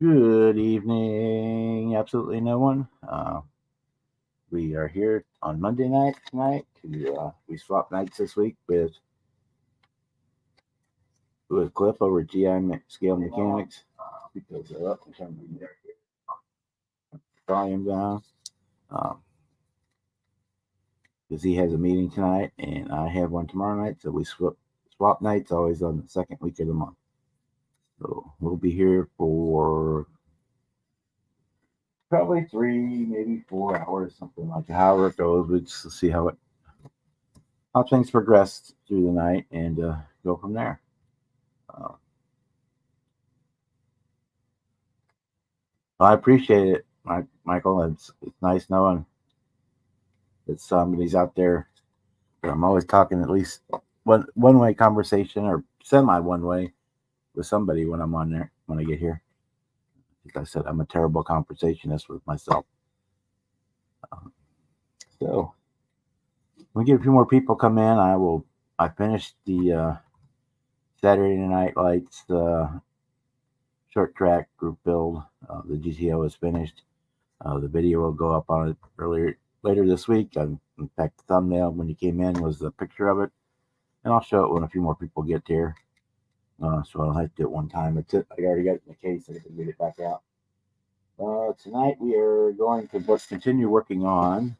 Good evening. Absolutely no one. We are here on Monday night tonight. We swapped nights this week with Cliff over at Scale Mechanics because they're up and turn the volume down. Because he has a meeting tonight and I have one tomorrow night, so we swap nights always on the second week of the month. So we'll be here for probably 3, maybe 4 hours, something like that. However it goes, we just see how things progress through the night and go from there. Uh, I appreciate it, Michael. It's nice knowing that somebody's out there. I'm always talking at least one way conversation or semi one way with somebody when I'm on there when I get here. Like I said, I'm a terrible conversationist with myself. So when we get a few more people come in, I finished the Saturday Night Lights short track group build. The GTO is finished. The video will go up on it later this week. In fact, the thumbnail when you came in was a picture of it, and I'll show it when a few more people get here. So I don't have to do it one time. I already got it in the case. I can get it back out. Tonight we are going to continue working on,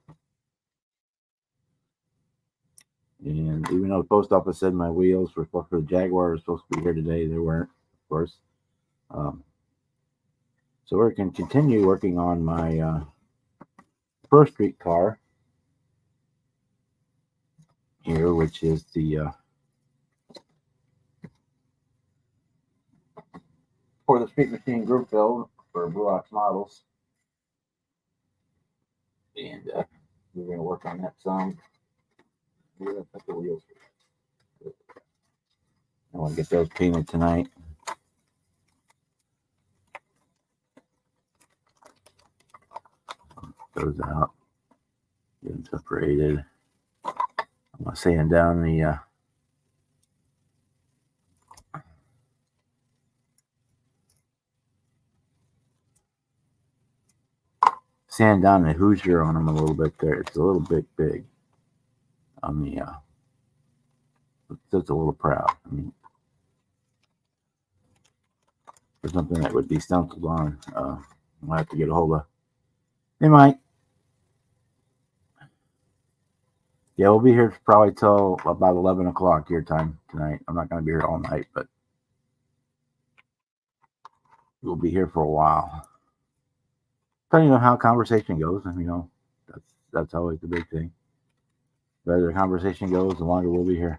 and even though the post office said my wheels were supposed for the Jaguar were supposed to be here today, they weren't, of course. So we're going to continue working on my First Street car here, which is the for the Street Machine group build for Blue Ox models, and we're going to work on that some. We're going to put the wheels. I want to get those painted tonight. Those out, get them separated. I'm going to sand down the Hoosier on them a little bit there. It's a little bit big on the it's just a little proud. I mean, for something that would be stenciled on, I'll have to get a hold of. Hey, Mike. Yeah, we'll be here probably till about 11 o'clock your time tonight. I'm not going to be here all night, but we'll be here for a while. Depending on how conversation goes, that's always the big thing. The better the conversation goes, the longer we'll be here.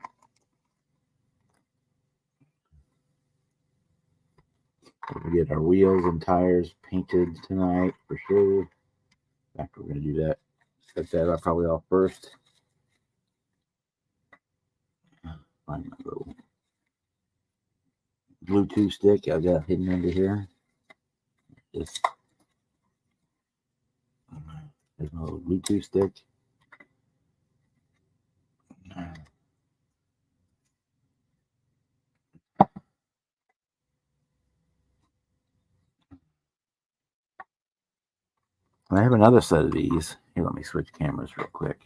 We'll get our wheels and tires painted tonight for sure. In fact, we're going to do that. Set that up probably off first. Find my little Bluetooth stick I got hidden under here. There's my little Bluetooth stick. I have another set of these. Here, let me switch cameras real quick.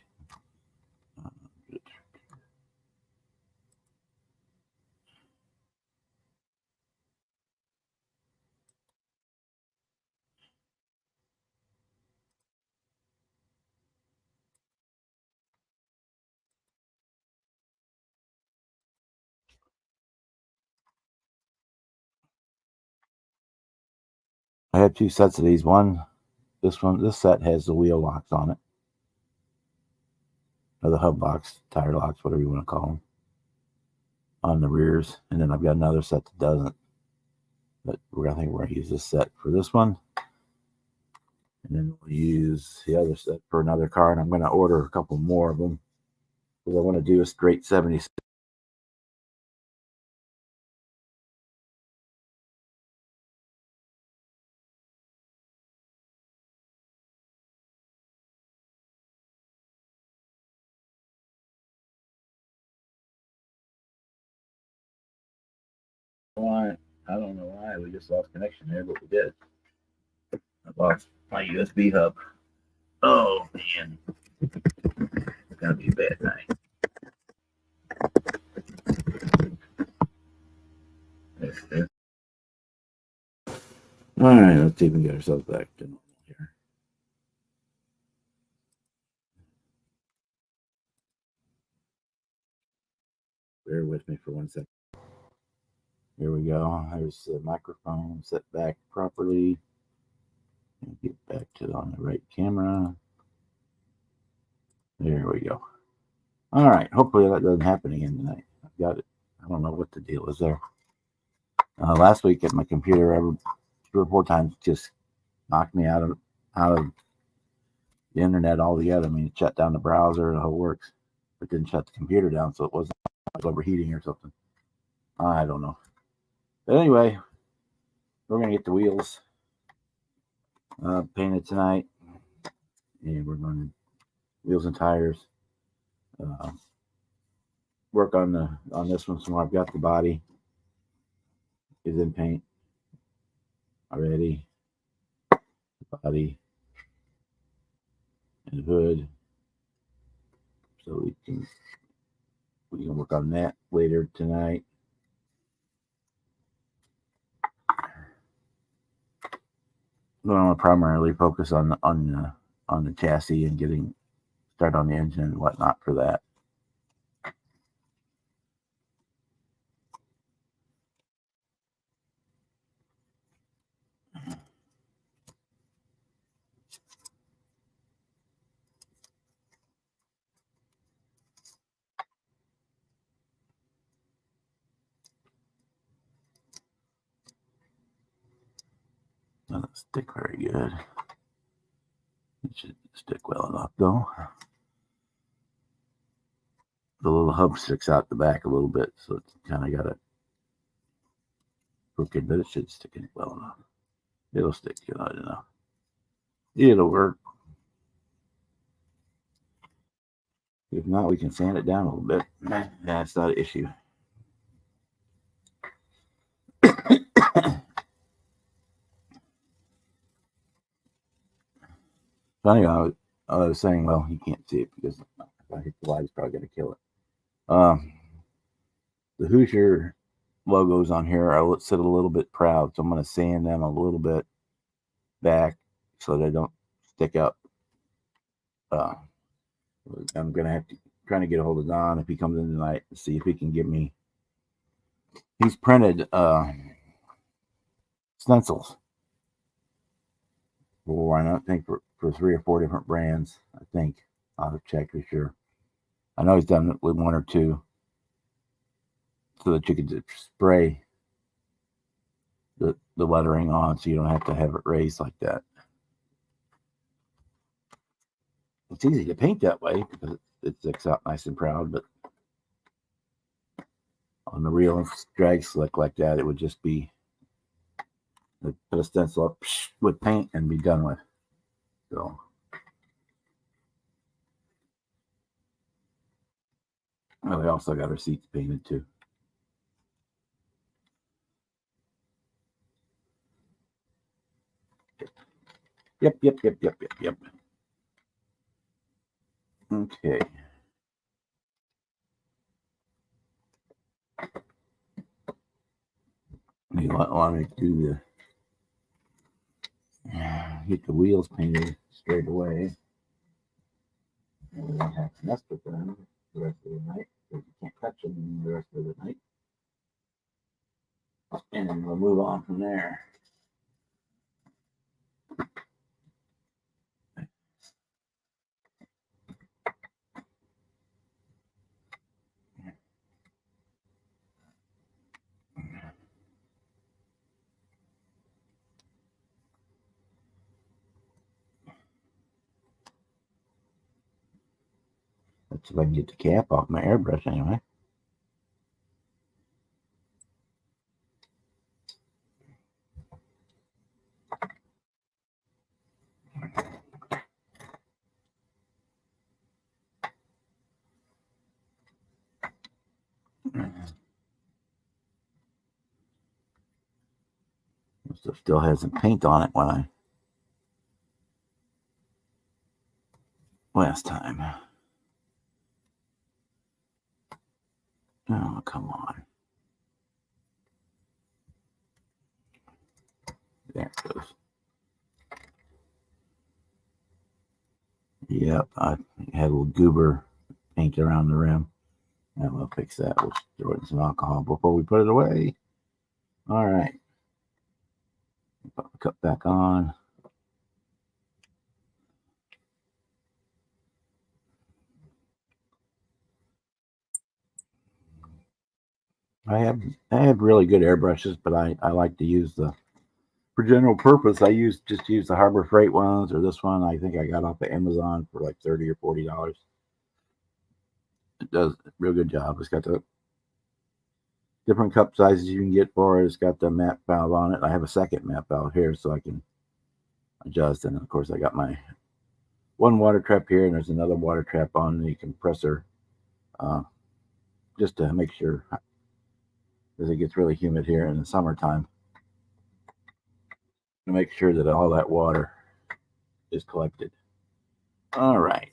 I have two sets of these. This set has the wheel locks on it, or the hub locks, tire locks, whatever you want to call them, on the rears. And then I've got another set that doesn't. But I think we're going to use this set for this one. And then we'll use the other set for another car. And I'm going to order a couple more of them because I want to do a straight 76. I don't know why we just lost connection there, but we did. I lost my USB hub. Oh man, it's gonna be a bad night. There. All right, let's see if we can get ourselves back to normal here. Bear with me for 1 second. Here we go. There's the microphone set back properly. Get back to on the right camera. There we go. All right. Hopefully that doesn't happen again tonight. I've got it. I don't know what the deal is there. Last week at my computer, 3 or 4 times just knocked me out of the internet altogether. I mean, it shut down the browser, the whole works. It didn't shut the computer down, so it wasn't overheating or something. I don't know. But anyway, we're gonna get the wheels painted tonight, and we're going to wheels and tires. Work on this one some more. I've got the body is in paint already. The body and hood, so we can work on that later tonight. But I want to primarily focus on the chassis and getting start on the engine and whatnot for that. Doesn't stick very good. It should stick well enough though. The little hub sticks out the back a little bit, so it's kind of got it crooked, but it should stick in well enough. It'll stick good enough. It'll work. If not, we can sand it down a little bit. That's not an issue. So anyway, I was saying, well, you can't see it because if I hit the light, it's probably going to kill it. The Hoosier logos on here are sit a little bit proud, so I'm going to sand them a little bit back so they don't stick up. I'm going to have to trying to get a hold of Don if he comes in tonight to see if he can give me. He's printed stencils for, I think for 3 or 4 different brands. I think I'll have to check for sure. I know he's done it with 1 or 2, so that you could spray the lettering on, so you don't have to have it raised like that. It's easy to paint that way because it sticks out nice and proud, but on the real drag slick like that, it would just be put a stencil up with paint and be done with. So well, we also got our seats painted too. Yep. Okay. You want me to do get the wheels painted straight away. And we don't have to mess with them the rest of the night because you can't touch them the rest of the night. And then we'll move on from there. Let's see if I can get the cap off my airbrush anyway. Stuff still has some paint on it when I last time. Oh, come on. There it goes. Yep, I had a little goober paint around the rim. And we'll fix that. We'll throw it in some alcohol before we put it away. All right. Put the cup back on. I have really good airbrushes, but I like to use for general purpose. I just use the Harbor Freight ones, or this one. I think I got off of Amazon for like $30 or $40. It does a real good job. It's got the different cup sizes you can get for it. It's got the map valve on it. I have a second map valve here, so I can adjust. And of course, I got my one water trap here, and there's another water trap on the compressor, just to make sure, because it gets really humid here in the summertime, to make sure that all that water is collected. All right.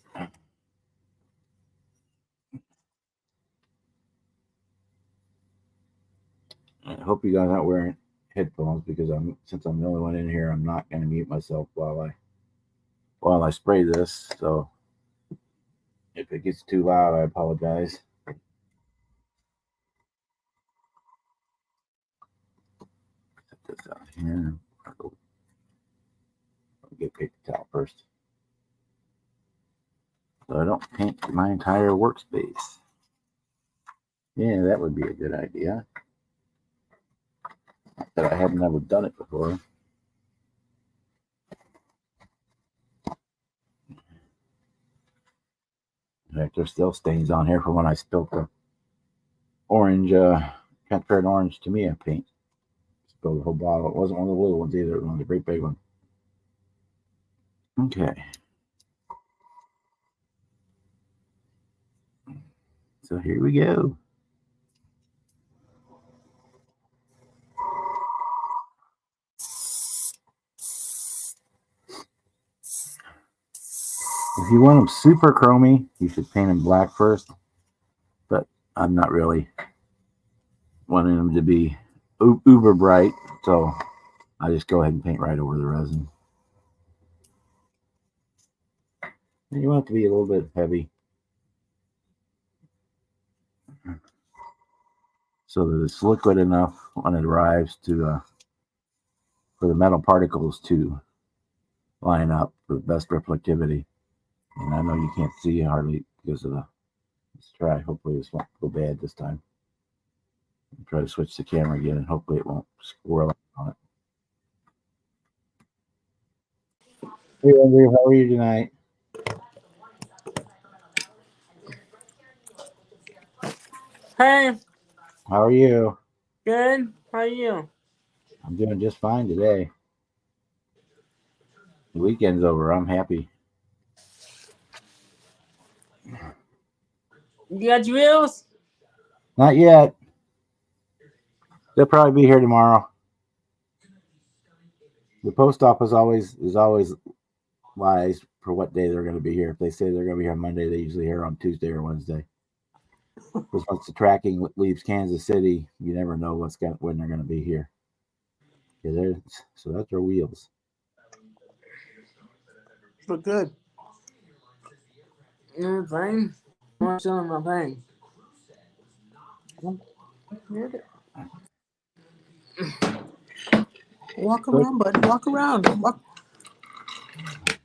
I hope you guys aren't wearing headphones, because since I'm the only one in here, I'm not going to mute myself while I spray this. So if it gets too loud, I apologize. Set this out here. I'll get paper towel first, so I don't paint my entire workspace. Yeah, that would be a good idea. But I have never done it before. In fact, there's still stains on here from when I spilled the orange, transparent orange Tamiya paint. Spilled the whole bottle. It wasn't one of the little ones either. It was one of the great big ones. Okay. So here we go. If you want them super chromy, you should paint them black first. But I'm not really wanting them to be uber bright, so I just go ahead and paint right over the resin. And you want it to be a little bit heavy, so that it's liquid enough when it arrives to for the metal particles to line up for the best reflectivity. And I know you can't see hardly because of let's try. Hopefully this won't go bad this time. I'll try to switch the camera again, and hopefully it won't squirrel on it. Hey Andrew, how are you tonight? Hey. How are you? Good. How are you? I'm doing just fine today. The weekend's over. I'm happy. You got your wheels? Not yet. They'll probably be here tomorrow. The post office is always lies for what day they're going to be here. If they say they're going to be here on Monday, they usually here on Tuesday or Wednesday. Because once the tracking leaves Kansas City, you never know when they're going to be here. Yeah, so that's our wheels. Look good. You're playing? I'm showing my pain. Walk around, bud. Walk around. Walk.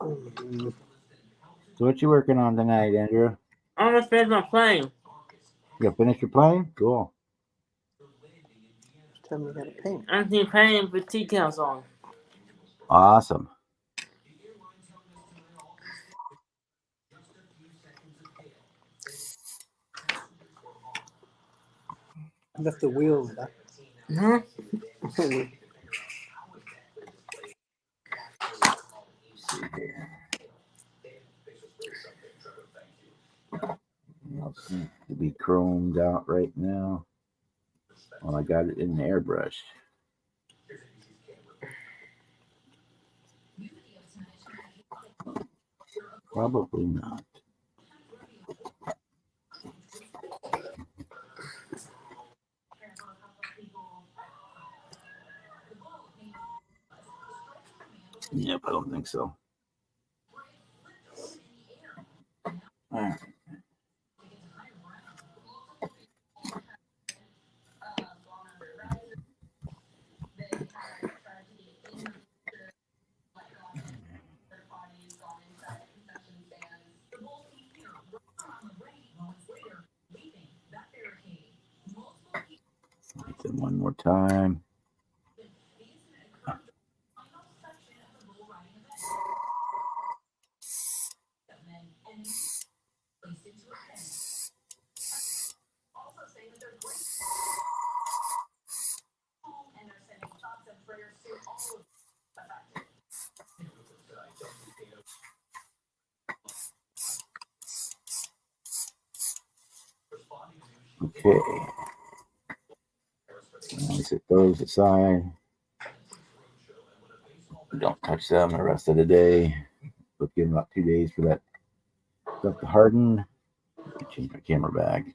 So what you working on tonight, Andrew? I'm gonna finish my plane. You finish your plane? Cool. Tell me how to paint. I'm still painting with decals on. Awesome. I left the wheels back. Huh? It seems to be chromed out right now. Well, I got it in the airbrush. Probably not. Yep, I don't think so. All right. Make them one more time. Okay. Now set those aside. Don't touch them the rest of the day. We'll give them about 2 days for that stuff to harden. Change my camera back.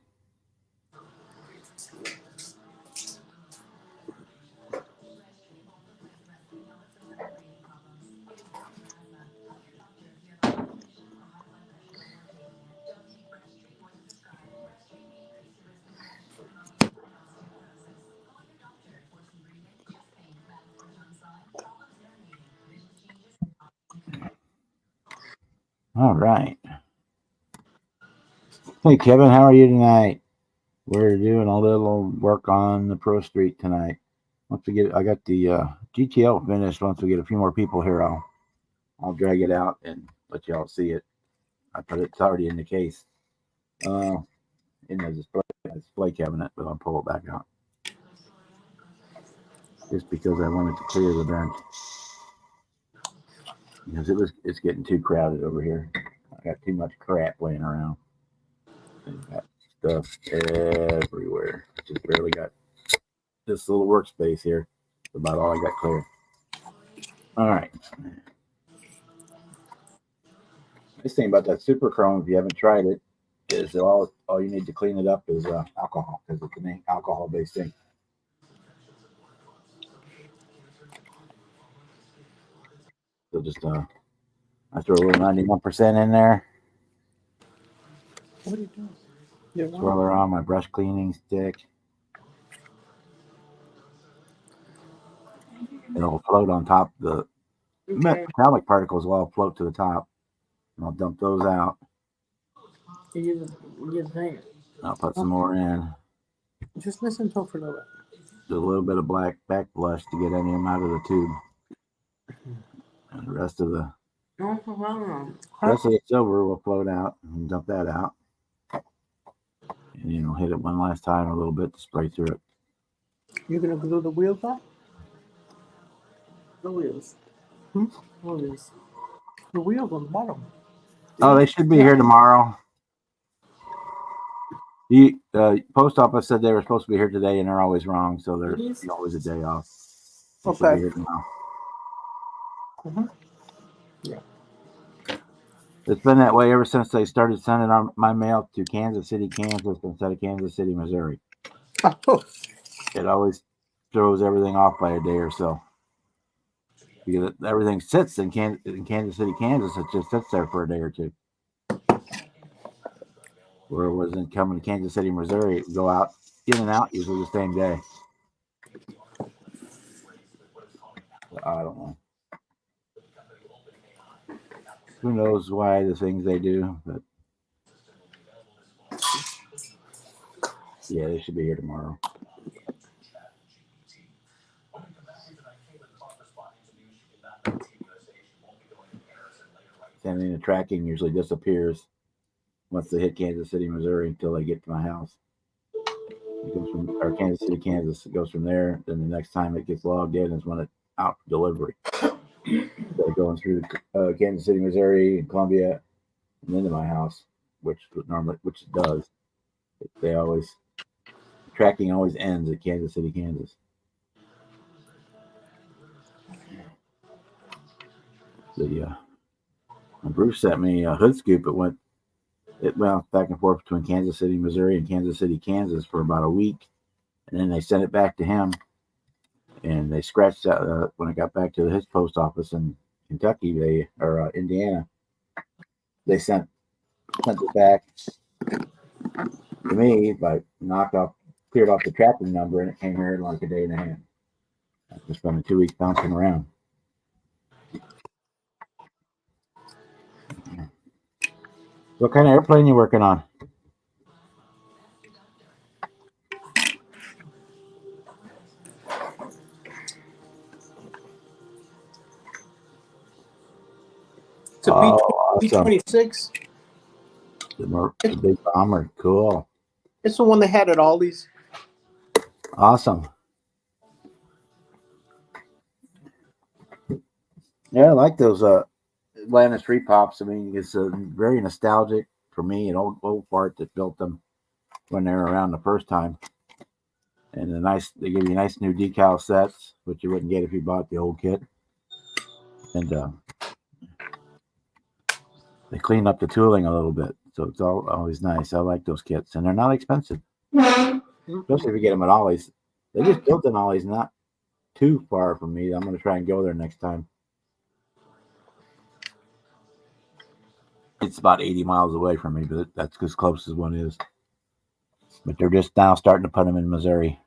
All right. Hey, Kevin, how are you tonight? We're doing a little work on the Pro Street tonight. Once we get, I got the GTL finished. Once we get a few more people here, I'll drag it out and let y'all see it. It's already in the case, in the display cabinet, but I'll pull it back out just because I wanted to clear the bench because it's getting too crowded over here. I got too much crap laying around. And got stuff everywhere. Just barely got this little workspace here. That's about all I got clear. All right. This thing about that Super Chrome, if you haven't tried it, is all you need to clean it up is alcohol, because it's an alcohol-based thing. So just I throw a little 91% in there. What are you doing? You're Swirl around my brush cleaning stick. It'll float on top. The metallic particles will all float to the top. And I'll dump those out. You just paint. I'll put some more in. Just listen to it for a little bit. Do a little bit of black back blush to get any of them out of the tube. And the rest of the silver will float out and dump that out. And hit it one last time a little bit to spray through it. You're gonna glue the wheels on? The wheels. Hmm? What wheels? The wheels on the bottom. Oh, they should be here tomorrow. The post office said they were supposed to be here today, and they're always wrong, so there's always a day off. They should be here tomorrow. Mm-hmm. Yeah. It's been that way ever since they started sending my mail to Kansas City, Kansas instead of Kansas City, Missouri. Oh. It always throws everything off by a day or so. Because everything sits in Kansas City, Kansas. It just sits there for a day or two. Where it wasn't coming to Kansas City, Missouri, it would go out, in and out, usually the same day. I don't know. Who knows why the things they do, but yeah, they should be here tomorrow. Sending the tracking usually disappears once they hit Kansas City, Missouri until they get to my house. It goes from Kansas City, Kansas. It goes from there. Then the next time it gets logged in is when it's out for delivery. They're going through Kansas City, Missouri, and Columbia, and into my house, which it does. Tracking always ends at Kansas City, Kansas. And Bruce sent me a hood scoop. It went back and forth between Kansas City, Missouri, and Kansas City, Kansas for about a week, and then they sent it back to him. And they scratched out when I got back to his post office in Kentucky, Indiana. They sent it back to me, but cleared off the tracking number, and it came here in like a day and a half. After spending 2 weeks bouncing around. What kind of airplane you working on? It's a awesome. B-26. The big bomber. Cool. It's the one they had at Aldi's. Awesome. Yeah, I like those Atlantis repops. I mean, it's very nostalgic for me. An old part that built them when they were around the first time. And they give you nice new decal sets, which you wouldn't get if you bought the old kit. And they clean up the tooling a little bit, so it's always nice. I like those kits, and they're not expensive, especially if you get them at Ollie's. They just built an Ollie's not too far from me. I'm going to try and go there next time. It's about 80 miles away from me, but that's as close as one is. But they're just now starting to put them in Missouri.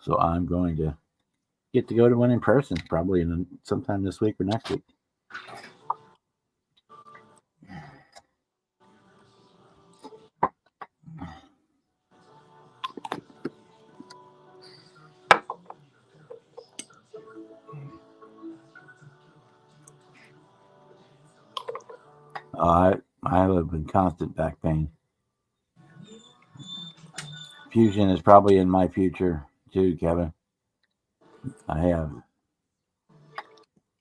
So I'm going to get to go to one in person probably sometime this week or next week. I live in constant back pain. Fusion is probably in my future too, Kevin. I have.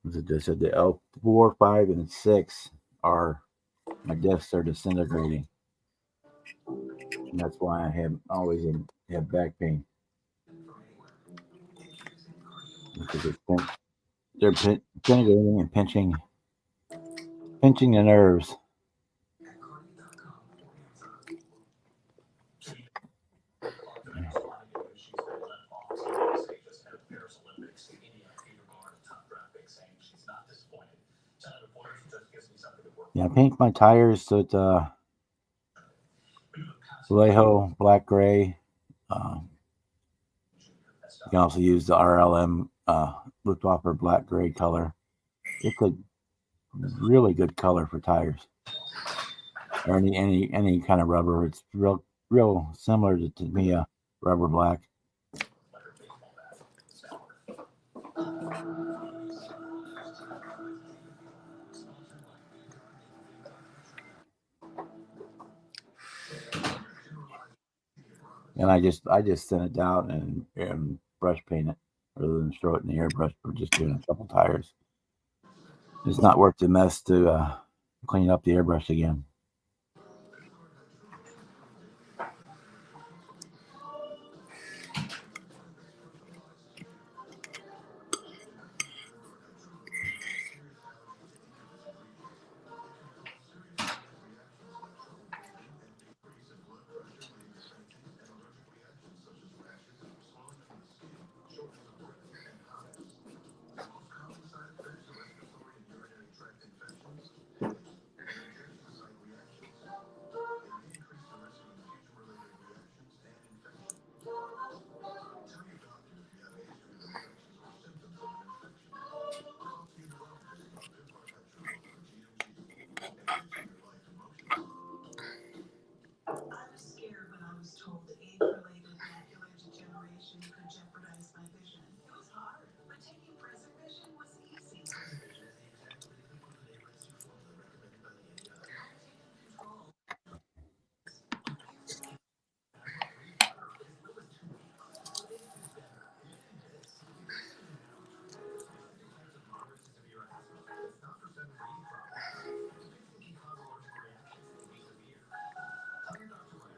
They said the L4, 5, and 6 are my discs are disintegrating, and that's why I have always have back pain. Because they're disintegrating and pinching the nerves. Yeah, I paint my tires so it's Vallejo black gray. You can also use the RLM Luftwaffe black gray color. It's a really good color for tires or any kind of rubber. It's real similar to Tamiya rubber black. And I just sent it down and brush paint it rather than throw it in the airbrush for just doing a couple tires. It's not worth the mess to clean up the airbrush again.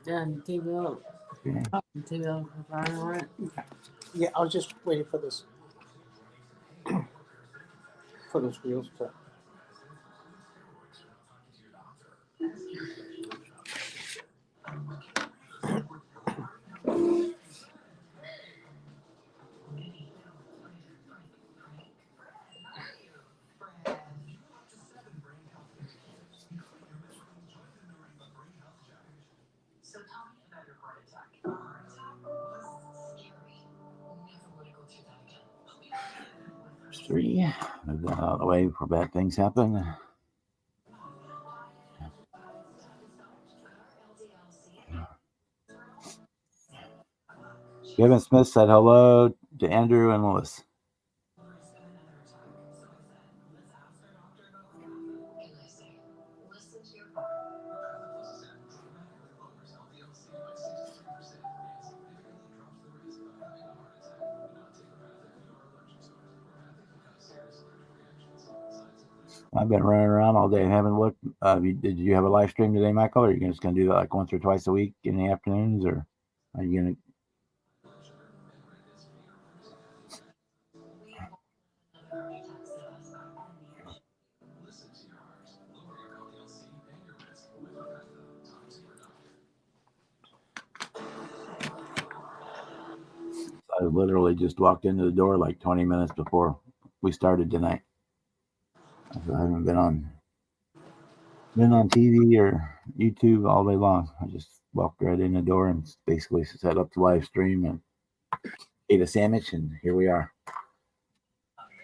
Yeah, TV up. Okay. TV up for Friday night. Yeah, I was just waiting for this. for those wheels. But There's 3. Move that out of the way before bad things happen. Kevin Smith said hello to Andrew and Lewis. I've been running around all day and haven't looked. Did you have a live stream today, Michael? Or are you just going to do that like once or twice a week in the afternoons? Or are you going to? I literally just walked into the door like 20 minutes before we started tonight. I haven't been on TV or YouTube all day long. I just walked right in the door and basically set up the live stream and ate a sandwich, and here we are.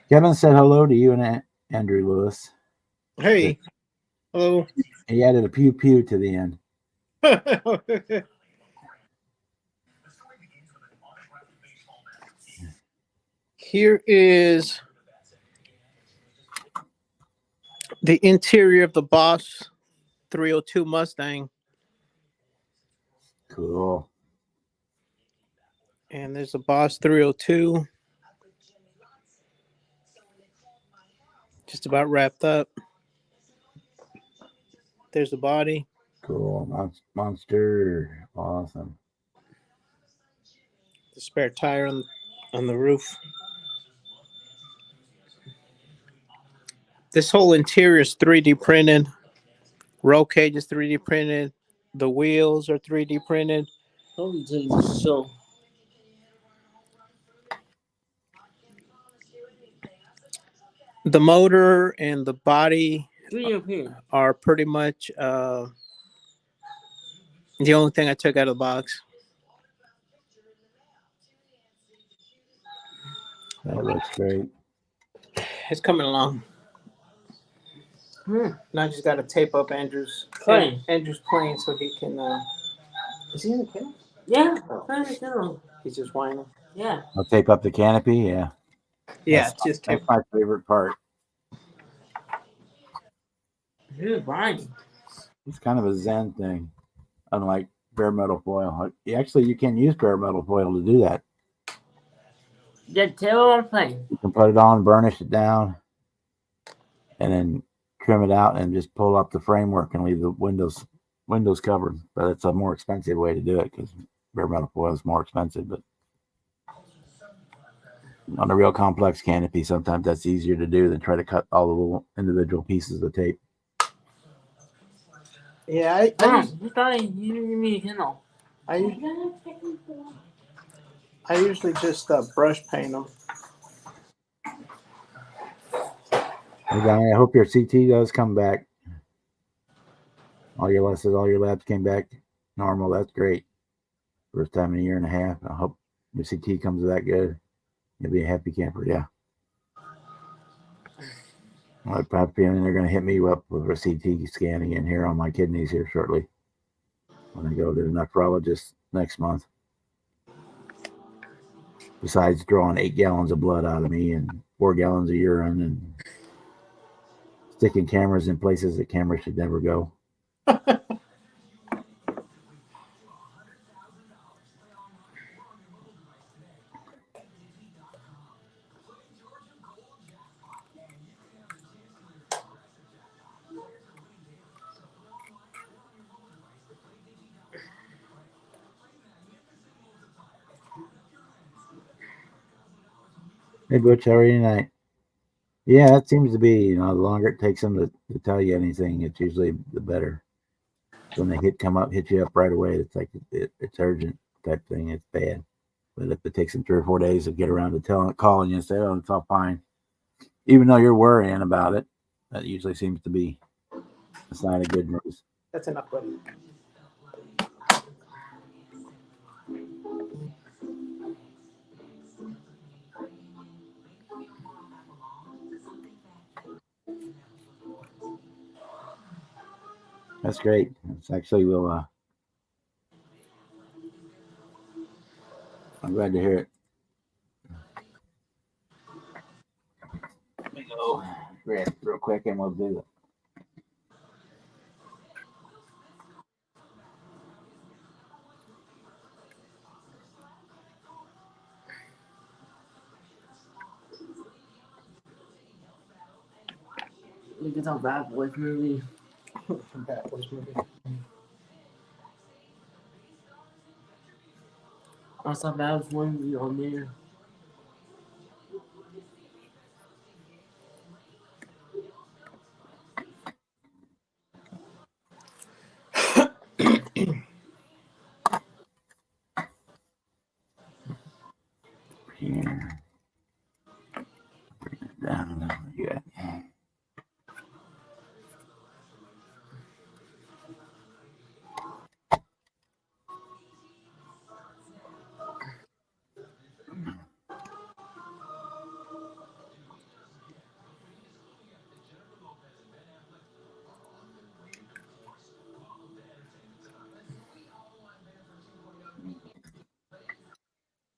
Kevin said hello to you and Andrew Lewis. hey, hello. He added a pew pew to the end. Here is the interior of the Boss 302 Mustang. Cool. And there's the Boss 302. Just about wrapped up. There's the body. Cool. Monster. Awesome. The spare tire on the roof. This whole interior is 3D printed. Roll cage is 3D printed. The wheels are 3D printed. Holy Jesus, so The motor and the body 3 up here. are pretty much the only thing I took out of the box. That looks great. It's coming along. Now I just got to tape up Andrew's Plane. plane so he can. Is he in the kennel? Yeah, find it down. He's just whining. Yeah. I'll tape up the canopy. Yeah. Yeah, That's- just tape. That's my favorite part. Here's mine. It's kind of a Zen thing, unlike bare metal foil. You can use bare metal foil to do that. The tail on plane. You can put it on, burnish it down, and then trim it out and just pull up the framework and leave the windows covered. But it's a more expensive way to do it because bare metal foil is more expensive. But on a real complex canopy, sometimes that's easier to do than try to cut all the little individual pieces of tape. Yeah, You thought you didn't give me a kennel. I usually just brush paint them. Hey, Donnie, I hope your CT does come back. All your labs came back normal. That's great. First time in a year and a half. I hope your CT comes that good. You'll be a happy camper. Yeah. I'm probably feeling they're going to hit me up with a CT scan again here on my kidneys here shortly when I go to the nephrologist next month. Besides drawing 8 gallons of blood out of me and 4 gallons of urine and sticking cameras in places that cameras should never go. Hey, Butch, how are you tonight? Yeah, that seems to be, the longer it takes them to tell you anything, it's usually the better. When they hit you up right away, it's like it's urgent type thing. It's bad. But if it takes them 3 or 4 days to get around to calling you and say, "Oh, it's all fine," even though you're worrying about it, that usually seems to be a sign of good news. That's enough, buddy. That's great. It's actually will. I'm glad to hear it. Let me go grab real quick and we'll do it. Look at our Bad Boys movie. Bad Boys movie. I saw Bad Boys movie on there. Here. Bring it down. Yeah.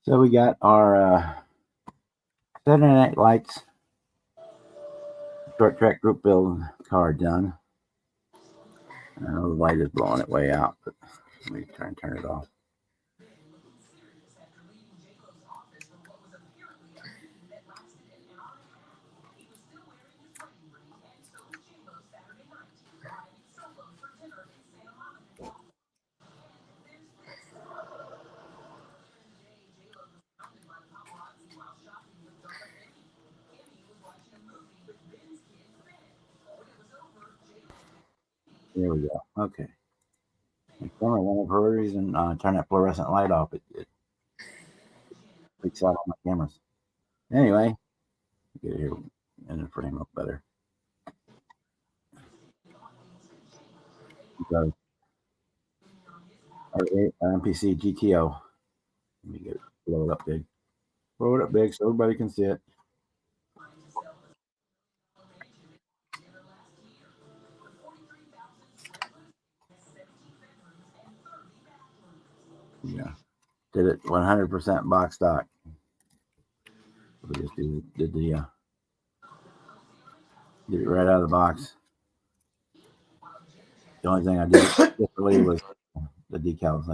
So we got our Saturday Night Lights short track group build card done. I know the light is blowing it way out, but let me try and turn it off. There we go. Okay. For whatever reason, turn that fluorescent light off. It freaks out on my cameras. Anyway, get it here in the frame up better. So, our MPC GTO. Let me get it, blow it up big. Blow it up big so everybody can see it. Yeah. Did it 100% box stock. We just did it right out of the box. The only thing I did differently was the decals.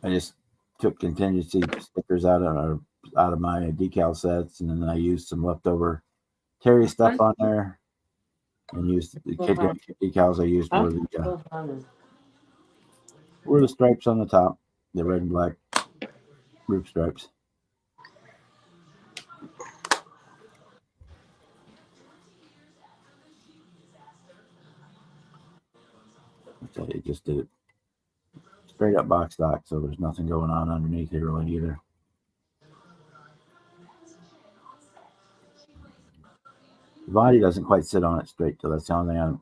I just took contingency stickers out of my decal sets, and then I used some leftover Terry stuff on there, and used the decals I used were the stripes on the top, the red and black roof stripes. So it just did it straight up box stock, so there's nothing going on underneath here really either. The body doesn't quite sit on it straight, so that's the only thing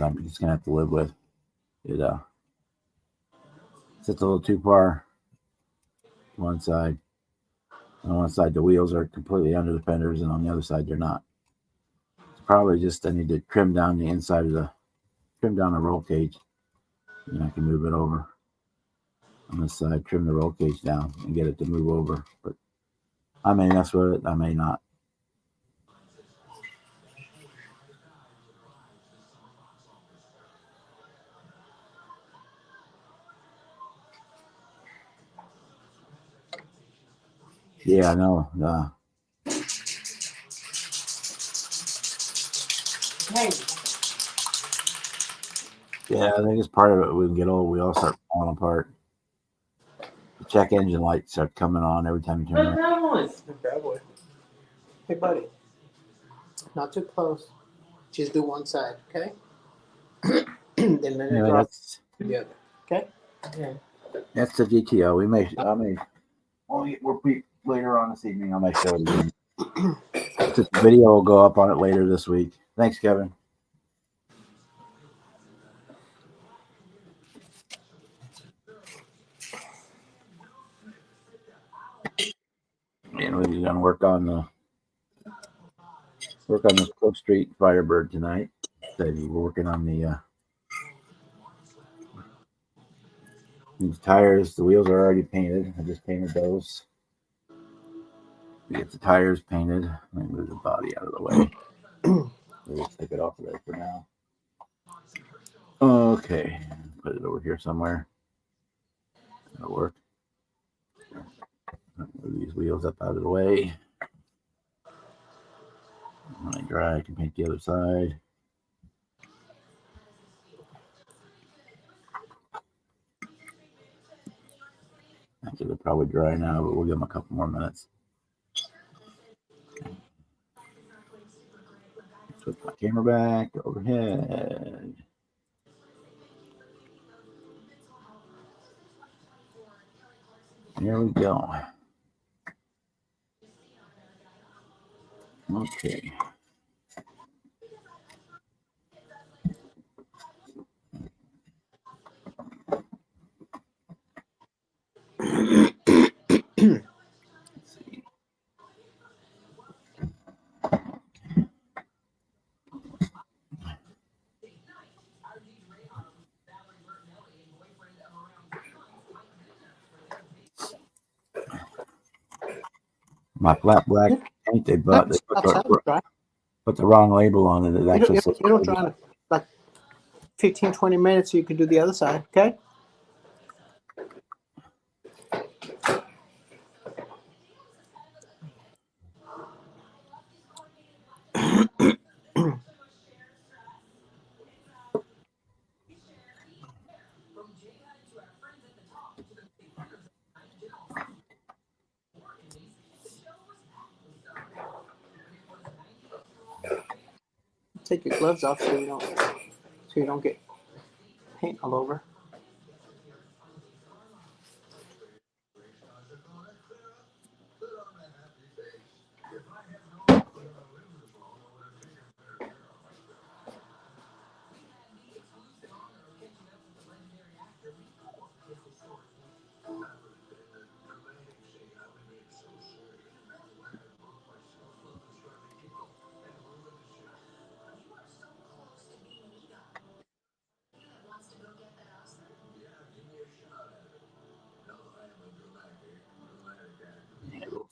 I'm just gonna have to live with. It sits a little too far one side. On one side, the wheels are completely under the fenders, and on the other side, they're not. It's probably just I need to trim down the inside of trim down the roll cage, and I can move it over. On this side, trim the roll cage down and get it to move over. But I may mess with it, I may not. Yeah, I know. Hey, Yeah, I think it's part of it. We can get old, we all start falling apart. The check engine lights start coming on every time you turn Where's around. that one? Bad boy. Hey, buddy. Not too close. Just do one side, okay? Then let it Anyway, drop to the other. Okay? Okay. that's the GTO. I may when we get more people later on this evening, I may show it again. The video will go up on it later this week. Thanks, Kevin. And we're gonna work on this Cook Street Firebird tonight. So we're working on these tires. The wheels are already painted. I just painted those. We get the tires painted. Let me move the body out of the way. We'll just take it off of there for now. Okay, put it over here somewhere. That'll work. Move these wheels up out of the way. When I dry, I can paint the other side. I think they're probably dry now, but we'll give them a couple more minutes. Switch my camera back overhead. There we go. Okay. Let's see. My flat black paint they bought, they Outside, dry. put the wrong label on it. It actually says It'll dry in like 15, 20 minutes so you can do the other side, okay? Take your gloves off so you don't get paint all over.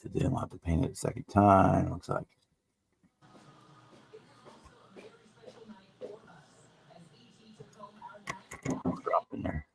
Today I'll have to paint it a second time. Looks like. Drop in there.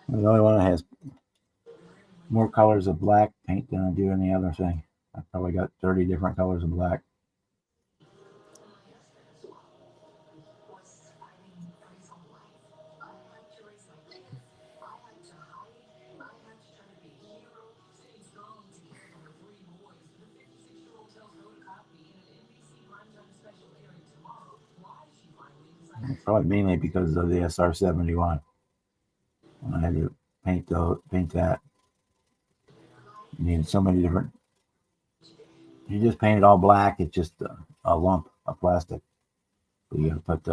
The only one that has more colors of black paint than I do any other thing. I probably got 30 different colors of black. Probably mainly because of the SR71. When I had to paint that, you need so many different. You just paint it all black. It's just a lump of plastic. So you got to put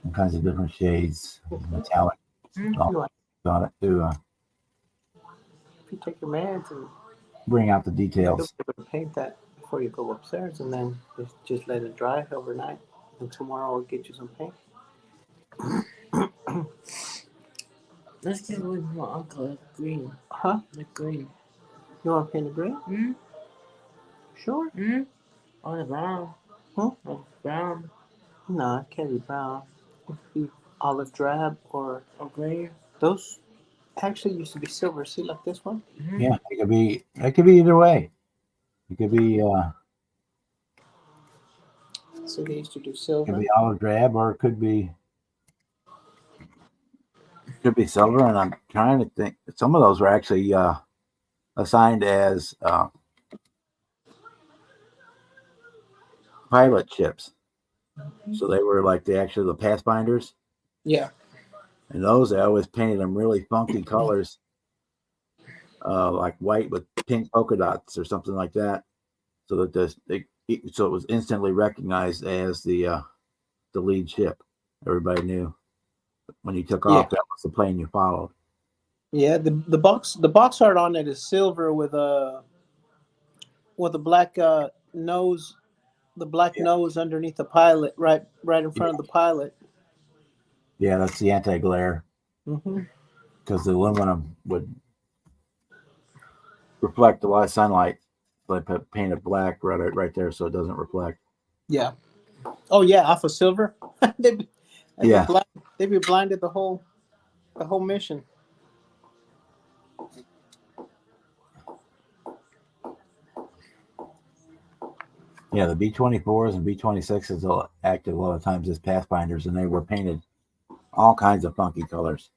all kinds of different shades, metallic Hmm? on it to If you take your meds and bring out the you'll details. be able to paint that before you go upstairs, and then just let it dry overnight. And tomorrow I'll get you some paint. Let's get with my uncle. Like green. Huh? Like green. You want to paint it green? Hmm? Sure. Hmm? Or the brown. Huh? Or brown. No, it can't be brown. It could be olive drab or Or gray. those actually used to be silver. See, like this one. Hmm? Yeah, it could be either way. It could be So they used to do silver. olive drab, or it could be silver. And I'm trying to think. Some of those were actually assigned as pilot ships, so they were like the pathfinders. Yeah. And those, I always painted them really funky colors, like white with pink polka dots or something like that, so that so it was instantly recognized as the lead ship. Everybody knew when you took off that was the plane you followed. Yeah. The box art on it is silver with a black nose. The black nose underneath the pilot, right in front of the pilot. Yeah, that's the anti-glare, Mm-hmm. because the aluminum would reflect a lot of sunlight. So I painted black right there so it doesn't reflect. Yeah. Oh yeah, off of silver. they'd be blinded the whole mission. Yeah, the B-24s and B-26s acted a lot of times as pathfinders, and they were painted all kinds of funky colors.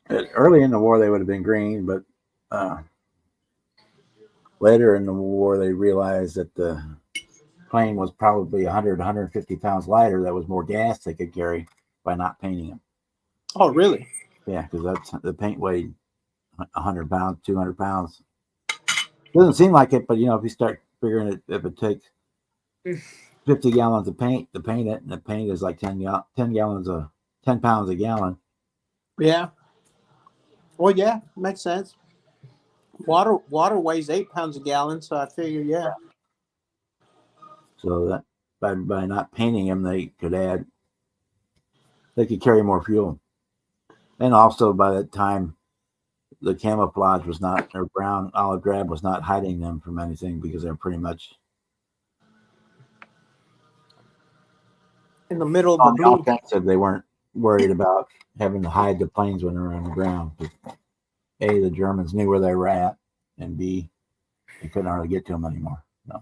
Early in the war, they would have been green, but later in the war, they realized that the plane was probably 100, 150 pounds lighter. That was more gas they could carry by not painting them. Oh really? Yeah, because the paint weighed 100 pounds, 200 pounds. Doesn't seem like it, but if you start figuring it, if it takes 50 gallons of paint to paint it, and the paint is like 10 pounds a gallon. Yeah. Well, yeah, makes sense. Water weighs 8 pounds a gallon, so I figure, yeah. So that by not painting them, they could carry more fuel. And also by that time, the camouflage was not, or brown olive drab was not hiding them from anything, because they're pretty much in the middle of the blue. Said they weren't worried about having to hide the planes when they're on the ground. A, the Germans knew where they were at, and B, they couldn't hardly get to them anymore. No.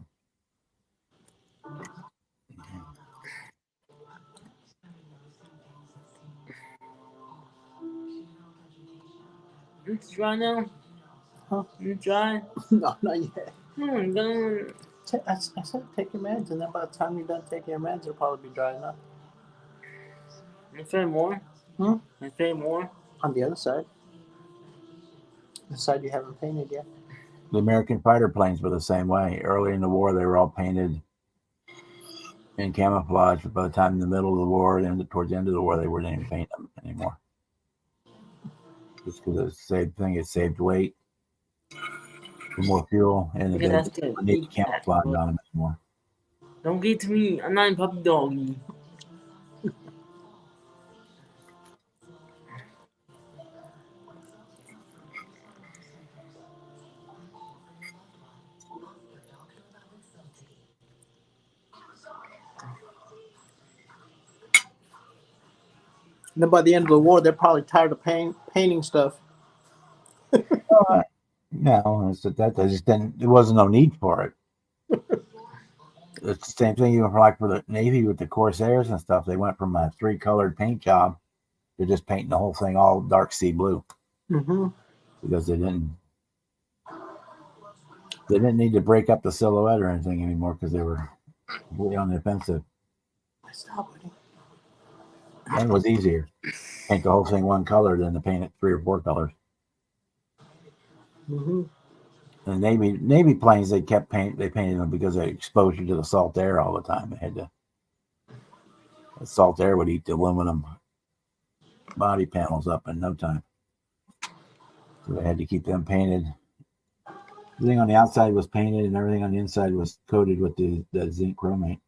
It's dry now. Huh? You dry? No, not yet. I'm done. I said take your meds, and then by the time you're done taking your meds, it'll probably be dry enough. Is there more? Hmm? Is there more? On the other side. The side you haven't painted yet. The American fighter planes were the same way. Early in the war, they were all painted in camouflage, but by the time in the middle of the war and towards the end of the war, they wouldn't even paint them anymore. Just because it saved weight, for more fuel, and they didn't need camouflage on them anymore. Don't get to me. I'm not a puppy doggy. And then by the end of the war, they're probably tired of painting stuff. No, it's that they just didn't. There wasn't no need for it. It's the same thing even for the Navy with the Corsairs and stuff. They went from a 3-colored paint job to just painting the whole thing all dark sea blue, because they didn't need to break up the silhouette or anything anymore, because they were completely on the offensive. Stop, buddy. And it was easier. Paint the whole thing one color than to paint it 3 or 4 colors. the Navy planes, they painted them because of exposure to the salt air all the time. They had to, the salt air would eat the aluminum body panels up in no time. So they had to keep them painted. Everything on the outside was painted, and everything on the inside was coated with the zinc chromate.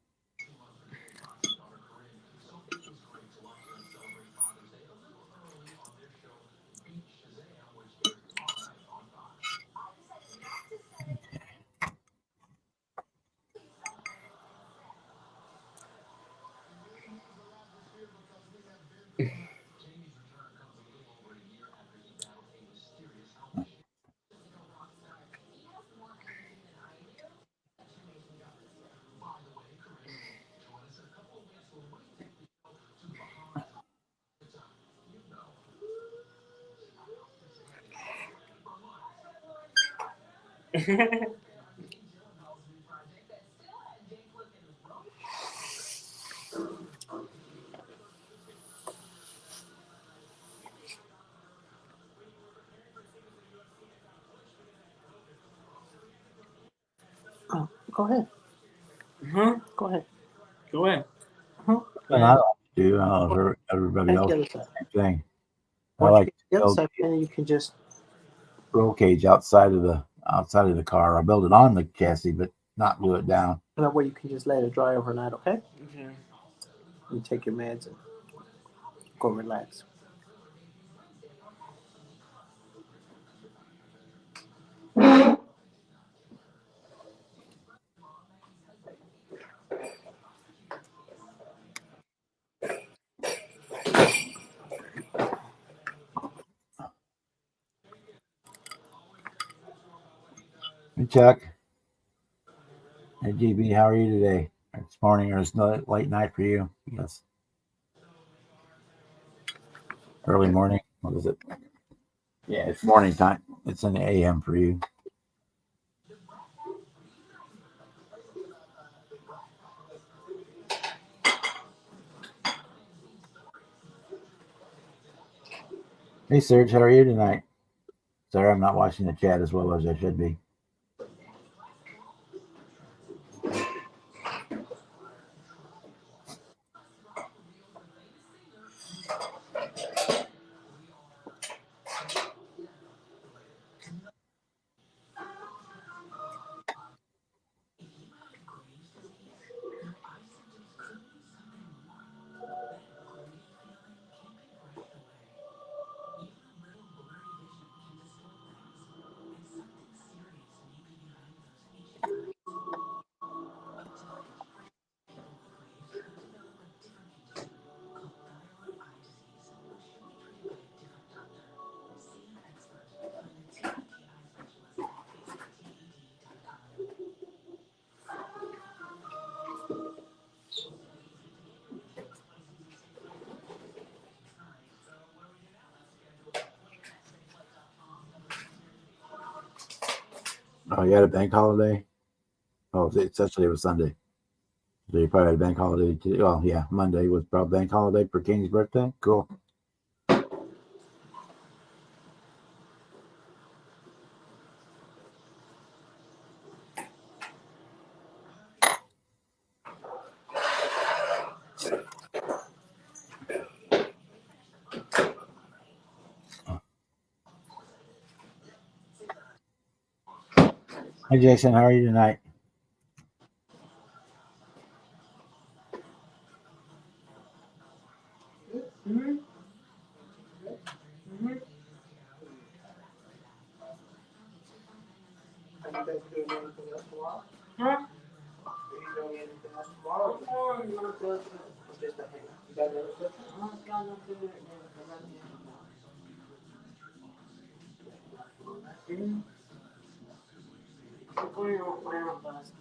Oh, go ahead. Huh? Go ahead. Go ahead. Huh? And I like to do. I don't know if everybody Take else the does other side. the same thing. I Once you like get to to the other build side, then you can just. roll cage outside of the car. I build it on the chassis, but not glue it down. That way you can just let it dry overnight. Okay. Okay. You take your meds and go relax. Hey, Chuck. Hey, GB, how are you today? It's morning or it's late night for you? Yes. Early morning. What is it? Yeah, it's morning time. It's in the AM for you. Hey, Serge, how are you tonight? Sorry, I'm not watching the chat as well as I should be. Oh, you had a bank holiday? Oh, it's actually it was Sunday. So you probably had a bank holiday too. Well, yeah, Monday was probably bank holiday for King's birthday. Cool. Hi, Jason. How are you tonight? Mm-hmm. Mm-hmm. Huh? Oh, not good. Oh, God, not good. Mm-hmm. I'm going on my own basket.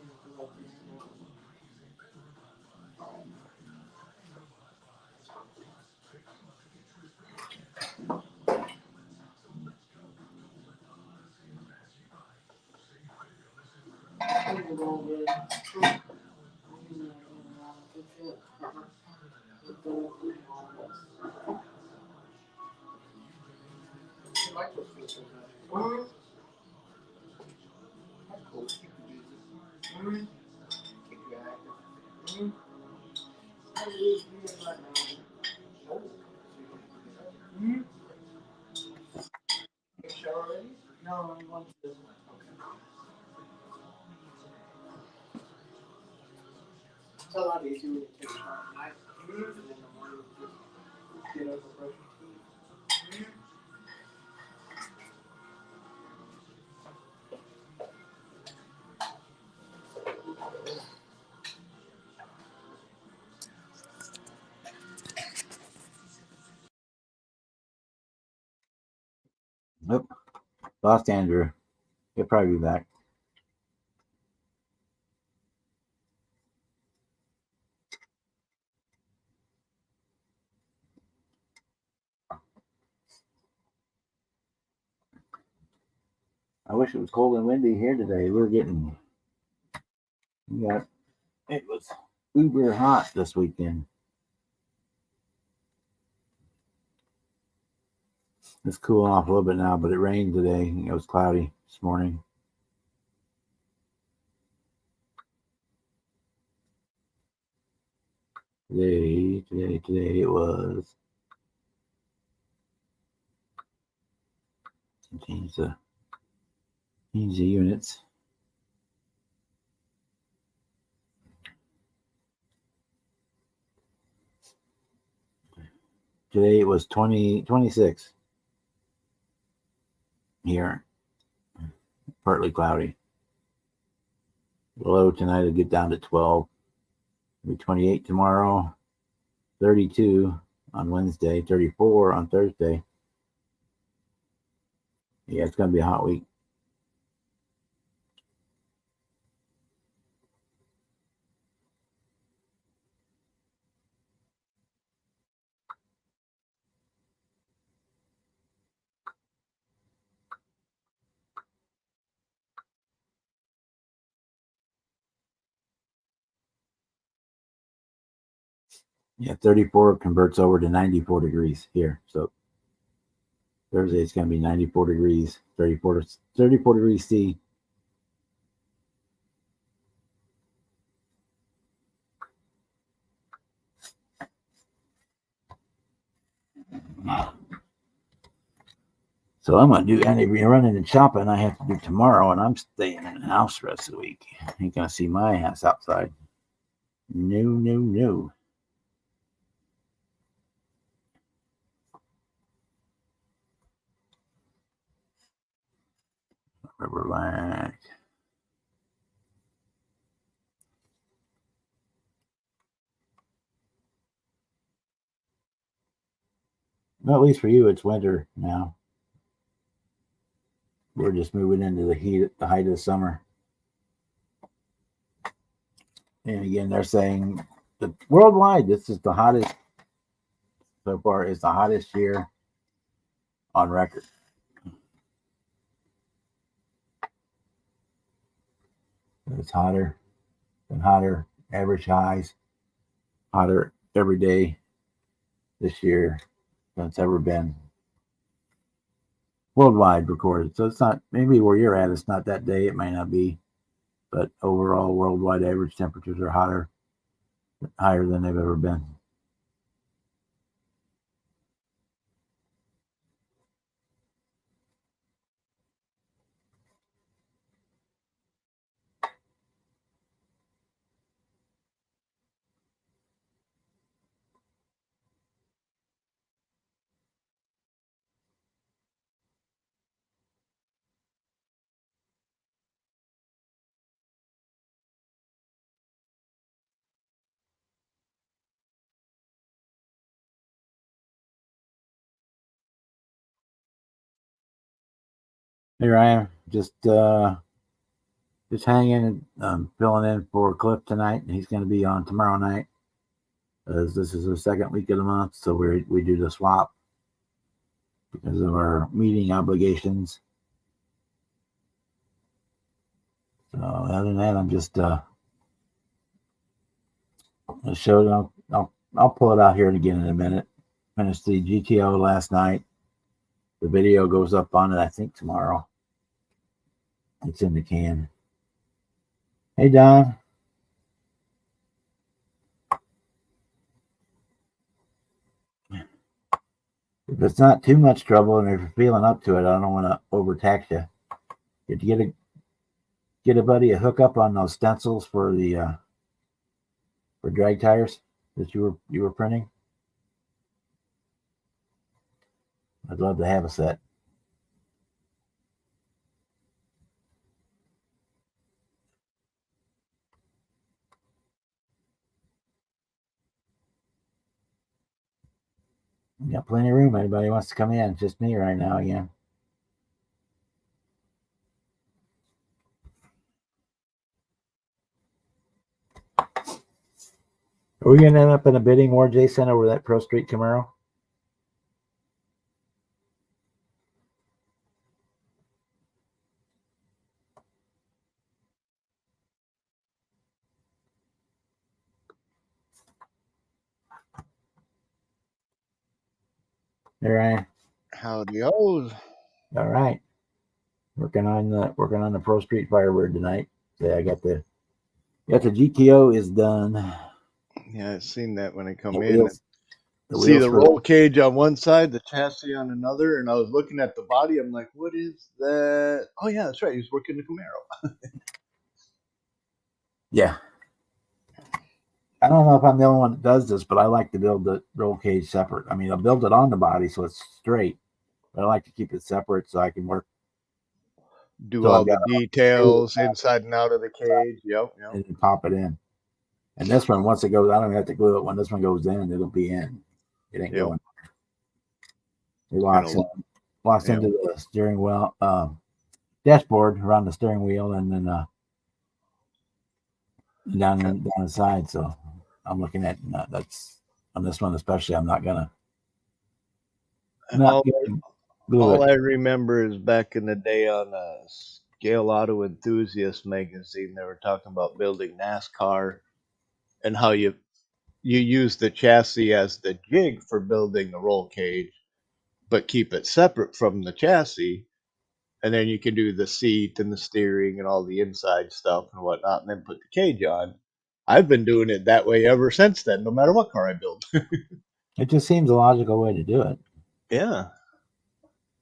Nope. Lost Andrew. He'll probably be back. I wish it was cold and windy here today. It was uber hot this weekend. It's cooling off a little bit now, but it rained today. It was cloudy this morning. Today it was. Change the units. Today it was 26 here. Partly cloudy. Low tonight will get down to 12. It'll be 28 tomorrow. 32 on Wednesday. 34 on Thursday. Yeah, it's going to be a hot week. Yeah, 34 converts over to 94 degrees here. So Thursday it's going to be 94 degrees, 34 degrees C. So I'm going to do any running and shopping I have to do tomorrow, and I'm staying in the house the rest of the week. You ain't going to see my ass outside. No. Relax. Well, at least for you, it's winter now. We're just moving into the height of the summer. And again, they're saying that worldwide, this is the hottest so far. It's the hottest year on record. It's hotter and hotter, average highs, hotter every day this year than it's ever been. Worldwide recorded. So it's not, maybe where you're at, it's not that day, it may not be, but overall worldwide average temperatures are higher than they've ever been. Here I am, just hanging and filling in for Cliff tonight. He's going to be on tomorrow night, as this is the second week of the month, so we do the swap because of our meeting obligations. So other than that, I'm just I'll pull it out here again in a minute. Finished the GTO last night. The video goes up on it, I think, tomorrow. It's in the can. Hey, Don. If it's not too much trouble and if you're feeling up to it, I don't want to overtax you. Did you get a buddy a hookup on those stencils for the for drag tires that you were printing? I'd love to have a set. We got plenty of room. Anybody wants to come in? It's just me right now again. Are we going to end up in a bidding war, Jason, over that Pro Street Camaro? Hey, Ryan. Howdy O's. All right. Working on the Pro Street Firebird tonight. So I got the GTO is done. Yeah, I seen that when I come The in. wheels, the See wheels the for roll cage on one side, the chassis on another, and I was looking at the body. I'm like, what is that? Oh yeah, that's right. He's working the Camaro. Yeah. I don't know if I'm the only one that does this, but I like to build the roll cage separate. I mean, I'll build it on the body so it's straight, but I like to keep it separate so I can work. Do So all I've the got details inside and out of the cage. Yep. and then pop it in. And this one, once it goes, I don't even have to glue it. When this one goes in, it'll be in. It ain't Yep. going. It locks Yep. into the steering wheel, dashboard around the steering wheel, and then down the side. So I'm looking at that's on this one especially. I'm not gonna glue All it. I remember is back in the day on Scale Auto Enthusiast magazine, they were talking about building NASCAR and how you use the chassis as the jig for building the roll cage, but keep it separate from the chassis. And then you can do the seat and the steering and all the inside stuff and whatnot, and then put the cage on. I've been doing it that way ever since then, no matter what car I build. It just seems a logical way to do it. Yeah.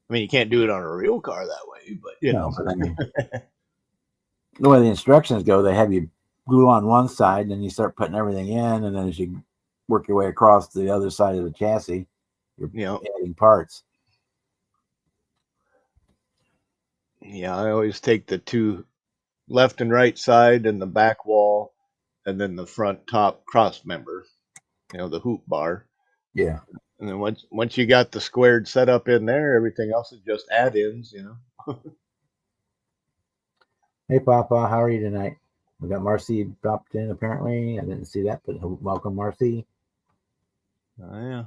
I mean, you can't do it on a real car that way, but you know. But I mean, the way the instructions go, they have you glue on one side, and then you start putting everything in, and then as you work your way across to the other side of the chassis, you're adding parts. Yeah, I always take the two left and right side and the back wall, and then the front top cross member, the hoop bar. Yeah. And then once you got the squared setup in there, everything else is just add-ins, Hey, Papa, how are you tonight? We got Marcy dropped in apparently. I didn't see that, but welcome, Marcy. Oh yeah.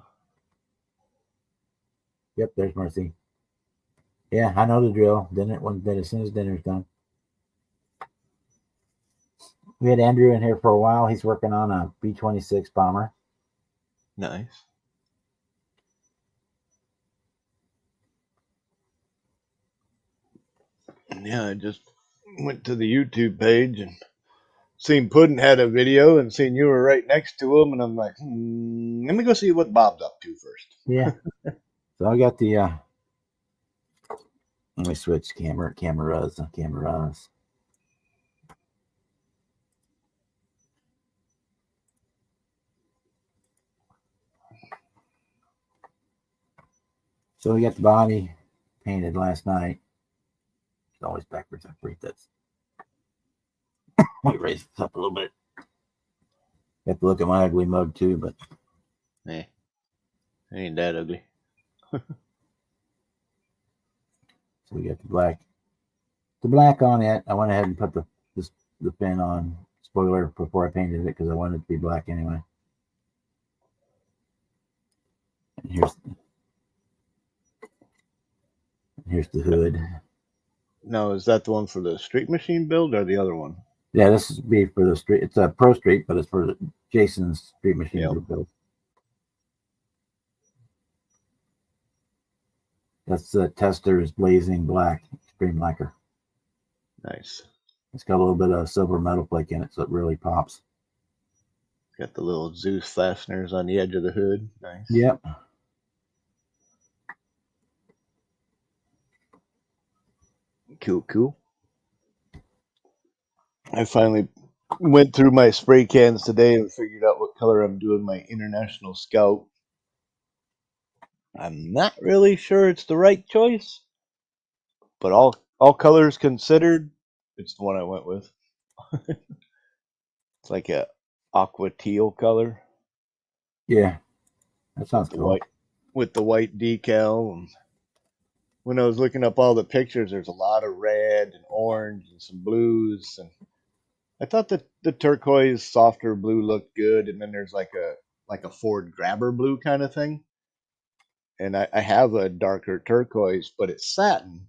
Yep, there's Marcy. Yeah, I know the drill. Then as soon as dinner's done. We had Andrew in here for a while. He's working on a B-26 bomber. Nice. Yeah, I just went to the YouTube page and seen Puddin had a video and seen you were right next to him, and I'm like, let me go see what Bob's up to first. Yeah. So I got the let me switch cameras. So we got the body painted last night. It's always backwards. I breathe this. Let me raise this up a little bit. Have to look at my ugly mug too, but Hey, ain't that ugly. So we got the black on it. I went ahead and put the fin on spoiler before I painted it because I wanted it to be black anyway. And here's the hood. Now, is that the one for the Street Machine build or the other one? Yeah, this is be for the street. It's a Pro Street, but it's for Jason's Street Machine Group build. That's the Tester's Blazing Black Extreme Lacquer. Nice. It's got a little bit of silver metal flake in it, so it really pops. Got the little Zeus fasteners on the edge of the hood. Nice. Yep. Cool. I finally went through my spray cans today and figured out what color I'm doing my International Scout. I'm not really sure it's the right choice, but all colors considered, it's the one I went with. It's like a aqua teal color. Yeah. That sounds The cool. white with the white decal. And when I was looking up all the pictures, there's a lot of red and orange and some blues, and I thought that the turquoise softer blue looked good, and then there's like a Ford Grabber blue kind of thing. And I have a darker turquoise, but it's satin.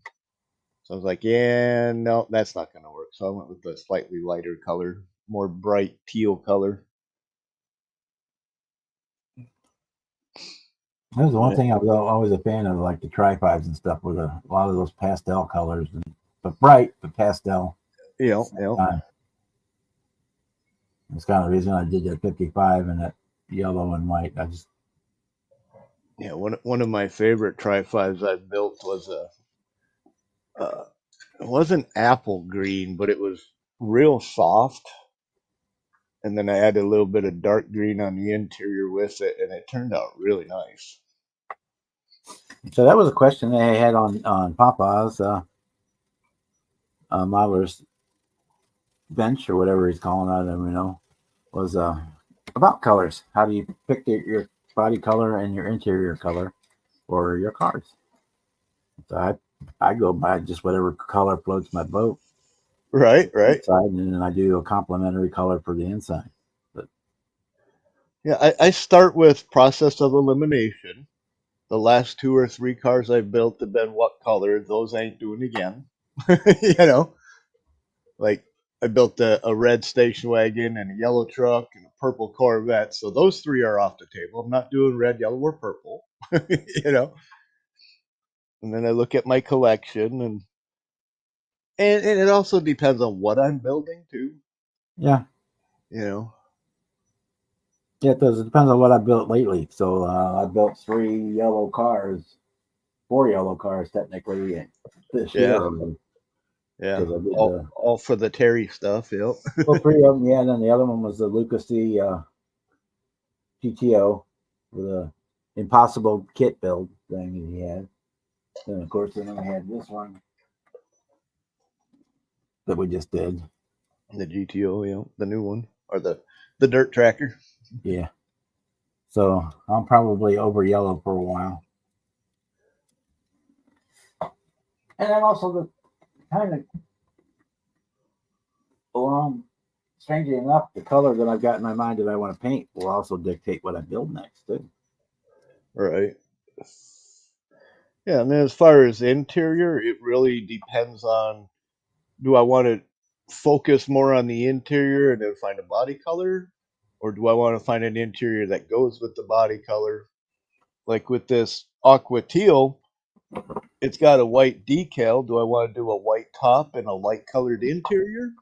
So I was like, yeah, no, that's not gonna work. So I went with the slightly lighter color, more bright teal color. That was the one Yeah. thing I was always a fan of, like the tri-fives and stuff, with a lot of those pastel colors, but bright, but pastel. Yeah. That's kind of the reason I did that 55 and that yellow and white. I just Yeah, one of my favorite tri-fives I built was it wasn't apple green, but it was real soft. And then I added a little bit of dark green on the interior with it, and it turned out really nice. so that was a question they had on Papa's modeler's bench or whatever he's calling it. I don't even know. Was about colors. How do you pick your body color and your interior color for your cars? So I go by just whatever color floats my boat. Right. Inside, and then I do a complementary color for the inside. But Yeah, I start with process of elimination. The last 2 or 3 cars I've built have been what color? Those I ain't doing again. You know, like I built a red station wagon and a yellow truck and a purple Corvette. So those 3 are off the table. I'm not doing red, yellow, or purple. You know, and then I look at my collection, and it also depends on what I'm building too. yeah, You know, it does. It depends on what I built lately. So I built 4 yellow cars technically this yeah, year. yeah, Because I did all for the Terry stuff. Yep. well, 3 of them, yeah. And then the other one was the Lucas C GTO with a impossible kit build thing that he had. And of course, then I had this one that we just did. The GTO, yeah, the new one, or the dirt tracker. Yeah. So I'm probably over yellow for a while. And then also the kind of strangely enough, the color that I've got in my mind that I want to paint will also dictate what I build next too. Right. Yeah, and then as far as interior, it really depends on, do I want to focus more on the interior and then find a body color, or do I want to find an interior that goes with the body color? Like with this aqua teal, it's got a white decal. Do I want to do a white top and a light colored interior?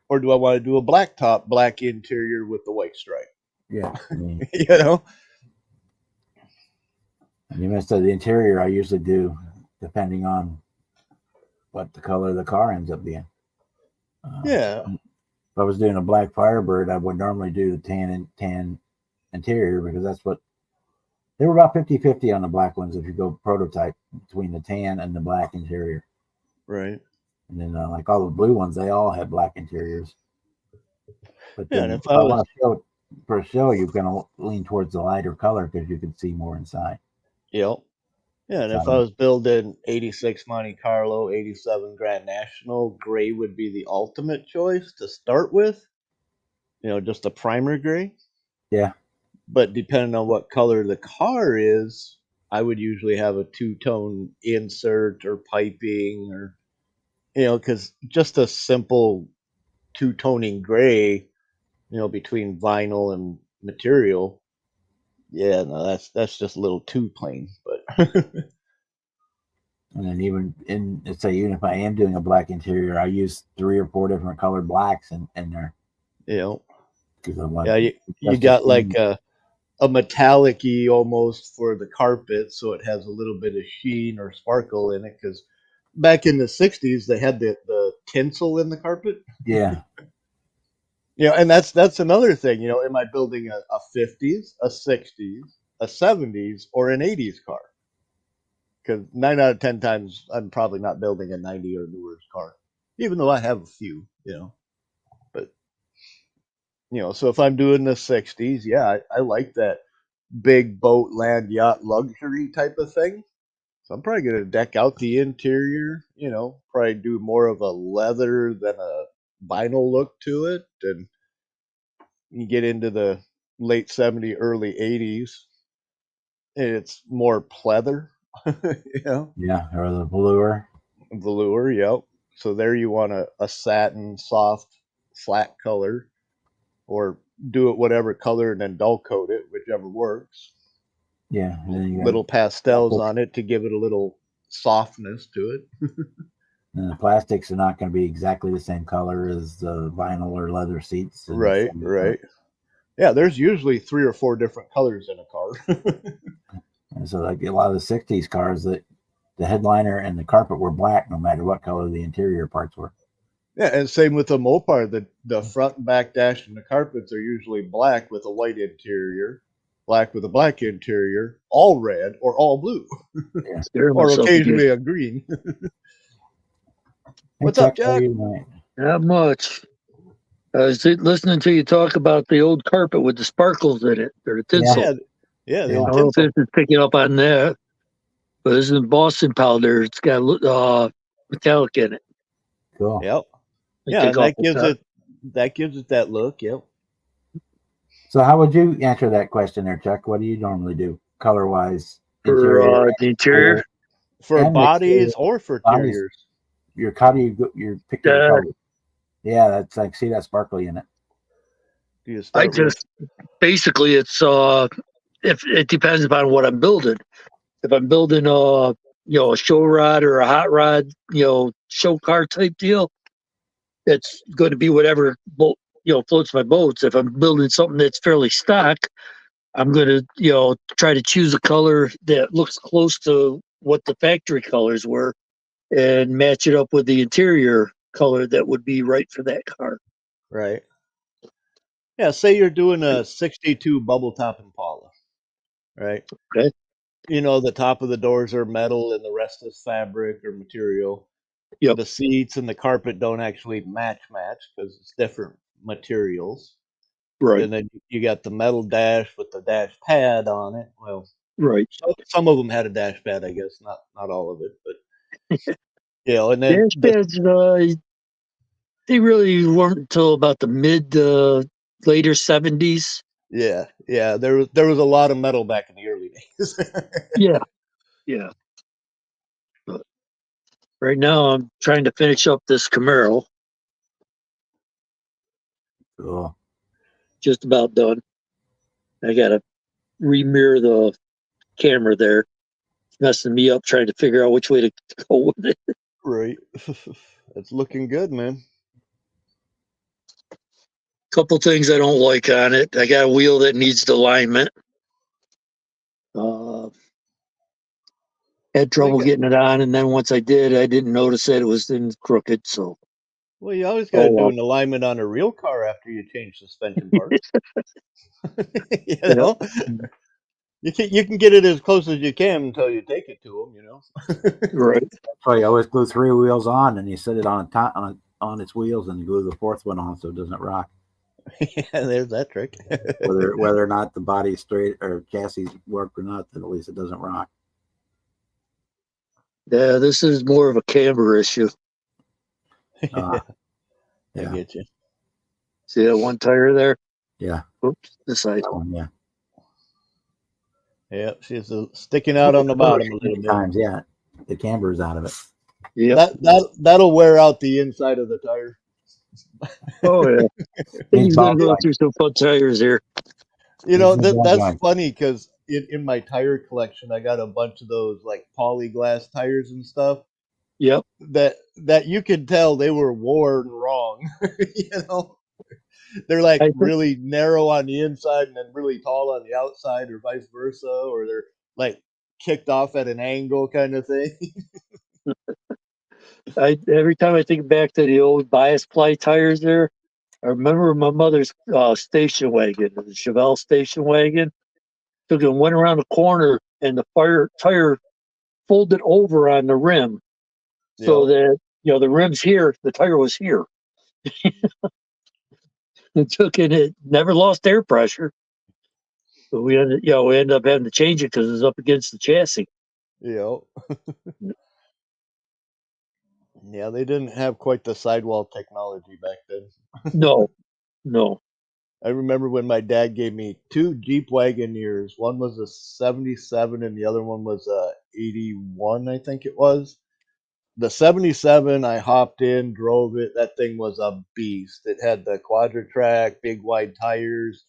Or do I want to do a black top, black interior with the white stripe? Yeah. I mean, You know? instead of the interior, I usually do depending on what the color of the car ends up being. Yeah. If I was doing a black Firebird, I would normally do the tan interior because that's what they were about 50-50 on the black ones if you go prototype between the tan and the black interior. Right. And then like all the blue ones, they all had black interiors. But Yeah, then and if I want to show for a show, you're going to lean towards the lighter color because you can see more inside. Yep. Yeah, and if I was building 86 Monte Carlo, 87 Grand National, gray would be the ultimate choice to start with. You know, just a primer gray. Yeah. But depending on what color the car is, I would usually have a two-tone insert or piping, or, you know, because just a simple two-toning gray, you know, between vinyl and material, yeah, no, that's just a little too plain. But And then even even if I am doing a black interior, I use 3 or 4 different colored blacks in there You know, because I want. yeah, you just got the like same. a metallic-y almost for the carpet, so it has a little bit of sheen or sparkle in it. Because back in the '60s, they had the tinsel in the carpet. Yeah, You know, and that's another thing. You know, am I building a '50s, a '60s, a '70s, or an '80s car? Because 9 out of 10 times, I'm probably not building a '90 or newer car, even though I have a few. You know, but so if I'm doing the '60s, yeah, I like that big boat, land, yacht, luxury type of thing. So I'm probably gonna deck out the interior. Probably do more of a leather than a vinyl look to it, and you get into the late '70s, early '80s, and it's more pleather, you know, yeah, or the velour. velour. Yep. So there you want a satin, soft, flat color, or do it whatever color and then dull coat it, whichever works. Yeah, and then you got Little pastels plastics, on it to give it a little softness to it. and the plastics are not going to be exactly the same color as the vinyl or leather seats. And Right, right. Yeah, there's usually 3 or 4 different colors in a car. and so like a lot of the '60s cars, that the headliner and the carpet were black, no matter what color the interior parts were. Yeah, and same with the Mopar. The front and back dash and the carpets are usually black with a white interior, black with a black interior, all red or all blue, Scaring or myself again. occasionally a green. Hey, What's up, Chuck, how are Jack? you tonight? Not much. I was listening to you talk about the old carpet with the sparkles in it, or the tinsel. Yeah, yeah, the Yeah. I old don't know if tinsel. this is picking up on that, but this is Boston powder. It's got metallic in it. Cool. Yep. You Yeah, take and off that the gives top. it that look. Yep. So how would you answer that question there, Chuck? What do you normally do color wise, For interior, the interior. For and bodies exterior? or for Bodies. interiors. How do you pick your Uh, color? Yeah, that's like, see that sparkly in it. Do you I start with just basically it's if it depends upon what I'm building. If I'm building a show rod or a hot rod, show car type deal, it's going to be whatever boat floats my boats. If I'm building something that's fairly stock, I'm going to try to choose a color that looks close to what the factory colors were and match it up with the interior color that would be right for that car. right? Yeah, say you're doing a '62 bubble top Impala, right? Okay. The top of the doors are metal and the rest is fabric or material. Yep. The seats and the carpet don't actually match because it's different materials. Right. And then you got the metal dash with the dash pad on it. Well, Right. some of them had a dash pad, I guess, not all of it, but and then Dash pads, they really weren't until about the later 70s. yeah, there was a lot of metal back in the early days. Yeah. Yeah. But right now I'm trying to finish up this Camaro. Cool. Just about done. I gotta remirror the camera there. It's messing me up trying to figure out which way to go with it. Right. It's looking good, man. Couple things I don't like on it. I got a wheel that needs alignment. Had trouble getting it on, and then once I did, I didn't notice that it was in crooked. So, Well, you always got to oh do well. an alignment on a real car after you change suspension parts. you Yeah. know, you can get it as close as you can until you take it to them. Right. That's why you always glue 3 wheels on, and you set it on on its wheels, and glue the 4th one on so it doesn't rock. Yeah, there's that trick. Whether or not the body's straight or chassis work or not, then at least it doesn't rock. Yeah, this is more of a camber issue. Yeah. I get you. See that one tire there? Yeah. Oops, this side. That one, yeah. Yeah, she's sticking out on the bottom a little bit. Times, yeah. The camber's out of it. Yeah. That'll wear out the inside of the tire. Oh yeah. Needs He's gonna ball go joint. through some fun tires here. You know, Needs ball that's joint. funny because in my tire collection, I got a bunch of those like polyglass tires and stuff Yep. that you could tell they were worn wrong. You know, they're like I think, really narrow on the inside and then really tall on the outside, or vice versa, or they're like kicked off at an angle kind of thing. every time I think back to the old bias ply tires there, I remember my mother's station wagon, the Chevelle station wagon. Took and went around the corner, and the fire tire folded over on the rim, so Yep. that the rim's here, the tire was here. It took it never lost air pressure, but we ended up having to change it because it was up against the chassis. Yep. Yeah, they didn't have quite the sidewall technology back then. No, no. I remember when my dad gave me two Jeep Wagoneers. One was a 77 and the other one was a 81, I think it was. The 77, I hopped in, drove it. That thing was a beast. It had the Quadra-Track, big wide tires,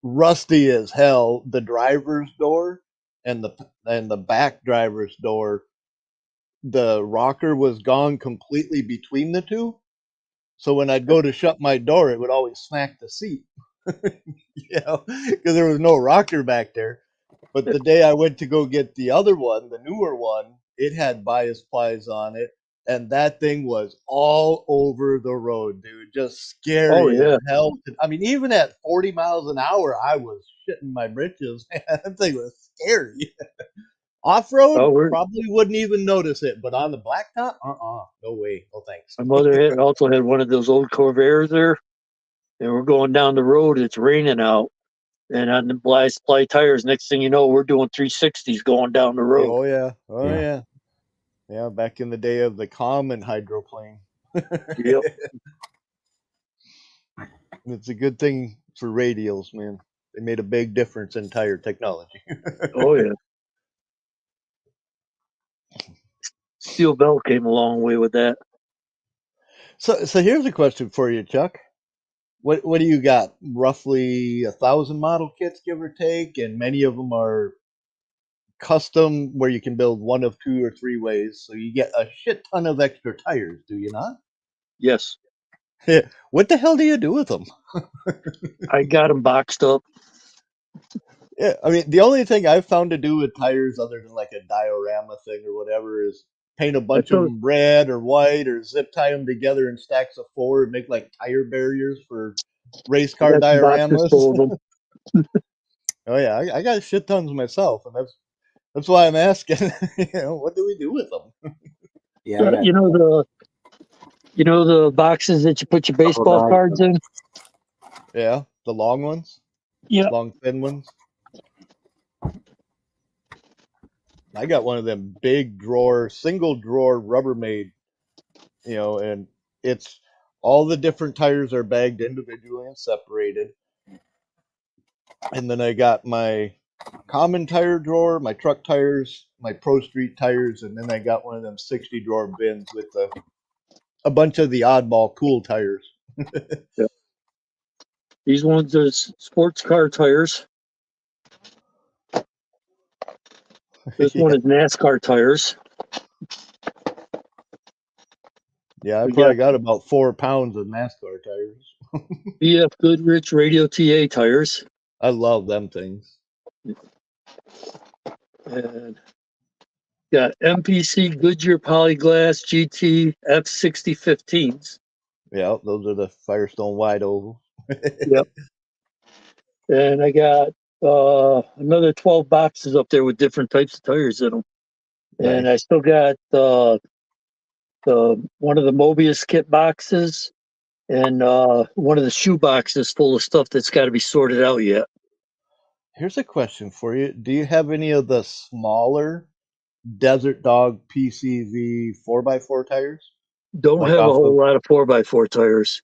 rusty as hell. The driver's door and the back driver's door, the rocker was gone completely between the two. So when I'd go to shut my door, it would always smack the seat. Because there was no rocker back there. But the day I went to go get the other one, the newer one, it had bias plies on it, and that thing was all over the road, dude. Just Oh scary yeah. as hell. I mean, even at 40 miles an hour, I was shitting my britches. Man, that thing was scary. Off road, Oh, probably wouldn't even notice it, but on the blacktop, no way, no thanks. my mother also had one of those old Corvairs there, and we're going down the road. It's raining out, and on the bias ply tires, next thing you know, we're doing 360s going down the road. Oh yeah, Yeah. yeah. Back in the day of the common hydroplane. Yep. It's a good thing for radials, man. They made a big difference in tire technology. Oh yeah. Steel belt came a long way with that. So here's a question for you, Chuck. What do you got? Roughly 1,000 model kits, give or take, and many of them are custom, where you can build one of two or three ways. So you get a shit ton of extra tires, do you not? Yes, What the hell do you do with them? I got them boxed up. Yeah, I mean, the only thing I've found to do with tires, other than like a diorama thing or whatever, is paint a bunch of told- them red or white, or zip tie them together in stacks of 4 and make like tire barriers for race I car got some boxes dioramas. full of them. Oh yeah, I got shit tons myself, and that's why I'm asking. What do we do with them? Yeah. I got The boxes that you put your baseball bags. cards in. Yeah, the long ones, Yeah. long thin ones. I got one of them big drawer, single drawer Rubbermaid, and it's all the different tires are bagged individually and separated. And then I got my common tire drawer, my truck tires, my Pro Street tires, and then I got one of them 60 drawer bins with a bunch of the oddball cool tires. Yeah. These ones are sports car tires. This one is NASCAR tires. Yeah, I We probably got about 4 pounds of NASCAR tires. BF Goodrich Radio TA tires. I love them things. And got MPC Goodyear Polyglass GT F6015s. Yeah, those are the Firestone wide ovals. Yep. And I got another 12 boxes up there with different types of tires in them. And Nice. I still got the one of the Mobius kit boxes and one of the shoe boxes full of stuff that's got to be sorted out yet. Here's a question for you. Do you have any of the smaller Desert Dog PCV 4x4 tires? Don't Like have a off whole of, lot of 4x4 tires.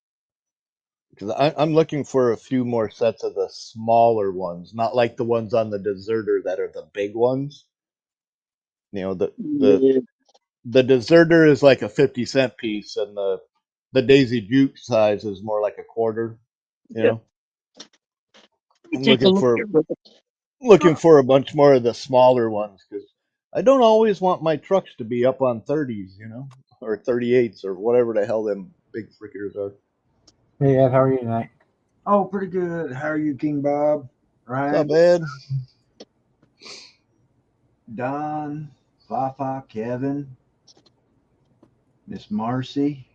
because I'm looking for a few more sets of the smaller ones, not like the ones on the Deserter that are the big ones. The Yeah, the Deserter is like a 50-cent piece, and the Daisy Duke size is more like a quarter. Yeah. I'm take a looking look for here. looking for a bunch more of the smaller ones because I don't always want my trucks to be up on 30s, or 38s or whatever the hell them big frickers are. Hey Ed, how are you tonight? Oh, pretty good. How are you, King Bob? What's Ryan, up, Ed? Don, Fafa, Kevin, Miss Marcy.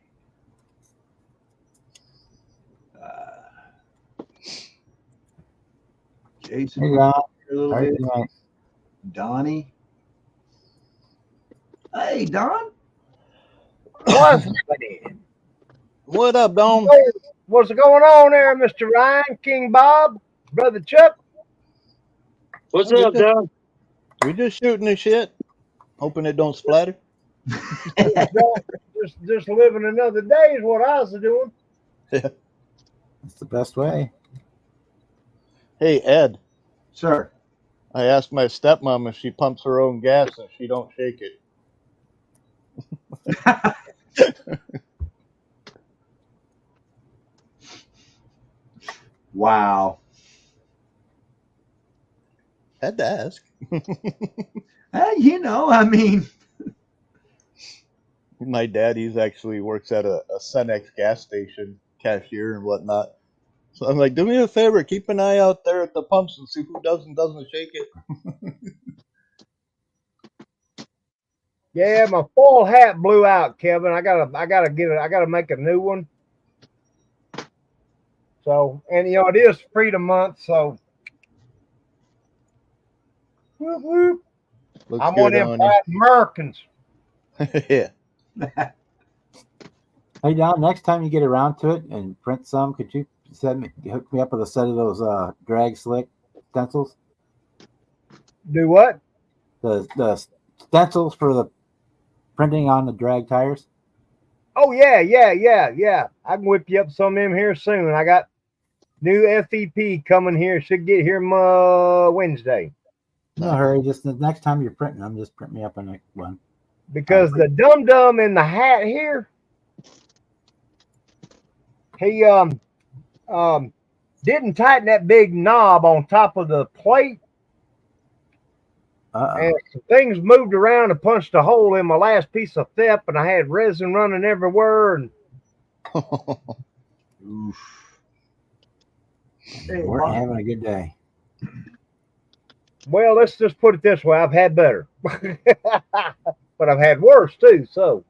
Jason, Hey Don, a how little are you bit. tonight? Donnie. Hey, Don. What's happening? What up, Dom? What's going on there, Mr. Ryan, King Bob, Brother Chuck? What's up, Don? We just shooting the shit, hoping it don't splatter. Just living another day is what I was doing. It's the best way. Hey, Ed, Sir. I asked my stepmom if she pumps her own gas and she don't shake it. Wow. Had to ask. I mean, My daddy's actually works at a Cenex gas station, cashier and whatnot. So I'm like, do me a favor, keep an eye out there at the pumps and see who does and doesn't shake it. Yeah, my fall hat blew out, Kevin. I gotta get it. I gotta make a new one. So, and it is Freedom Month, so whoop, whoop. Looks I'm one good of them on proud Americans. you. Yeah. Hey Don, next time you get around to it and print some, could you hook me up with a set of those drag slick stencils? Do what? The stencils for the printing on the drag tires. Oh yeah. I can whip you up some of them here soon. I got new FEP coming here. Should get here Wednesday. No hurry. Just the next time you're printing them, just print me up a one. Because the dum-dum in the hat here, he didn't tighten that big knob on top of the plate, and some things moved around and punched a hole in my last piece of thep, and I had resin running everywhere. And Hey, we're having a good day. well, let's just put it this way: I've had better, but I've had worse too. So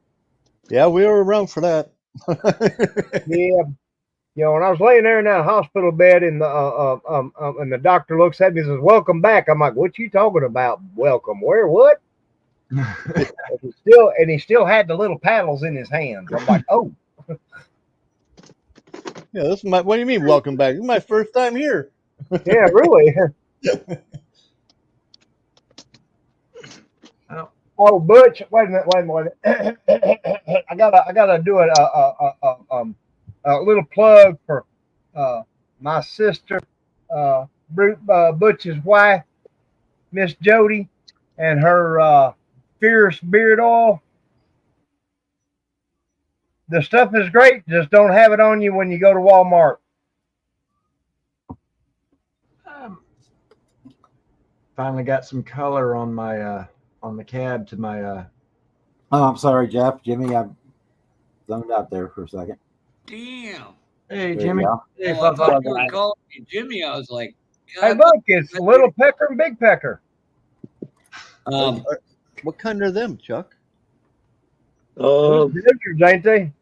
Yeah, we were around for that. yeah. When I was laying there in that hospital bed, and the doctor looks at me and says, "Welcome back." I'm like, "What you talking about? Welcome? Where? What?" He still had the little paddles in his hands. I'm like, "Oh, Yeah, this is my. What do you mean, welcome back? This is my first time here. yeah, really." Oh, Butch, wait a minute. I gotta do a little plug for my sister, Butch's wife, Miss Jody, and her Fierce Beard Oil. The stuff is great. Just don't have it on you when you go to Walmart. finally got some color on my on the cab to my Oh, I'm sorry, Jeff. Jimmy, I zoned out there for a second. Damn. Hey, There you Jimmy. go. Hey, I thought you were calling me Jimmy. I was like, Hey, look, it's Little Pecker and Big Pecker. What kind are them, Chuck? Those pictures, ain't they?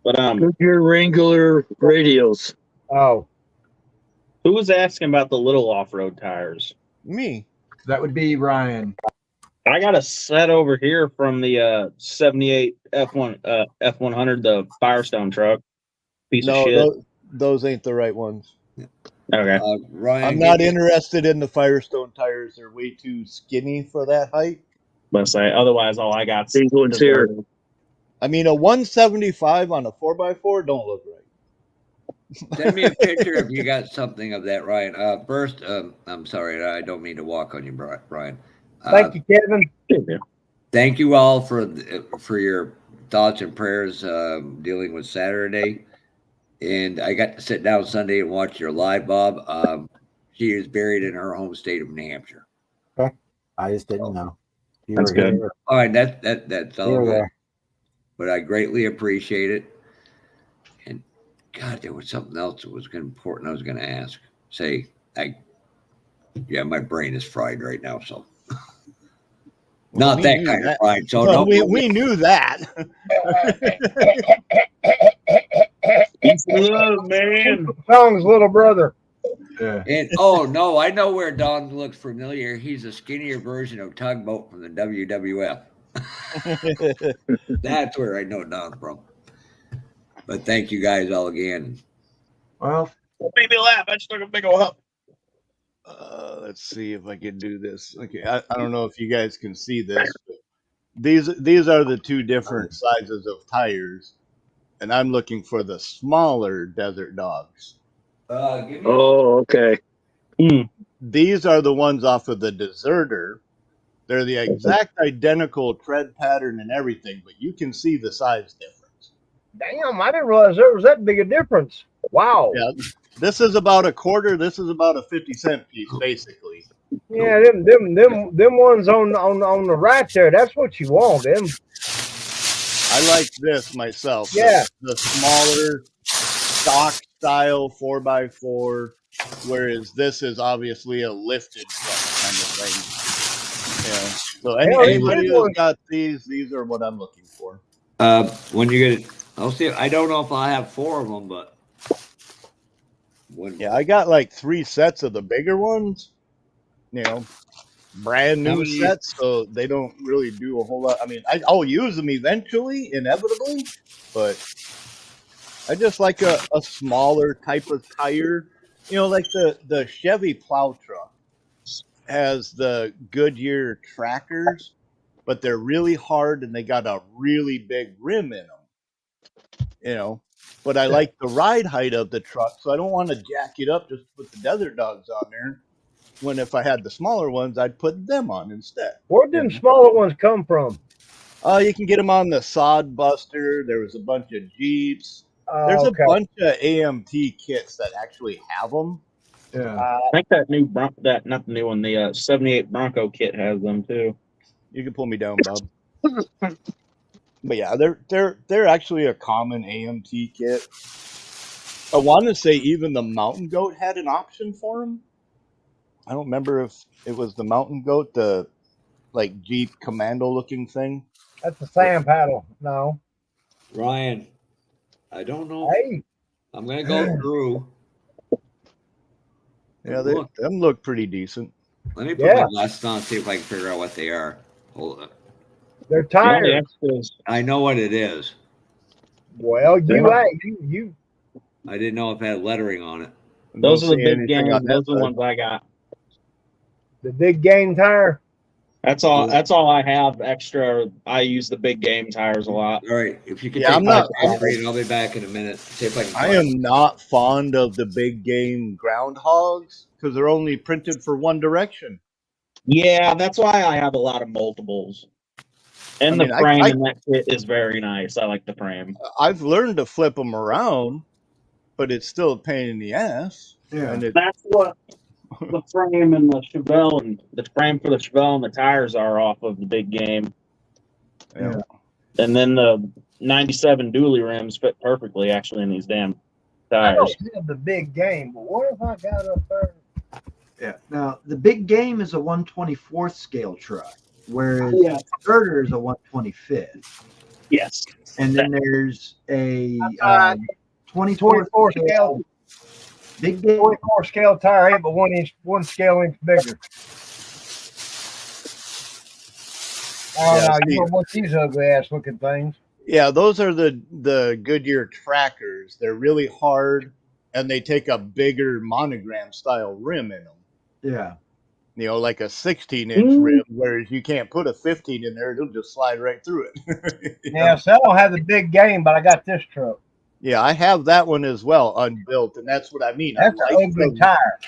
But Goodyear Wrangler radios. Oh, who was asking about the little off-road tires? Me. That would be Ryan. I got a set over here from the 78 F1 F100, the Firestone truck. Piece of No, shit. those ain't the right ones. Okay. Ryan, I'm not interested in the Firestone tires. They're way too skinny for that height. But say otherwise, all I got. These ones here. I mean, a 175 on a 4x4 don't look right. Send me a picture if you got something of that, Ryan. First, I'm sorry, I don't mean to walk on you, Brian. thank you, Kevin. Thank you all for your thoughts and prayers dealing with Saturday. and I got to sit down Sunday and watch your live, Bob. She is buried in her home state of New Hampshire. I just didn't know. You That's were good. here. All right, that's You all were good. there. But I greatly appreciate it. And God, there was something else that was important I was going to ask. My brain is fried right now, so not we that knew kind of that. fried. So Well, don't. we knew that. Peace and love, man. Song's little brother. Yeah. And oh no, I know where Don looks familiar. He's a skinnier version of Tugboat from the WWF. That's where I know Don from. But thank you guys all again. Well, Made me laugh. I just took a big old hop. Let's see if I can do this. Okay, I don't know if you guys can see this. But these are the two different sizes of tires, and I'm looking for the smaller Desert Dogs. Give me Oh, okay. These are the ones off of the Deserter. They're the exact identical tread pattern and everything, but you can see the size difference. Damn, I didn't realize there was that big a difference. Wow. Yeah, this is about a quarter. This is about a 50-cent piece, basically. Yeah, them ones on the right there. That's what you want. Them. I like this myself. Yeah. The smaller stock style 4x4, whereas this is obviously a lifted truck kind of thing. Yeah. So anybody who's got these are what I'm looking for. when you get it, I'll see. I don't know if I have 4 of them, but Yeah, I got like 3 sets of the bigger ones. You know, brand new sets, so they don't really do a whole lot. I mean, I'll use them eventually, inevitably, but I just like a smaller type of tire. You know, like the Chevy plow truck has the Goodyear trackers, but they're really hard and they got a really big rim in them. You know, but I like the ride height of the truck, so I don't want to jack it up just to put the Desert Dogs on there. When if I had the smaller ones, I'd put them on instead. Where did them smaller ones come from? You can get them on the Sod Buster. There was a bunch of Jeeps. There's a bunch of AMT kits that actually have them. yeah. I think that new not the new one, the 78 Bronco kit has them too. You can pull me down, Bob. But yeah, they're actually a common AMT kit. I want to say even the Mountain Goat had an option for them. I don't remember if it was the Mountain Goat, the like Jeep Commando looking thing. That's the sand paddle. No. Ryan, I don't know. Hey. I'm gonna go through. Yeah, them look pretty decent. Let me put my glasses on and see if I can figure out what they are. Hold on. They're tires. I know what it is. Well, you. I didn't know if it had lettering on it. Those are the big games. Those are the ones I got. The big game tire. That's all I have extra. I use the big game tires a lot. All right, if you can Yeah, take I'm my not- screen, I'll be back in a minute. See if I can. I am not fond of the big game groundhogs because they're only printed for one direction. Yeah, that's why I have a lot of multiples. And the frame in that kit is very nice. I like the frame. I've learned to flip them around, but it's still a pain in the ass. Yeah. And That's what the frame and the Chevelle and the frame for the Chevelle and the tires are off of the big game. Yeah. And then the 97 dually rims fit perfectly actually in these damn I tires. don't have the big game, but what if I got up there? Yeah. Now the big game is a 1/24th scale truck, whereas Yeah. the Converter is a 1/25th. Yes. And then there's a 24 scale. Big game. 24 scale tire, ain't but one scale inch bigger. Oh Yeah, no, see- you don't want these ugly ass looking things. Yeah, those are the Goodyear trackers. They're really hard, and they take a bigger monogram style rim in them. Yeah. You know, like a 16-inch rim, whereas you can't put a 15 in there; it'll just slide right through it. Yeah, so I don't have the big game, but I got this truck. Yeah, I have that one as well, unbuilt, and that's what I mean. That's an ugly tire.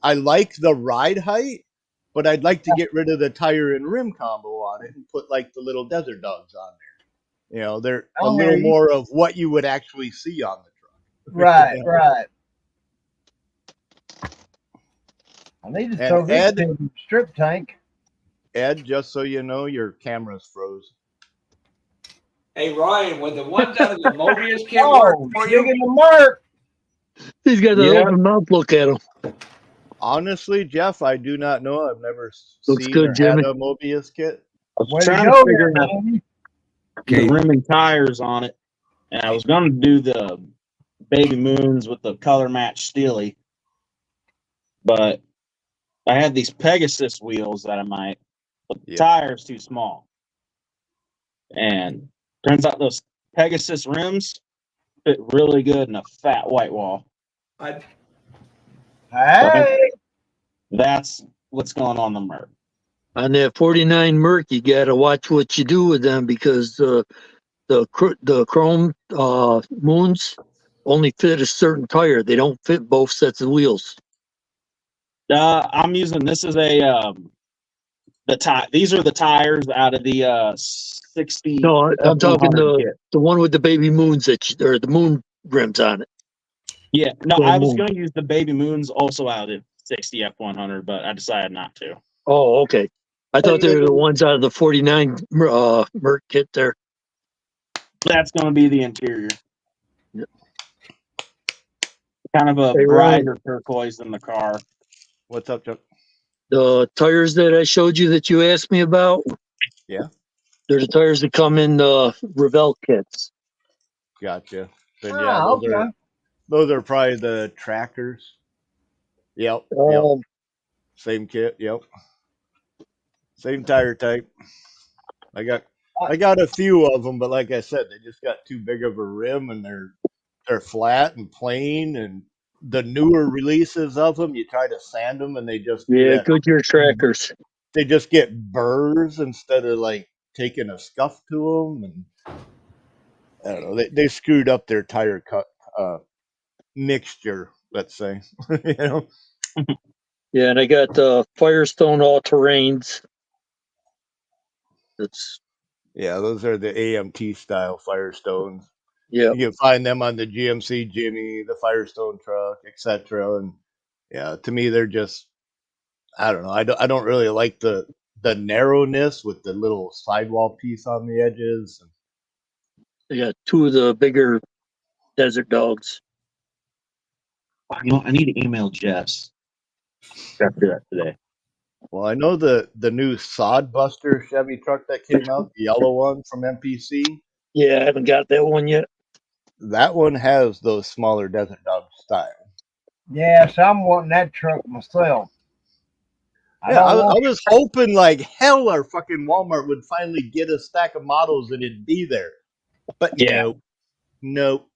I like the ride height, but I'd like to get rid of the tire and rim combo on it and put like the little Desert Dogs on there. You know, they're a little more of what you would actually see on the truck. Right, right. I need to And throw this Ed- thing in the strip tank. Ed, just so you know, your camera's froze. Hey Ryan, would the ones out of the Mobius kit work Oh, for you? digging the mark. He's got an Yeah. open mouth look at him. Honestly, Jeff, I do not know. I've never Looks seen good, or Jimmy. had a Mobius kit. I was Way to trying go, to figure there, out Danny. Okay. the rim and tires on it, and I was going to do the Baby Moons with the color match Steely, but I had these Pegasus wheels that I might, but the Yeah. tire's too small. And turns out those Pegasus rims fit really good in a fat white wall. Hey, That's what's going on the Merc. On that 49 Merc, you got to watch what you do with them because the chrome moons only fit a certain tire. They don't fit both sets of wheels. I'm using, this is these are the tires out of the 60. No, I'm talking F100 kit. the one with the baby moons or the moon rims on it. Yeah, no, Full I was moon. going to use the Baby Moons also out of 60 F100, but I decided not to. Oh, okay. I thought they were the ones out of the 49 Merc kit there. That's going to be the interior. Yep. Kind of a Hey, Ryan. brighter turquoise than the car. What's up, Chuck? The tires that I showed you that you asked me about. Yeah. They're the tires that come in the Revell kits. Gotcha. Then yeah, okay. those are probably the trackers. Yep. Yep. Same kit. Yep. Same tire type. I got a few of them, but like I said, they just got too big of a rim, and they're flat and plain. And the newer releases of them, you try to sand them, and they just Yeah, Goodyear trackers. they just get burrs instead of like taking a scuff to them. And I don't know, they screwed up their tire cut mixture, let's say. You know. Yeah, and I got Firestone all terrains. That's Yeah, those are the AMT style Firestones. yeah. You can find them on the GMC Jimmy, the Firestone truck, etc. And yeah, to me, they're just, I don't know. I don't really like the narrowness with the little sidewall piece on the edges. I got two of the bigger desert dogs. You know, I need to email Jess. Got to do that today. Well, I know the new Sodbuster Chevy truck that came out, the yellow one from MPC. Yeah, I haven't got that one yet. That one has those smaller desert dog style. Yes, I'm wanting that truck myself. Yeah, I was hoping like hell our fucking Walmart would finally get a stack of models and it'd be there. But Yeah. nope.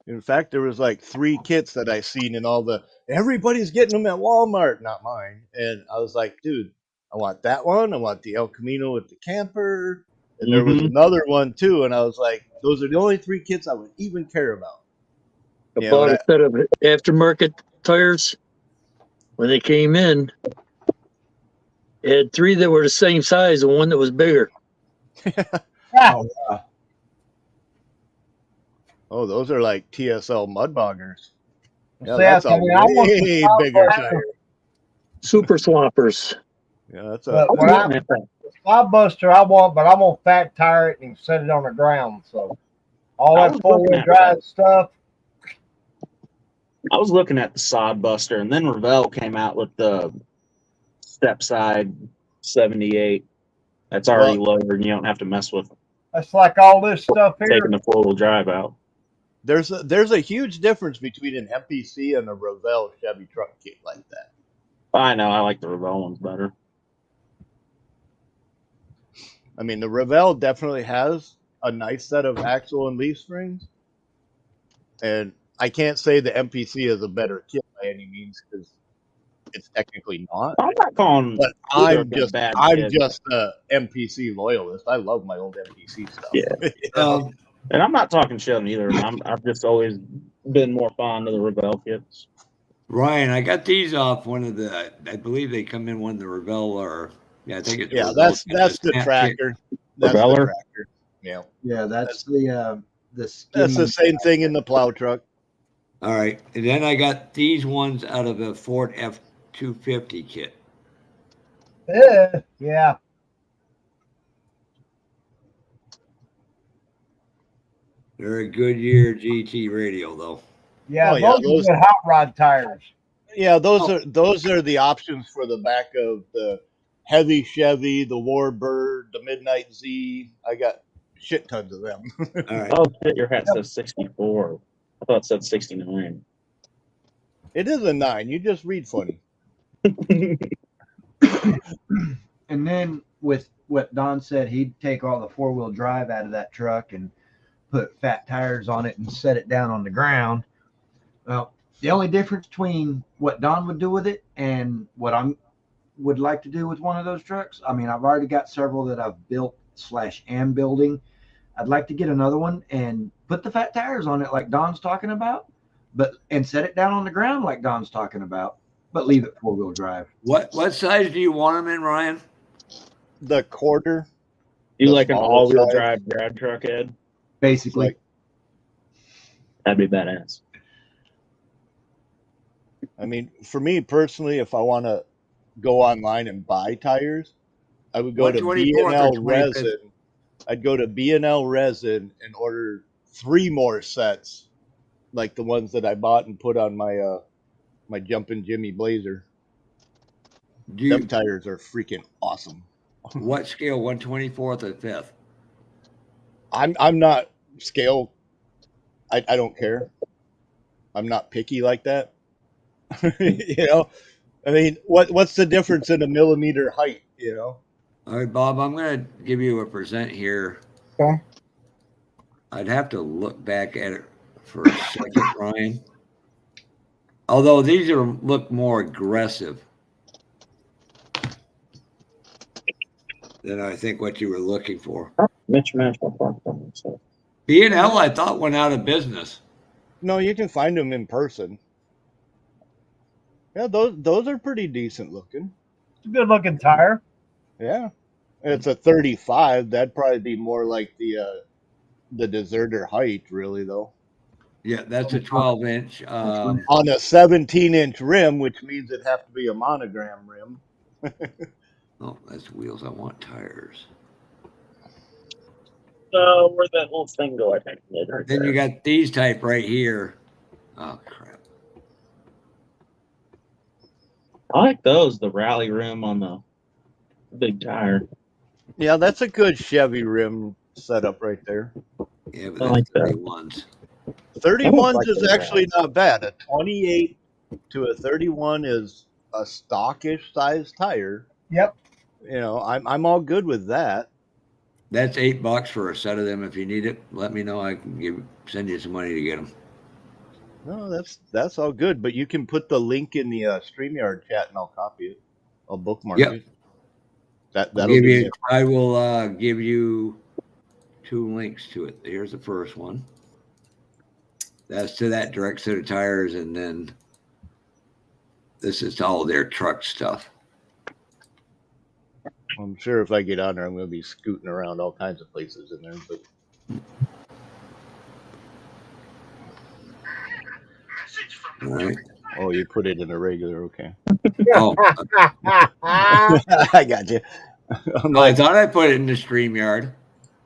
In fact, there was like 3 kits that I seen in everybody's getting them at Walmart, not mine. And I was like, dude, I want that one. I want the El Camino with the camper. And there was another one too. And I was like, those are the only 3 kits I would even care about. I bought a set of aftermarket tires when they came in. It had 3 that were the same size and one that was bigger. Oh, those are like TSL mud boggers. Yeah, See, that's I a mean, I want way some bigger Sodbuster. tire. Super swampers. Yeah, that's a. But when I Sodbuster, I want, but I'm gonna fat tire it and set it on the ground. So all I that was 4-wheel looking at drive that. stuff. I was looking at the Sodbuster, and then Revell came out with the step side 78. That's already lower, and you don't have to mess with That's like all this stuff here. taking the 4-wheel drive out. There's a huge difference between an MPC and a Revell Chevy truck kit like that. I know, I like the Revell ones better. I mean, the Revell definitely has a nice set of axle and leaf springs, and I can't say the MPC is a better kit by any means because it's technically not. I'm not calling, but either I'm of them just bad I'm kids. just a MPC loyalist. I love my old MPC stuff. Yeah. You know? And I'm not talking shit on either of them. I've just always been more fond of the Revell kits. Ryan, I got these off one of the. I believe they come in one of the Revell or I think it's Yeah, Revell that's the snap tracker. kit. That's the Reveller? tracker. Yeah. Yeah, that's the That's skinny. the same thing in the plow truck. All right, and then I got these ones out of a Ford F-250 kit. Yeah. They're a Goodyear GT radio, though. Yeah, Oh, yeah, those are good hot rod tires. Yeah, those are the options for the back of the heavy Chevy, the Warbird, the Midnight Z. I got shit tons of them. All right. Oh shit, your hat says 64. I thought it said 69. It is a 9. You just read funny. And then with what Don said, he'd take all the 4-wheel drive out of that truck and put fat tires on it and set it down on the ground. Well, the only difference between what Don would do with it and what I would like to do with one of those trucks, I mean, I've already got several that I've built / am building. I'd like to get another one and put the fat tires on it like Don's talking about, and set it down on the ground like Don's talking about, but leave it 4-wheel drive. What size do you want them in, Ryan? The quarter. You The like an smaller all-wheel size. drive grab truck, Ed? Basically. Like, That'd be badass. I mean, for me personally, if I want to go online and buy tires, I would go to 124th or B&L 25th? Resin. I'd go to B&L Resin and order 3 more sets, like the ones that I bought and put on my my Jumpin' Jimmy Blazer. Them tires are freaking awesome. What scale? 124th or 5th? I'm not scale. I don't care. I'm not picky like that. You know, I mean, what's the difference in a millimeter height? You know. All right, Bob, I'm going to give you a percent here. Okay. I'd have to look back at it for a second, Ryan. Although these look more aggressive than I think what you were looking for. Mitch Matchwell parked on himself. B&L, I thought, went out of business. No, you can find them in person. Yeah, those are pretty decent looking. It's a good looking tire. Yeah, it's a 35. That'd probably be more like the Deserter height, really, though. Yeah, that's a 12-inch. On a 17-inch rim, which means it'd have to be a monogram rim. Oh, that's wheels. I want tires. So where'd that little thing go? I think. Right Then you got these type right here. Oh, crap. I like those. The rally rim on the big tire. Yeah, that's a good Chevy rim setup right there. Yeah, I but like that's that. 31s. 31s like is those actually not bad. A 28 to a 31 is a stockish size tire. Yep. You know, I'm all good with that. That's $8 for a set of them. If you need it, let me know. I can send you some money to get them. No, that's all good. But you can put the link in the StreamYard chat, and I'll copy it. I'll bookmark Yep. it. That'll be it. I will give you 2 links to it. Here's the first one. That's to that direct set of tires, and then this is all their truck stuff. I'm sure if I get on there, I'm going to be scooting around all kinds of places in there. But All right. oh, you put it in a regular, okay? Oh, I got you. I'm I like, thought I put it in the StreamYard.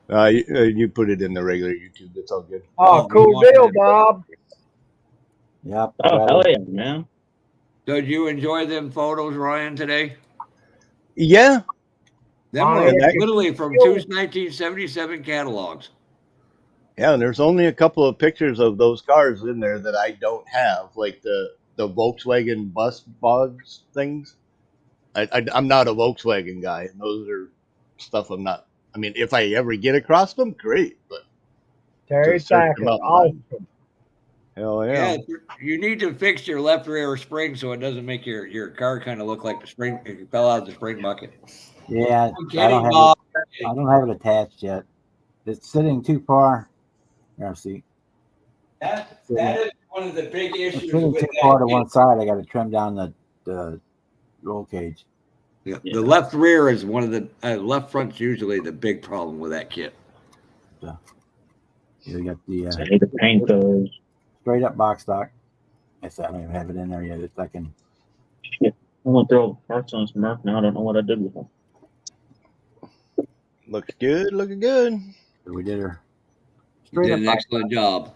you put it in the regular YouTube. That's all good. Oh, cool deal, Bob. Yep. Oh, hell yeah, man. So did you enjoy them photos, Ryan, today? Yeah, Them Oh, were yeah. literally from two 1977 catalogs. yeah. And there's only a couple of pictures of those cars in there that I don't have, like the Volkswagen bus bogs things. I'm not a Volkswagen guy, and those are stuff I'm not. I mean, if I ever get across them, great. But Terry Just search Thacker. them up. Awesome. hell Yeah, yeah, you need to fix your left rear spring so it doesn't make your car kind of look like the spring it fell out of the spring bucket. Yeah, I'm I kidding, don't have Bob. it. I don't have it attached yet. It's sitting too far. Here, see. That is one of the big It's issues sitting with too that far to kit. one side. I got to trim down the roll cage. Yeah, Yeah. the left rear is one of the left front's usually the big problem with that kit. you got the I need to paint those. straight up box stock. I said I don't even have it in there yet. It's like I went through all the parts on this Merc now. I don't know what I did with them. Looks good, looking good. we did her You straight did up an box excellent job.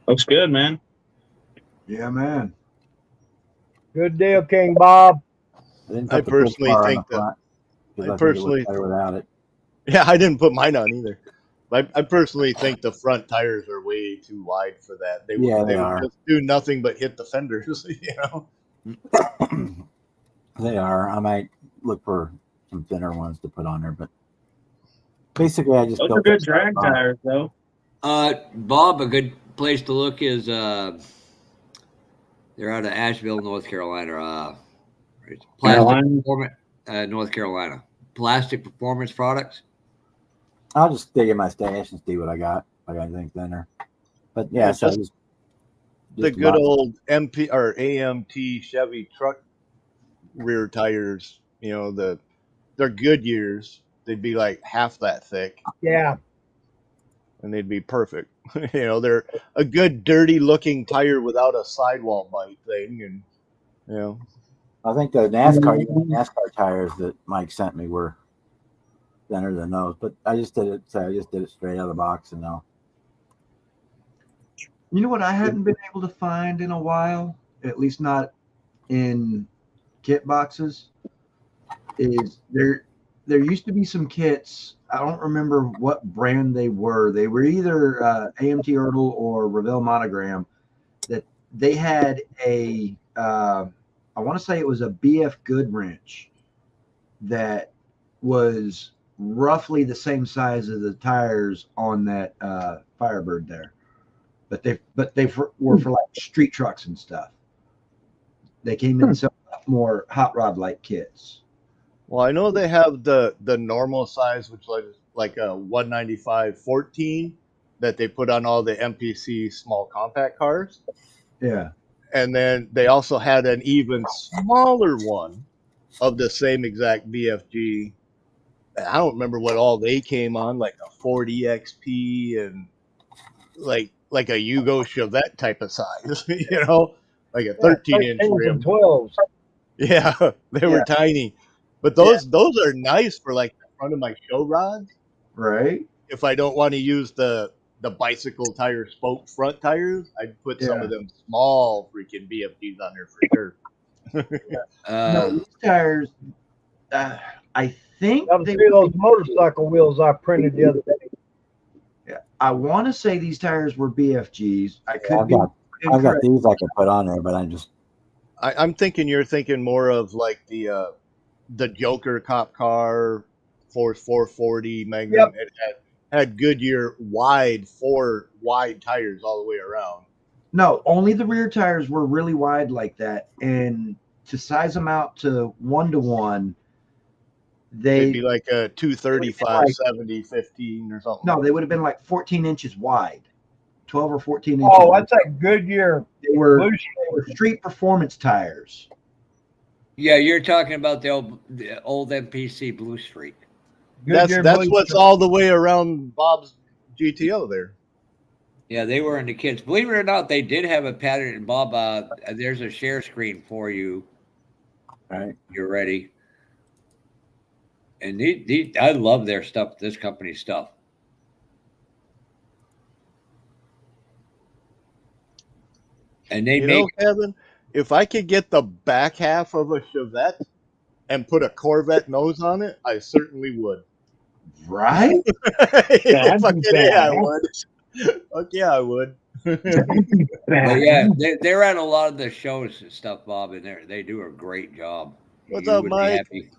Looks good, man. Yeah, man. Good deal, King Bob. I didn't I put the push personally bar on think the front, 'cause I think it personally- was better without it. Yeah, I didn't put mine on either. I personally think the front tires are way too wide for that. They Yeah, would, they would are. just do nothing but hit the fenders, you know. They are. I might look for some thinner ones to put on there, but basically, I just Those are built good it drag up. tires, though. Bob, a good place to look is they're out of Asheville, North Carolina. It's Carolina? North Carolina. Plastic Performance Products. I'll just dig in my stash and see what I got. If I got anything thinner. But yeah, Yeah, so just just The good about- old MP or AMT Chevy truck rear tires, you know, they're Goodyears. They'd be like half that thick, Yeah. and they'd be perfect. You know, they're a good dirty looking tire without a sidewall bite thing, and you know, I think the NASCAR tires that Mike sent me were thinner than those, but I just did it. So I just did it straight out of the box, and now You know what I hadn't been able to find in a while, at least not in kit boxes, is there used to be some kits. I don't remember what brand they were. They were either AMT Ertl or Revell Monogram. That they had a I want to say it was a BF Good wrench that was roughly the same size as the tires on that Firebird there. But they were for like street trucks and stuff. They came in some more hot rod like kits. well, I know they have the normal size, which like a 195/14 that they put on all the MPC small compact cars. Yeah. And then they also had an even smaller one of the same exact BFG. I don't remember what all they came on, like a 40 XP and like a Yugo Chevette type of size, you know, like a 13-inch 13s rim. and 12s. Yeah, they were tiny, but those are nice for like the front of my show rods. Right. If I don't want to use the bicycle tire spoke front tires, I'd put some of them small freaking BFGs on there for sure. No, these tires, I think That was they three of those motorcycle wheels I printed the other day. Yeah, I want to say these tires were BFGs. I could I've be got incorrect. these I can put on there, but I just I'm thinking you're thinking more of like the Joker cop car Force 440 Magnum. Yep. It had Goodyear four wide tires all the way around. No, only the rear tires were really wide like that, and to size them out to 1-to-1, They'd be they like a 235, 70, 15 or something. no, they would have been like 14 inches wide, 12 or 14 inches. Oh, wide. that's like Goodyear. They were Blue street performance tires. Yeah, you're talking about the old MPC Blue Streak. That's Blue what's Streak. all the way around Bob's GTO there. Yeah, they were in the kids. Believe it or not, they did have a pattern. And Bob, there's a share screen for you. right. You're ready. And I love their stuff. This company's stuff. And they You make know, Kevin, if I could get the back half of a Chevette and put a Corvette nose on it, I certainly would. Right? If I be could, yeah, I bad. would. Fuck yeah, I would. But yeah, they're at a lot of the shows and stuff, Bob, and they do a great job. What's You up, would be Mike? happy.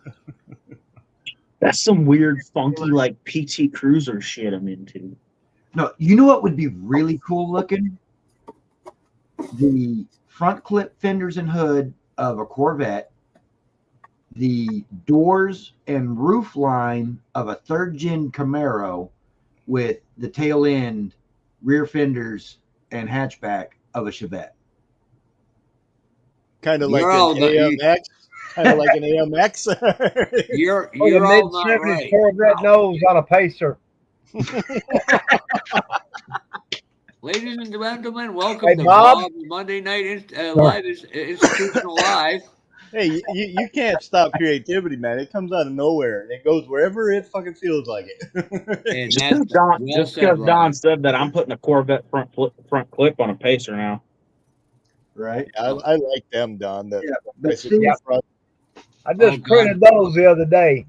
That's some weird, funky, like PT Cruiser shit I'm into. No, you know what would be really cool looking? The front clip fenders and hood of a Corvette, the doors and roof line of a third-gen Camaro with the tail end, rear fenders, and hatchback of a Chevette. Kind of like You're all an not- AMX. Kind of like an AMX. You're Oh, the all not mid-70s right. Corvette nose on a Pacer. Ladies and gentlemen, welcome Hey, to Bob. Bob's Monday Night Live Institutional Live. Hey, you can't stop creativity, man. It comes out of nowhere and it goes wherever it fucking feels like it. And that's Don, well just said, because Don Robin. said that, I'm putting a Corvette front clip on a Pacer now. Right. I like them, Don. That But see, Yeah. front, I just Oh, God. printed those the other day.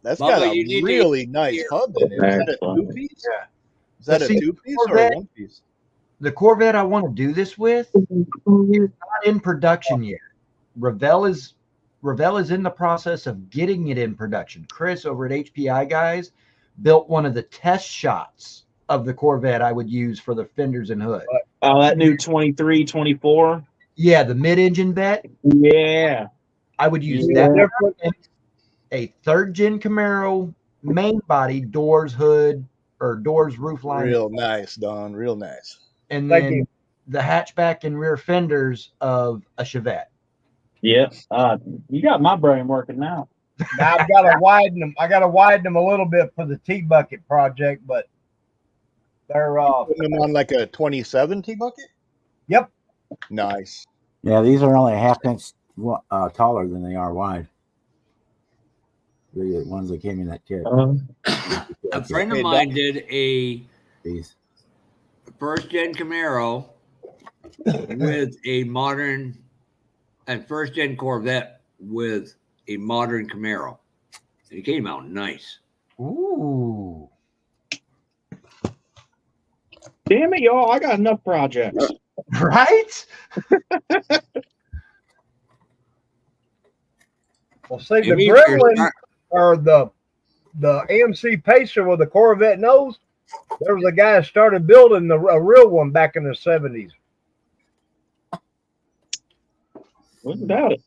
that's Bubba, got you a need to- really nice hub in it. Is that a Excellent. 2-piece? Yeah. Is that But a see, 2-piece or a Corvette- 1-piece? the Corvette I want to do this with is not in production yet. Revell is in the process of getting it in production. Chris over at HPI Guys built one of the test shots of the Corvette I would use for the fenders and hood. Oh, that new 23, 24. Yeah, the mid-engine vet. Yeah. I would use Yeah. that. A third-gen Camaro main body, doors, hood, or doors, roof line, Real nice, Don. Real nice. and Thank then you. the hatchback and rear fenders of a Chevette. Yeah. You got my brain working now. Now I've got to widen them. I got to widen them a little bit for the T-bucket project, but they're Putting them on like a 27 T-bucket? Yep. Nice. Yeah, these are only a half-inch taller than they are wide. The ones that came in that kit. A friend of Hey, mine did a These. first gen Camaro with a modern and first gen Corvette with a modern Camaro. It came out nice. Ooh. Damn it, y'all. I got enough projects. Right? well, see the Maybe if you're Gremlin smart- or the AMC Pacer with the Corvette nose. There was a guy that started building a real one back in the 70s. What about it?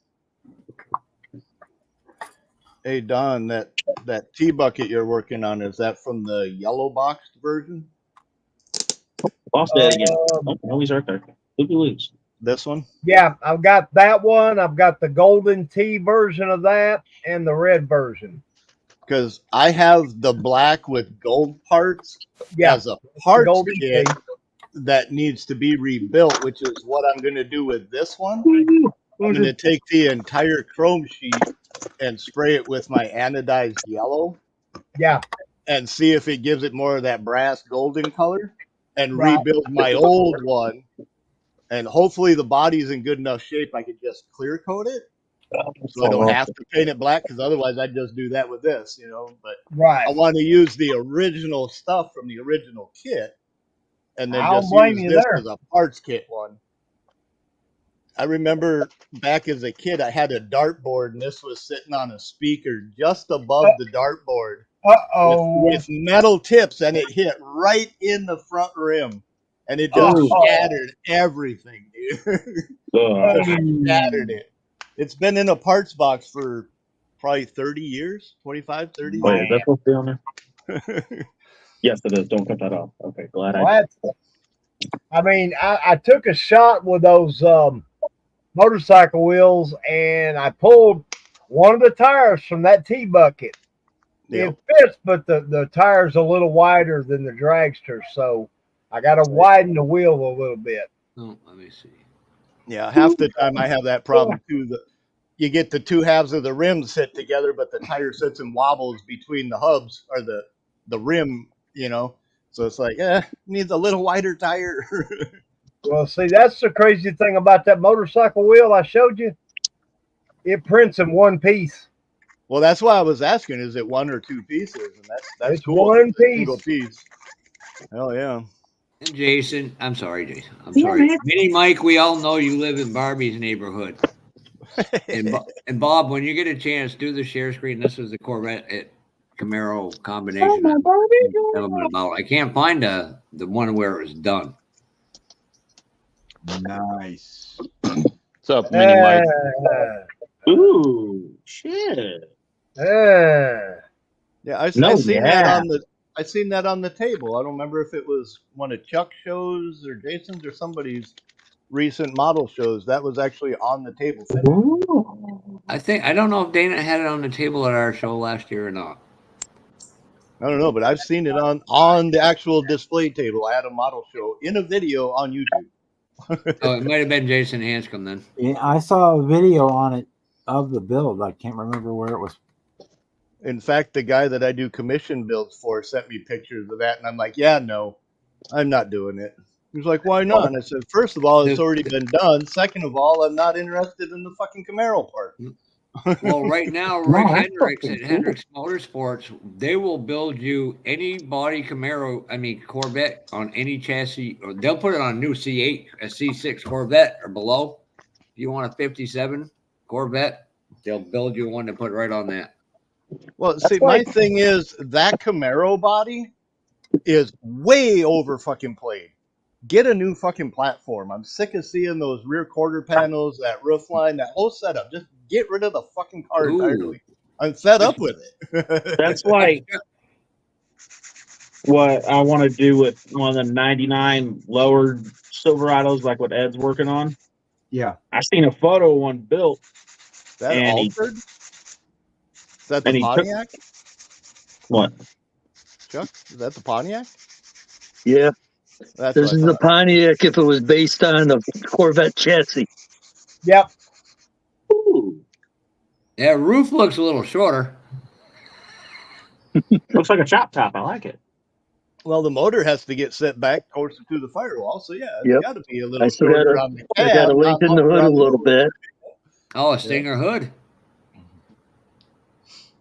Hey, Don, that T-bucket you're working on, is that from the yellow boxed version? Lost that again. Oh, no, he's right there. Loopy loops. This one? Yeah, I've got that one. I've got the golden T version of that and the red version. Because I have the black with gold parts Yeah, as a parts golden kit T. that needs to be rebuilt, which is what I'm going to do with this one. I'm going to take the entire chrome sheet and spray it with my anodized yellow Yeah, and see if it gives it more of that brass golden color and Right. rebuild my old one. And hopefully the body's in good enough shape I could just clear coat it. So I don't have to paint it black, because otherwise I'd just do that with this, you know. But right. I want to use the original stuff from the original kit and then I don't just blame use you this there. as a parts kit one. I remember back as a kid, I had a dartboard, and this was sitting on a speaker just above the dartboard Uh-oh. with metal tips, and it hit right in the front rim, and it just Oh. shattered everything, dude. Just shattered it. It's been in a parts box for probably 30 years, 25, 30 Wait, years. is that supposed to be on there? Yes, it is. Don't cut that off. Okay, glad I Well, I mean, I took a shot with those motorcycle wheels, and I pulled one of the tires from that T-bucket. Yep. It fits, but the tire's a little wider than the dragster, so I got to widen the wheel a little bit. Oh, let me see. Yeah, half the time I have that problem too. You get the two halves of the rim sit together, but the tire sits and wobbles between the hubs or the rim, you know. So it's like, needs a little wider tire. Well, see, that's the crazy thing about that motorcycle wheel I showed you. It prints in one piece. Well, that's why I was asking, is it one or two pieces? And that's It's cool. one It's a single piece. piece. Hell yeah. And Jason, I'm sorry, Jason. I'm sorry. Mini Mike, we all know you live in Barbie's neighborhood. And Bob, when you get a chance, do the share screen. This is the Corvette Camaro combination. I'm telling about. I can't find the one where it was done. Nice. What's up, Mini Mike? Ooh, shit. Yeah, I seen that yeah. on the I seen that on the table. I don't remember if it was one of Chuck's shows or Jason's or somebody's recent model shows. That was actually on the table. Ooh. I don't know if Dana had it on the table at our show last year or not. I don't know, but I've seen it on the actual display table at a model show in a video on YouTube. Oh, it might have been Jason Hanscom then. Yeah, I saw a video on it of the build. I can't remember where it was. In fact, the guy that I do commission builds for sent me pictures of that, and I'm like, yeah, no, I'm not doing it. He's like, why not? And I said, first of all, it's already been done. Second of all, I'm not interested in the fucking Camaro part. Well, right now, Rick Hendricks at Hendricks Motorsports, they will build you any body Corvette on any chassis, or they'll put it on a new C8, a C6 Corvette or below. If you want a 57 Corvette, they'll build you one to put right on that. Well, see, my thing is that Camaro body is way over fucking played. Get a new fucking platform. I'm sick of seeing those rear quarter panels, that roof line, that whole setup. Just get rid of the fucking car entirely. I'm fed up with it. That's like what I want to do with one of the 99 lowered Silverados, like what Ed's working on. Yeah. I seen a photo of one built. That And altered? Is that the and he took- Pontiac? What? Chuck? Is that the Pontiac? Yeah. That's This what I is the thought. Pontiac if it was based on the Corvette chassis. Yep. Ooh. Yeah, roof looks a little shorter. Looks like a chop top. I like it. Well, the motor has to get set back closer to the firewall, so yeah, it's Yep. got to be a I little still shorter gotta- on the I cab. got to not lengthen the longer hood a on the little motor. bit. Oh, a Stinger hood.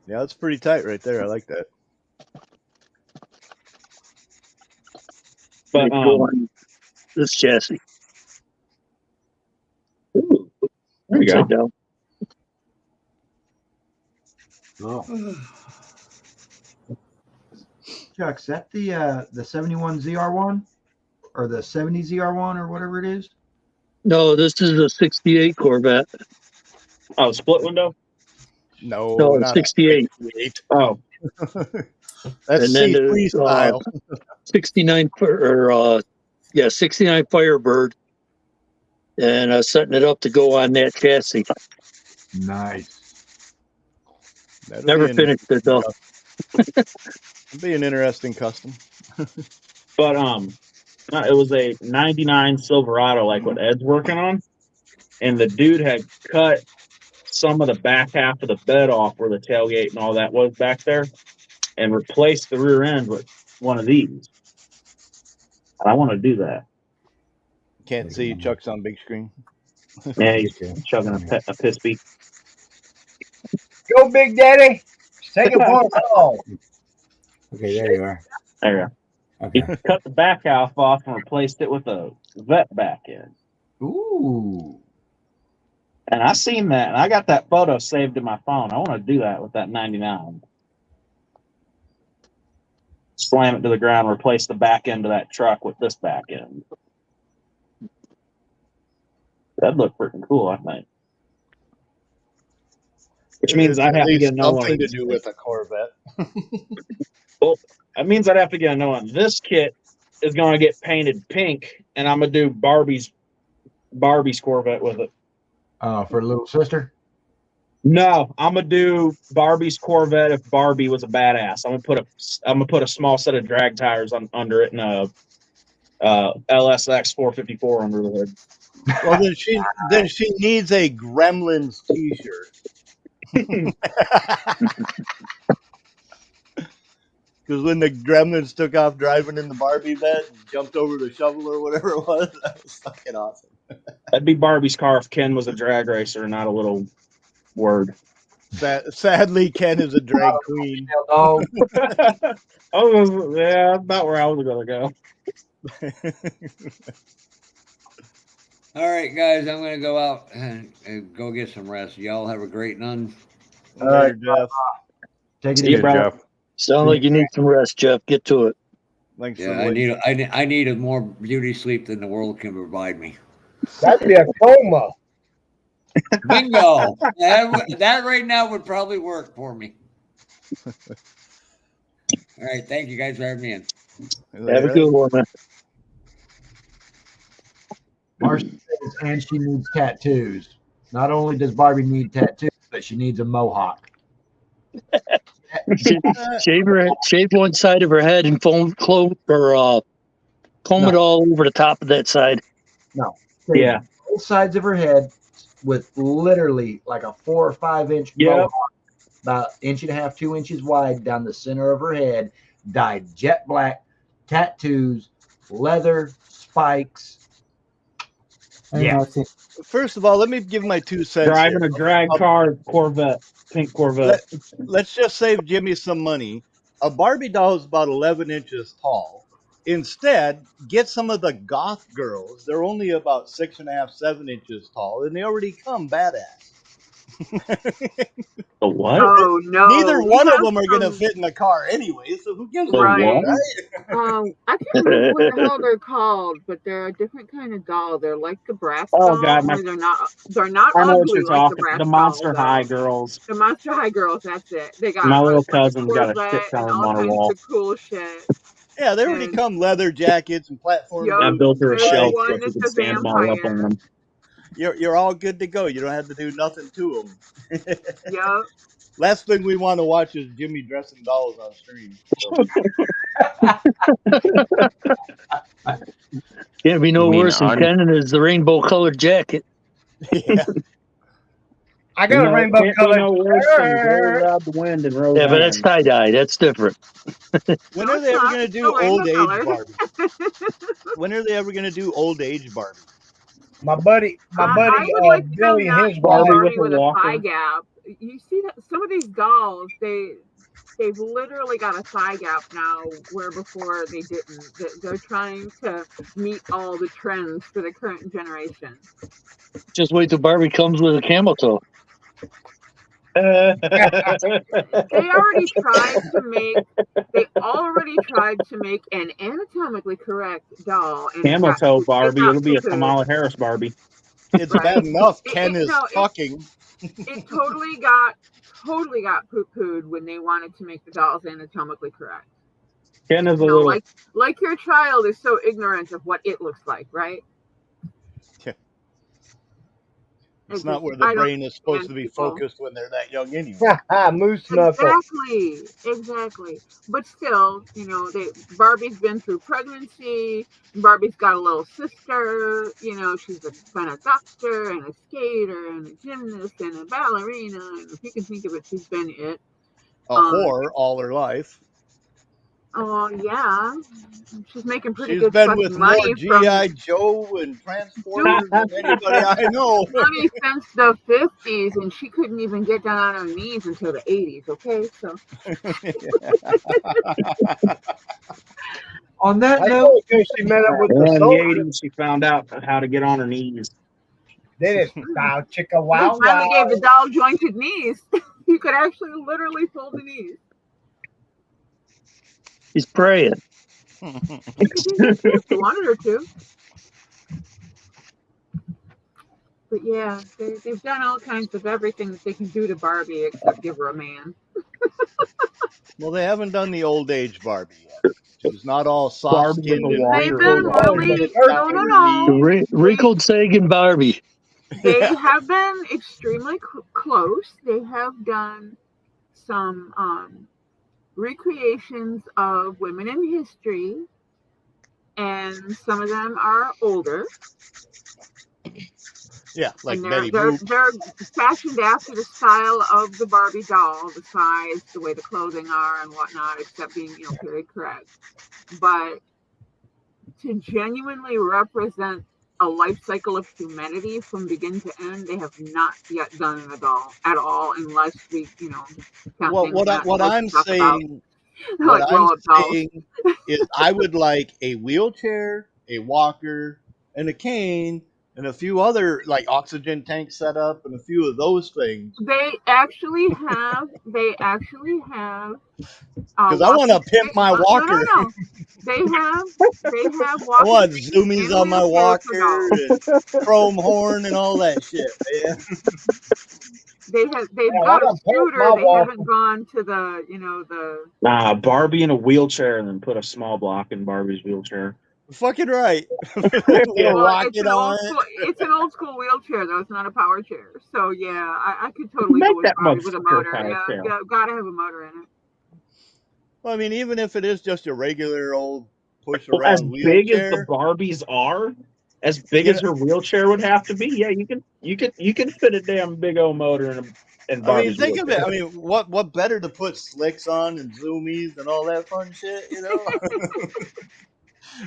Yeah, it's pretty tight right there. I like that. But Go on this chassis. ooh, there you go. Upside down. Oh, Chuck, is that the 71 ZR1 or the 70 ZR1 or whatever it is? No, this is a 68 Corvette. Oh, split window. No, No, not 68. 68. Oh, That's And then C3 style. 69 or 69 Firebird, and setting it up to go on that chassis. Nice. That'll Never be an finished it though. It'll be an interesting custom. but it was a 99 Silverado, like what Ed's working on, and the dude had cut some of the back half of the bed off where the tailgate and all that was back there, and replaced the rear end with one of these. And I want to do that. Can't see Chuck's on big screen. Yeah, he's chugging a piss beak. Go, Big Daddy. Take it for a call. okay, there you are. There you go. Okay. He cut the back half off and replaced it with a vet back end. Ooh. And I seen that, and I got that photo saved in my phone. I want to do that with that 99. Slam it to the ground, replace the back end of that truck with this back end. That'd look freaking cool, I think. Which means I'd have to get another one. Something to do with a Corvette. Well, that means I'd have to get another one. This kit is going to get painted pink, and I'm going to do Barbie's Corvette with it. For little sister? No, I'm gonna do Barbie's Corvette if Barbie was a badass. I'm gonna put a small set of drag tires under it and a LSX 454 under the hood. Well, then she needs a Gremlins T-shirt. Because when the Gremlins took off driving in the Barbie bed and jumped over the shovel or whatever it was, that was fucking awesome. That'd be Barbie's car if Ken was a drag racer, not a little word. Sadly, Ken is a drag queen. Oh, Yeah, about where I was gonna go. All right, guys, I'm going to go out and go get some rest. Y'all have a great one. all right, Jeff. take it See you, easy. brother. Sound like you need some rest, Jeff. Get to it. Thanks Yeah, for listening. I need a more beauty sleep than the world can provide me. That'd be a coma. Bingo! that right now would probably work for me. All right, thank you guys for having me in. Have a good one, man. Marcia says, and she needs tattoos. Not only does Barbie need tattoos, but she needs a mohawk. Shave one side of her head and comb it all over the top of that side. No. Yeah. Both sides of her head with literally like a 4 or 5 inch Yep. mohawk, about 1.5 inches, 2 inches wide down the center of her head, dyed jet black, tattoos, leather, spikes. Yeah. First of all, let me give my 2 cents. Driving here. a drag car Corvette, pink Corvette. Let's just save Jimmy some money. A Barbie doll is about 11 inches tall. Instead, get some of the goth girls. They're only about 6.5, 7 inches tall, and they already come badass. The what? Oh no! Neither one You of have them are going to some- fit in the car anyway, so who gives a Right. shit, right? I can't remember what the hell they're called, but they're a different kind of doll. They're like the brass Oh, dolls. God, my- only they're not I know what ugly you're like the talking. brass The Monster dolls, High though. girls. The Monster High girls, that's it. They got My little like, cousin's got a Corvette shit ton and of them all on her kinds wall. of cool shit. Yeah, they already And- come leather jackets and platform Yup. I boots. built her a There's shelf one so she that's could a stand them all up on vampire. them. You're all good to go. You don't have to do nothing to them. Yup. Last thing we want to watch is Jimmy dressing dolls on stream. So. Can't be no You mean worse than on- Ken and his the rainbow colored jacket. Yeah. I got a rainbow can't be color. no worse than Blow Out the Wind and Roseanne. Yeah, but that's tie dye. That's different. When No, are it's they ever not. going to It's do still rainbow old age colored. Barbie? When are they ever going to do old age Barbie? My buddy, I would like to Billy come and his out Barbie wife. with with a a walker. thigh gap. You see that some of these dolls, they've literally got a thigh gap now, where before they didn't. They're trying to meet all the trends for the current generation. Just wait till Barbie comes with a camel toe. They already tried to make an anatomically correct doll. And Camel toe Barbie. It'll be a poo-pooed. Kamala Harris Barbie. It's Right. bad enough It- Ken it- is no, it- fucking. It totally got poo-pooed when they wanted to make the dolls anatomically correct. Ken is a You know, little. like your child is so ignorant of what it looks like, right? It's It's not just- where I the don't brain is supposed to be understand people. focused when they're that young anyway. Moose knuckle. Exactly. But still, Barbie's been through pregnancy. Barbie's got a little sister. She's been a doctor and a skater and a gymnast and a ballerina. And if you can think of it, she's been it. A whore all her life. Oh yeah, she's making pretty She's good been fucking with more money G.I. Joe and Transporters than anybody I know. money since the 50s, and she couldn't even get down on her knees until the 80s. Okay, so On that I note, know because she met up with In the the soldier. 80s, she found out how to get on her knees. Then it's wow, chicka we wow finally wow. gave the doll jointed knees. You could actually literally fold the knees. He's praying. You could do that too if you wanted her to. But yeah, they've done all kinds of everything that they can do to Barbie except give her a man. Well, they haven't done the old age Barbie yet. She's not all soft Barbie skinned with a and walker. They've wrinkled. been Oh, really but her- no. Wrinkled Sagan Barbie. They have been extremely close. They have done some recreations of women in history, and some of them are older. Yeah, like And Betty they're Boop. fashioned after the style of the Barbie doll, the size, the way the clothing are, and whatnot, except being period correct. But to genuinely represent a life cycle of humanity from begin to end, they have not yet done in a doll at all, unless we, count Well, things what that I'm most talk about, saying, like what I'm blow-up dolls. saying is, I would like a wheelchair, a walker, and a cane, and a few other like oxygen tank setup, and a few of those things. They actually have. Because I want to pimp my walker. No. They have I walking want sticks zoomies and on my wheelchairs for walker dolls. and chrome horn and all that shit, man. They've Yeah, got I a don't pimp scooter. my They walker. haven't gone to the Nah, Barbie in a wheelchair and then put a small block in Barbie's wheelchair. Fucking right. Little Well, rocket on it. it's an old school wheelchair though. It's not a power chair. So yeah, I could totally Make go with that Barbie with a motherfucker a motor. power chair. Yeah, gotta have a motor in it. Well, I mean, even if it is just a regular old push Well, as around big as the wheelchair, Barbies are, as big You as her wheelchair would have to be, yeah, you can fit a damn big old motor in I mean, Barbie's think of it. wheelchair. I mean, what better to put slicks on and zoomies and all that fun shit, you know?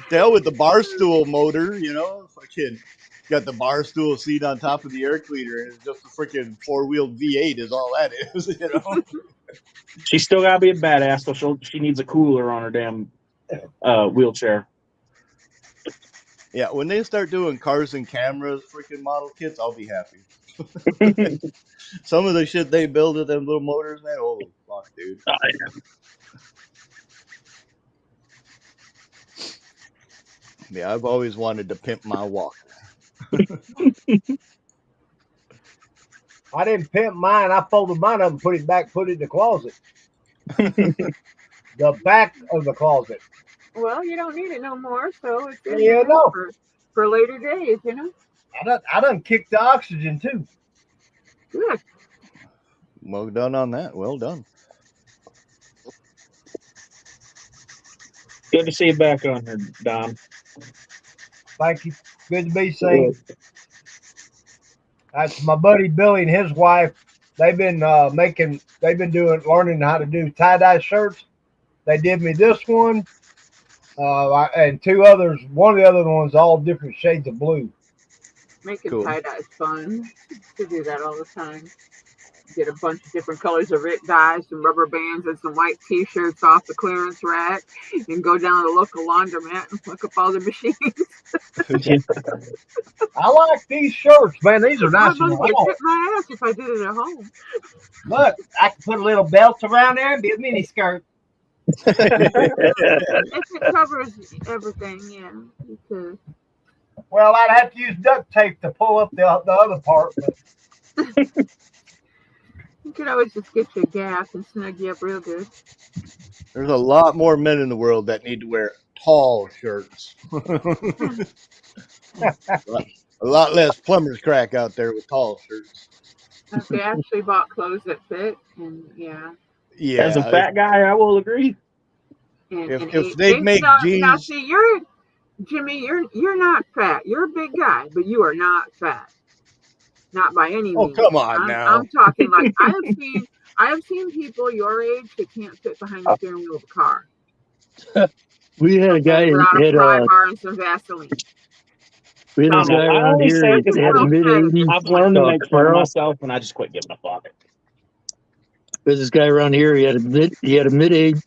Hell with the bar stool motor, you know, fucking got the bar stool seat on top of the air cleaner, and it's just a freaking 4-wheeled V8 is all that is, you know. She's still gotta be a badass, so she needs a cooler on her damn wheelchair. Yeah, when they start doing cars and cameras freaking model kits, I'll be happy. Some of the shit they build with them little motors, man, holy fuck, dude. Oh, yeah. Yeah, I've always wanted to pimp my walker. I didn't pimp mine. I folded mine up and put it back, put it in the closet. The back of the closet. Well, you don't need it no more, so it's in Yeah, there no. for later days, you know. I done kicked the oxygen too. Good. Well done on that. Well done. Good to see you back on here, Don. Thank you. Good to be seen. That's my buddy Billy and his wife. They've been learning how to do tie-dye shirts. They did me this one, and two others. One of the other ones, all different shades of blue. Making Cool. tie-dye is fun. To do that all the time. Get a bunch of different colors of it dyes, some rubber bands, and some white T-shirts off the clearance rack, and go down to the local laundromat and look up all the machines. I like these shirts, man. These are I nice and would long. kick my ass if I did it at home. Look, I can put a little belt around there and be a mini skirt. If it covers everything, yeah. You could. Well, I'd have to use duct tape to pull up the other part. But You could always just get your gas and snug you up real good. There's a lot more men in the world that need to wear tall shirts. A lot less plumber's crack out there with tall shirts. If they actually bought clothes that fit, and yeah. Yeah. As a fat guy, I will agree. If they make now, jeans, see, Jimmy, you're not fat. You're a big guy, but you are not fat. Not by any means. oh come on now. I'm talking like I have seen people your age that can't fit behind the steering wheel of a car. We had a guy Without that a had pry a bar and some Vaseline. we had I this don't know. guy I around only here say it that because had a mid-80s I've learned to make fun of Camaro. myself, and I just quit giving a fuck. There's this guy around here. He had a mid-80s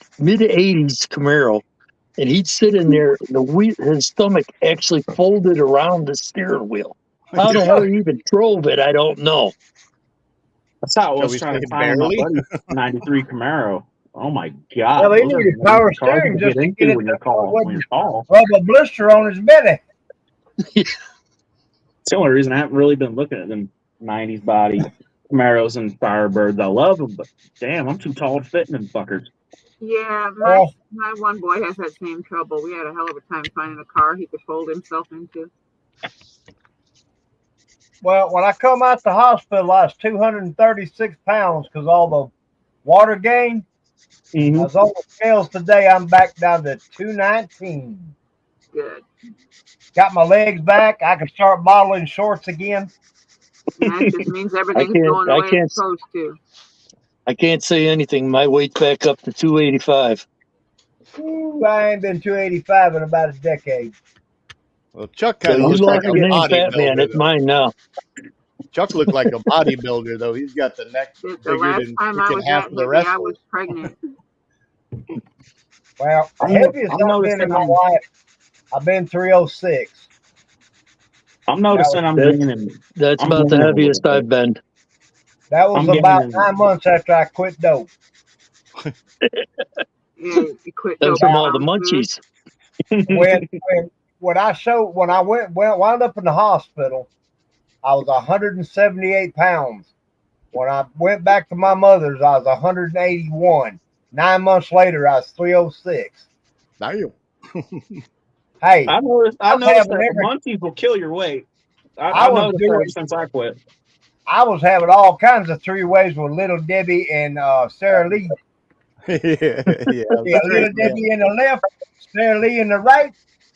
Camaro, and he'd sit in there. His stomach actually folded around the steering wheel. How the hell he even drove it, I don't know. That's how I Shall was we trying to say find my barely? buddy's '93 Camaro. Oh my god! Well, they Those are needed the power cars steering to just get to into get it when you're to tall. When you're tall. rub a blister on his belly. It's the only reason I haven't really been looking at them '90s body Camaros and Firebirds. I love them, but damn, I'm too tall to fit in them fuckers. Yeah, Well, my one boy has that same trouble. We had a hell of a time finding a car he could fold himself into. well, when I come out the hospital, I was 236 pounds because all the water gain. I was on the scales today. I'm back down to 219. Good. Got my legs back. I can start modeling shorts again. And that just means everything's can't- going the I way can't- it's supposed to. I can't say anything. My weight's back up to 285. Ooh, I ain't been 285 in about a decade. Well, Chuck So kind you of looks like lost a the name Fat Man. bodybuilder. It's though. mine now. Chuck looked like a bodybuilder, though. He's got the neck The bigger last than time I freaking was half that of the heavy, I wrestlers. was pregnant. Well, the I'm heaviest I've been noticing in my I'm- life, I've been 306. I'm noticing I'm That's- gaining. That's I'm about the gaining a heaviest little I've been. That was I'm about getting- 9 months after I quit dope. Yeah, you quit That was dope from all the sounds good. munchies. When I wound up in the hospital, I was 178 pounds. When I went back to my mother's, I was 181. 9 months later, I was 306. Damn. Hey, I noticed I'm that having the every- munchies will kill your weight. I I've was noticed doing- that since I quit. I was having all kinds of three ways with Little Debbie and Sarah Lee. yeah, Yeah, little Debbie in the left, Sarah Lee in the right,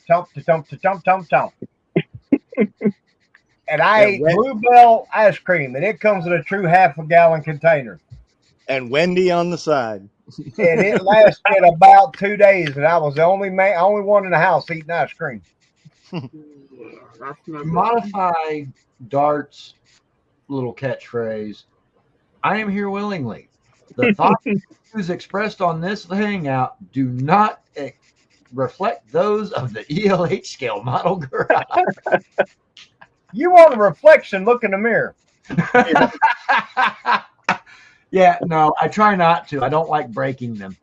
chomp to chomp to chomp chomp chomp. And I ate Bluebell ice cream, and it comes in a true half-a-gallon container. and Wendy on the side. And it lasted about 2 days, and I was the only one in the house eating ice cream. Yeah, that's no good. Modify Dart's little catchphrase. I am here willingly. The thoughts and views expressed on this hangout do not reflect those of the ELH scale model garage. You want a reflection? Look in the mirror. Yeah, no, I try not to. I don't like breaking them.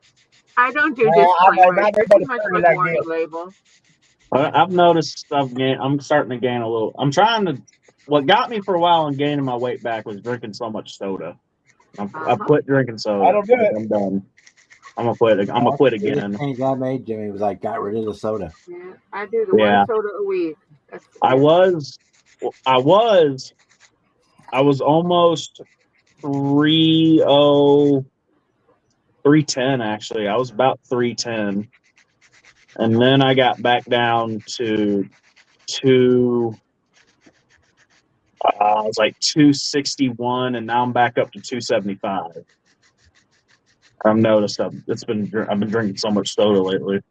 I don't do Yeah, I know, disclaimers. not It's everybody too much started like that warning deal. label. I've noticed I'm starting to gain a little. I'm trying to. What got me for a while and gaining my weight back was drinking so much soda. I've quit drinking soda. That'll do it. I'm done. I'm gonna quit. I'm gonna quit The biggest again. change I made, Jimmy, was I got rid of the soda. Yeah, I do the Yeah. one soda a week. That's I was almost 310 actually. I was about 310, and then I got back down to I was like 261, and now I'm back up to 275. I've noticed I've been drinking so much soda lately.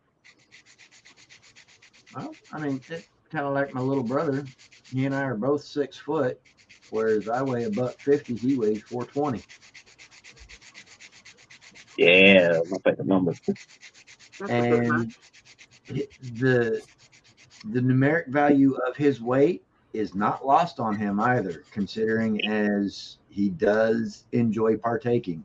Well, I mean, it's kind of like my little brother. He and I are both 6 foot, whereas I weigh $150. He weighs 420. Yeah, my favorite number. That's a good And one. the numeric value of his weight is not lost on him either, considering as he does enjoy partaking.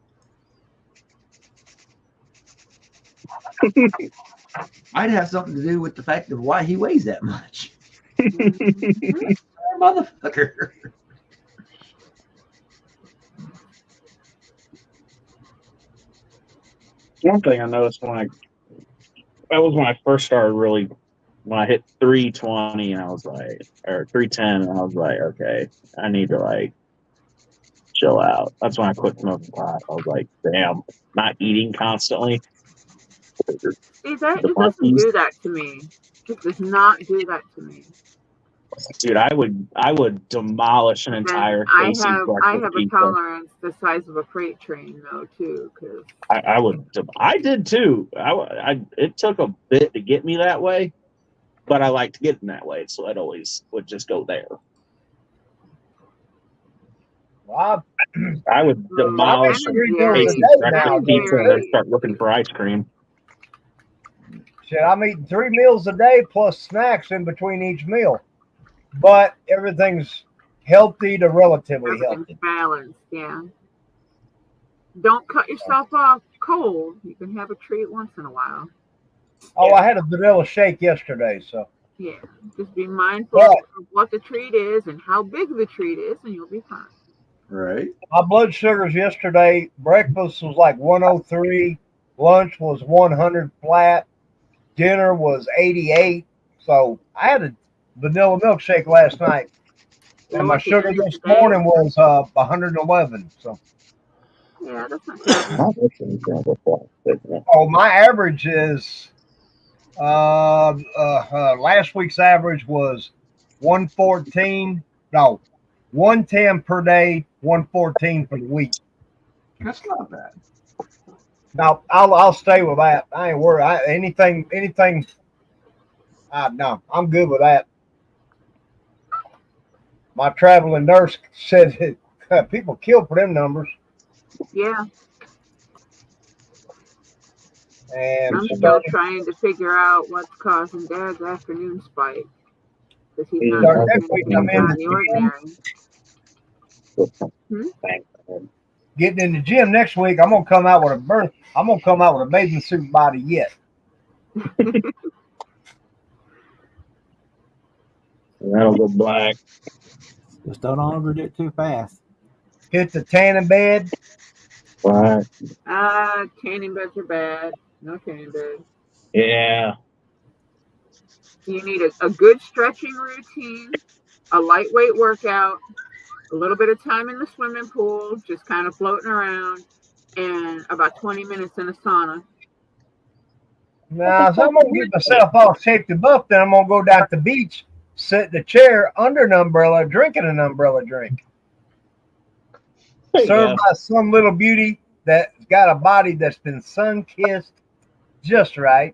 Might have something to do with the fact of why he weighs that much. Motherfucker. One thing I noticed when I first started really, when I hit 320 and I was like, or 310, and I was like, okay, I need to like chill out. That's when I quit smoking pot. I was like, damn, not eating constantly. See, that it doesn't do that to me. It does not do that to me. Dude, I would demolish an entire I KC have breakfast a pizza. tolerance the size of a freight train though too, because I did too. It took a bit to get me that way, but I liked getting that way, so I'd always would just go there. Well, I would demolish a Ben and KC Jerry's breakfast now, pizza and then start looking for ice cream. shit, I'm eating 3 meals a day plus snacks in between each meal. But everything's healthy to relatively everything's healthy. balanced. Yeah. Don't cut yourself off cold. You can have a treat once in a while. Oh, I had a vanilla shake yesterday, so. Yeah. Just be mindful But of what the treat is and how big the treat is, and you'll be fine. Right. my blood sugars yesterday, breakfast was like 103, lunch was 100 flat, dinner was 88. So I had a vanilla milkshake last night. And my sugar this morning was 111. So Yeah, that's not bad. oh, my average is last week's average was 114. No, 110 per day, 114 for the week. That's not bad. Now I'll stay with that. I ain't worried. Anything. No, I'm good with that. My traveling nurse said people kill for them numbers, Yeah. and I'm still trying to figure out what's causing Dad's afternoon spike. Because he's not Start doing next week, anything I'm in out of the the ordinary. getting in the gym next week. I'm gonna come out with a bathing suit body yet. That'll go black. Just don't overdo it too fast. Hit the tanning bed. Black. Tanning beds are bad. No tanning beds. Yeah. You need a good stretching routine, a lightweight workout, a little bit of time in the swimming pool, just kind of floating around, and about 20 minutes in a sauna. Now, so I'm gonna get myself all shaped and buff. Then I'm gonna go down to the beach, sit in the chair under an umbrella, drinking an umbrella drink, There you served go. by some little beauty that's got a body that's been sun kissed just right.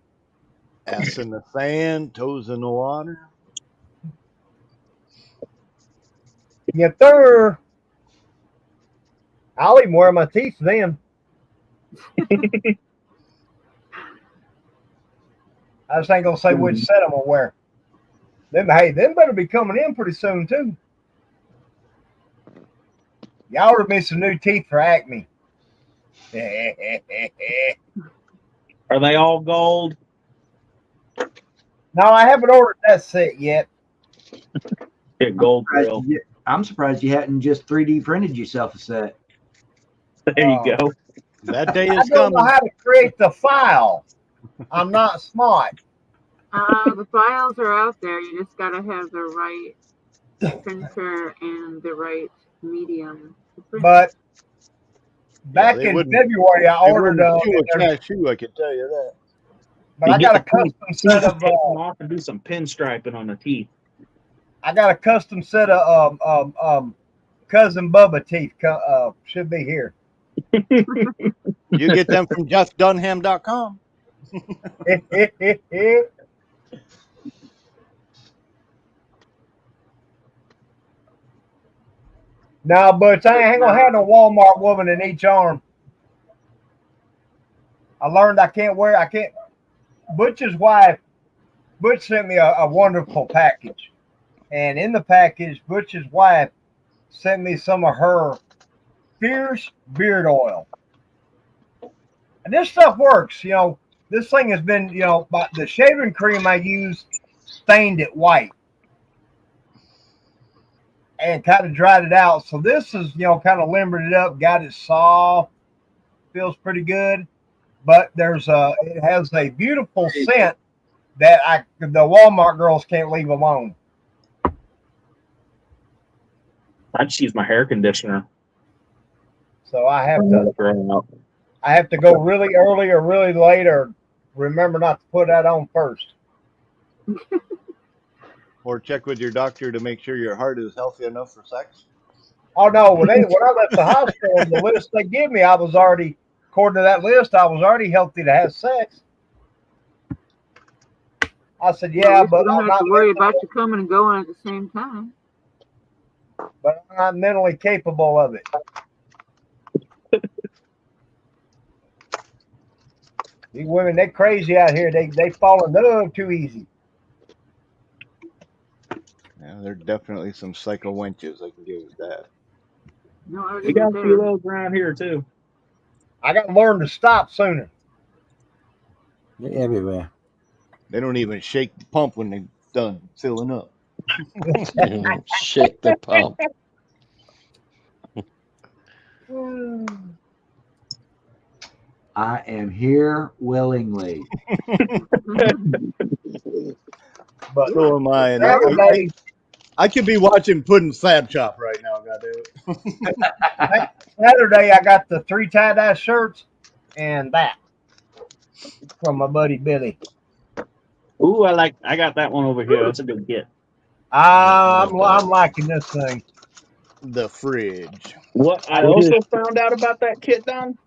Ass in the sand, toes in the water. You third. I'll even wear my teeth then. I just ain't gonna say which set I'm gonna wear. Them better be coming in pretty soon too. Y'all ordered me some new teeth for Acme. Are they all gold? No, I haven't ordered that set yet. Get gold grill. I'm surprised you hadn't just 3D printed yourself a set. There you go. That day I is don't know coming. how to create the file. I'm not smart. The files are out there. You just gotta have the right printer and the right medium. to print. But back they in wouldn't- February, I They ordered wouldn't chew a cashew, I can tell you that. but You I get got a the print. custom set of Take them off and do some pinstriping on the teeth. Cousin Bubba teeth. Should be here. You get them from JeffDunham.com. No, but I ain't gonna have no Walmart woman in each arm. I learned I can't. Butch's wife, Butch sent me a wonderful package. And in the package, Butch's wife sent me some of her Fierce beard oil. And this stuff works. You know, this thing has been, but the shaving cream I used stained it white and kind of dried it out. So this is, kind of limbered it up, got it soft, feels pretty good. But it has a beautiful scent that the Walmart girls can't leave alone. I just use my hair conditioner. So I have Out. to go really early or really late, or remember not to put that on first. Or check with your doctor to make sure your heart is healthy enough for sex. Oh no! When I left the hospital, the list they give me, according to that list, I was already healthy to have sex. I said, yeah, You but don't I'm have to worry not, about you coming and going at the same time. but I'm not mentally capable of it. These women, they're crazy out here. They fall in love too easy. Yeah, there are definitely some psycho wenches, I can give you that. No, I We got a few of those around here too. I got to learn to stop sooner. They're everywhere. They don't even shake the pump when they're done filling up. Shake the pump. I am here willingly. But So am I. And Saturday, I could be watching Puddin' Slab Chop right now, goddammit. Saturday, I got the 3 tie-dye shirts and that from my buddy Billy. Ooh, I got that one over here. That's a good get. I'm liking this thing. The fridge. What I also found out about that kit, Don,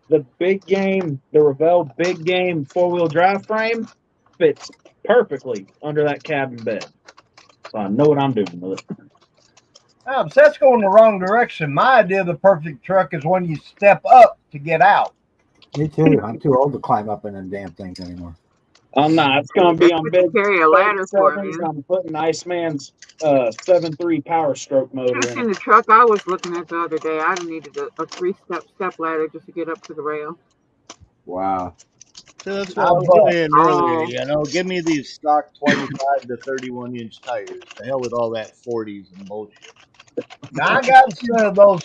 the Revell big game 4-wheel drive frame fits perfectly under that cabin bed. So I know what I'm doing with it. So that's going the wrong direction. My idea of the perfect truck is when you step up to get out. Me too. I'm too old to climb up in them damn things anymore. I'm not. It's going to be on bed. Carry a ladder for sevens. you. I'm putting Iceman's 7.3 Power Stroke You should motor have in seen it. the truck I was looking at the other day. I needed a 3-step ladder just to get up to the rail. Wow. So that's what I was saying earlier. Oh. Give me these stock 25 to 31 inch tires. The hell with all that 40s and bullshit. Now I got some of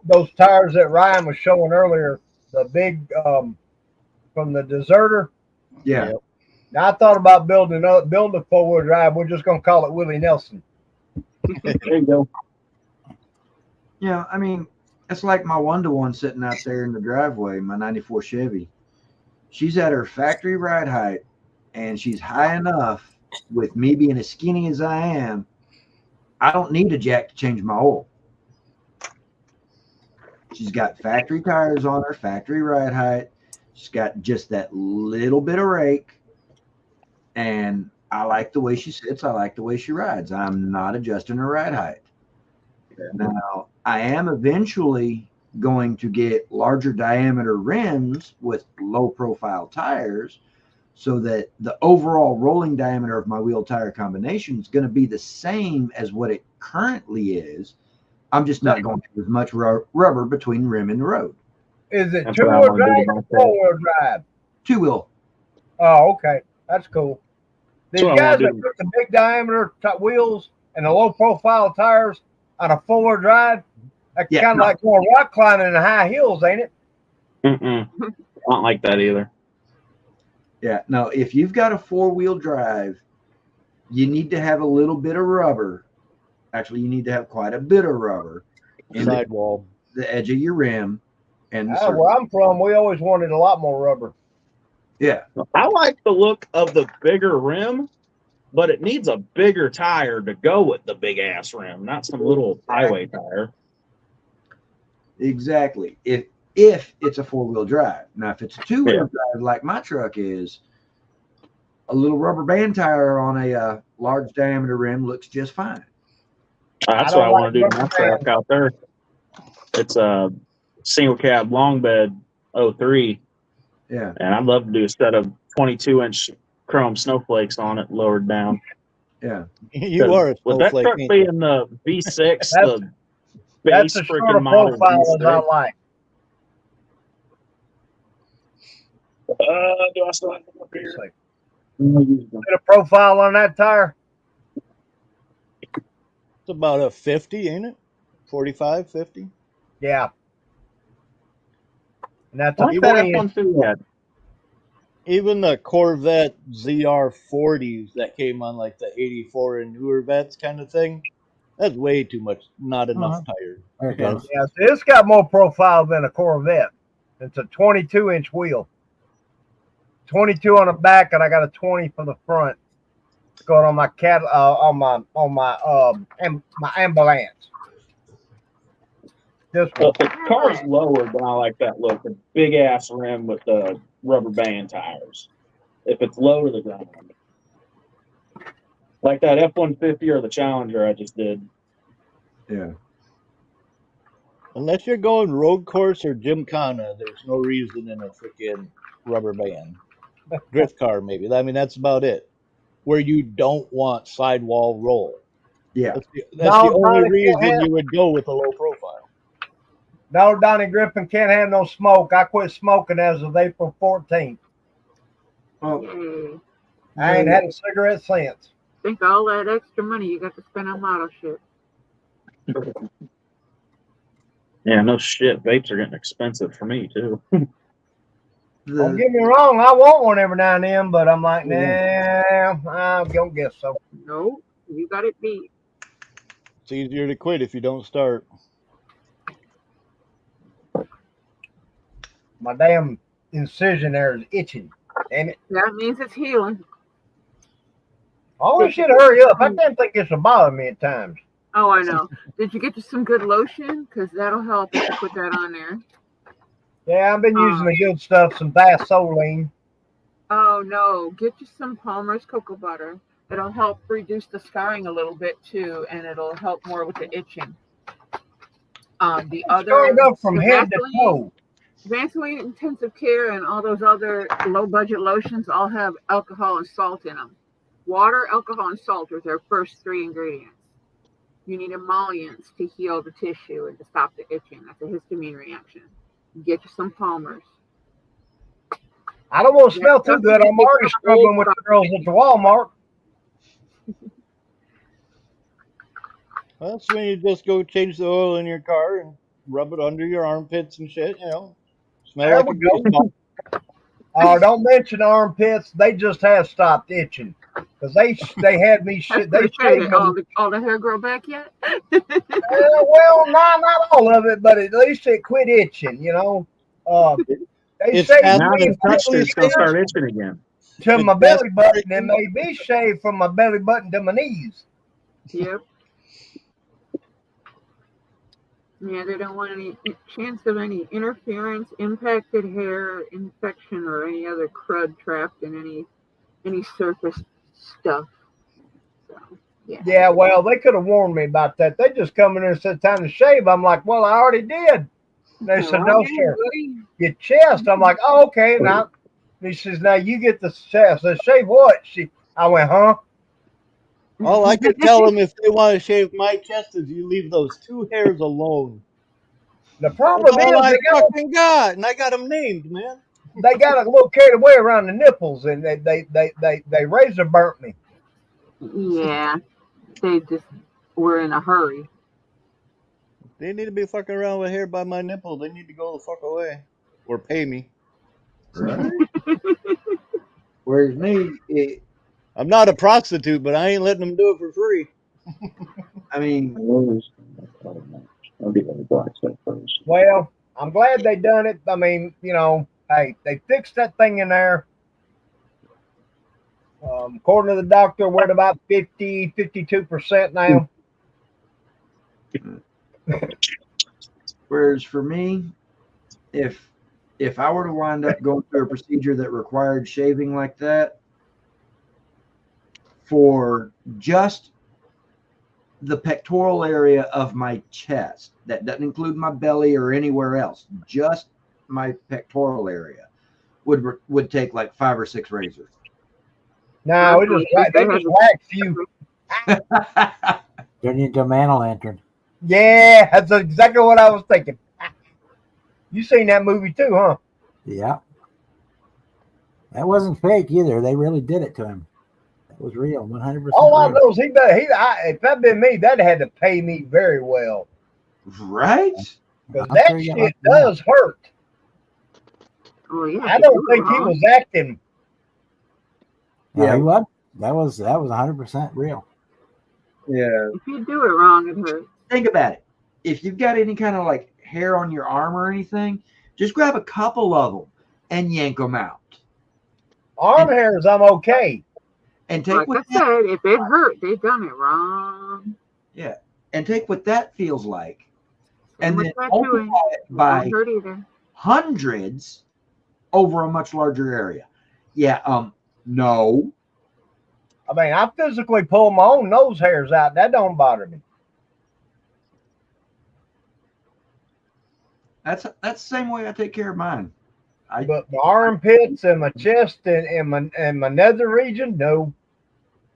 those tires that Ryan was showing earlier. The big from the Deserter. Yeah. Yep. Now I thought about building a 4-wheel drive. We're just gonna call it Willie Nelson. There you go. Yeah, I mean, That's like my 1-to-1 sitting out there in the driveway, my 94 Chevy. She's at her factory ride height, and she's high enough with me being as skinny as I am. I don't need a jack to change my oil. She's got factory tires on her, factory ride height. She's got just that little bit of rake. And I like the way she sits. I like the way she rides. I'm not adjusting her ride height. Now, I am eventually going to get larger diameter rims with low profile tires so that the overall rolling diameter of my wheel tire combination is going to be the same as what it currently is. I'm just not going to have as much rubber between rim and the road. Is it That's what I two-wheel wanna do drive or to myself. four-wheel drive? 2-wheel. Oh, okay. That's cool. These That's what I guys wanna that do. put the big diameter wheels and the low profile tires on a four-wheel drive, that's Yeah, kind of no. like going rock climbing in the high hills, ain't it? Mm-mm. I don't like that either. Yeah. Now, if you've got a 4-wheel drive, you need to have a little bit of rubber. Actually, you need to have quite a bit of rubber in Sidewall. the edge of your rim. And the Where I'm from, we always wanted a lot more rubber. yeah, I like the look of the bigger rim, but it needs a bigger tire to go with the big ass rim, not some little highway tire. exactly. If it's a 4-wheel drive. Now, if it's a 2-wheel drive like my truck is, a little rubber band tire on a large diameter rim looks just fine. That's I what I don't want to do like to my rubber truck out there. It's a single cab long bed 03, Yeah. and I'd love to do a set of 22-inch chrome snowflakes on it, lowered down. Yeah. You are a With that snowflake. truck ain't you? being the V6, That's- the That's base a shorter freaking model profile as I V6. like. Do I still have them up Let's here? see. Get a profile on that tire? It's about a 50, ain't it? 45, 50? Yeah. And that's I a like that 20-inch. F-150 we had. Even the Corvette ZR40s that came on like the 84 and newer vets kind of thing, that's way too much, not enough tire. There it goes. Yeah, so it's got more profile than a Corvette. It's a 22-inch wheel. 22 on the back, and I got a 20 for the front. It's going on my my ambulance. This one. Well, if the car's lower, then I like that look. The big ass rim with the rubber band tires. If it's low to the ground. Like that F-150 or the Challenger I just did. Yeah. Unless you're going road course or gymkhana, there's no reason in a freaking rubber band. Drift car, maybe. I mean, that's about it. Where you don't want sidewall roll. Yeah. That's the No, only Donnie, reason can't have- you would go with a low profile. No, Donnie Griffin can't have no smoke. I quit smoking as of April 14th. Well, Yay. I ain't had a cigarette since. Think all that extra money you got to spend on model shit. Yeah, no shit. Vapes are getting expensive for me too. Don't get me wrong, I want one every now and then, but I'm like, nah, I don't guess so. No, you got it beat. It's easier to quit if you don't start. My damn incision there is itching. Damn it. That means it's healing. Oh, shit, hurry up. I can't think this will bother me at times. Oh, I know. Did you get you some good lotion? Because that'll help if you put that on there. Yeah, I've been using the good stuff, some Vaseline. Oh, no. Get you some Palmer's cocoa butter. It'll help reduce the scarring a little bit, too, and it'll help more with the itching. The other... Scarred up from the head to toe. Vaseline Intensive Care and all those other low-budget lotions all have alcohol and salt in them. Water, alcohol, and salt are their first 3 ingredients. You need emollients to heal the tissue and to stop the itching. That's a histamine reaction. Get you some Palmer's. I don't want to smell too good. I'm already struggling with the girls at the Walmart. Well, that's when you just go change the oil in your car and rub it under your armpits and shit, you know. Smell There like we a grease ball. Don't mention armpits. They just have stopped itching because they had me I was shit. They gonna say shaved that all them. the hair grow back yet? Well, not all of it, but at least it quit itching. They It's shaved half- Now me they've touched it, it's gonna hairs start itching again. to It's my best belly button freaking- and made me shave from my belly button to my knees. Yep. Yeah, they don't want any chance of any interference, impacted hair, infection, or any other crud trapped in any surface stuff. So, yeah. Yeah, well, they could have warned me about that. They just come in there and said time to shave. I'm like, well, I already did. They said, no, sir. Your chest. I'm like, oh, okay. Now, he says, now you get the chest. I said, shave what? I went, huh? All I could tell them if they want to shave my chest is you leave those 2 hairs alone. The That's problem all I is fucking got, and I got them named, man. they got a little carried away around the nipples, and they razor burnt me. Yeah, they just were in a hurry. They need to be fucking around with hair by my nipple. They need to go the fuck away or pay me. Right? Whereas me, I'm not a prostitute, but I ain't letting them do it for free. I mean, Well, I'm glad they done it. I mean, hey, they fixed that thing in there. According to the doctor, we're at about 52% now. whereas for me, if I were to wind up going through a procedure that required shaving like that for just the pectoral area of my chest, that doesn't include my belly or anywhere else, just my pectoral area, would take like 5 or 6 razors. No, they just wax you. Turn you into a man-o-lantern. Yeah, that's exactly what I was thinking. You seen that movie too, huh? Yeah. That wasn't fake either. They really did it to him. That was real, 100%. All I real. know is if that'd been me, that had to pay me very well. Right? Because I'm that sure you shit like does hurt. Oh yeah. I don't think he was acting. No, Yeah. he was. That was 100% real. Yeah. If you do it wrong, it hurts. Think about it. If you've got any kind of like hair on your arm or anything, just grab a couple of them and yank them out. Arm hairs, I'm okay. And take Like I what that, said, if it hurt, they done it wrong. yeah, and take what that feels like, Same and with then tattooing. multiply it It by don't hurt either. hundreds over a much larger area. Yeah. No. I mean, I physically pull my own nose hairs out. That don't bother me. That's the same way I take care of mine. But my armpits and my chest and my nether region, no.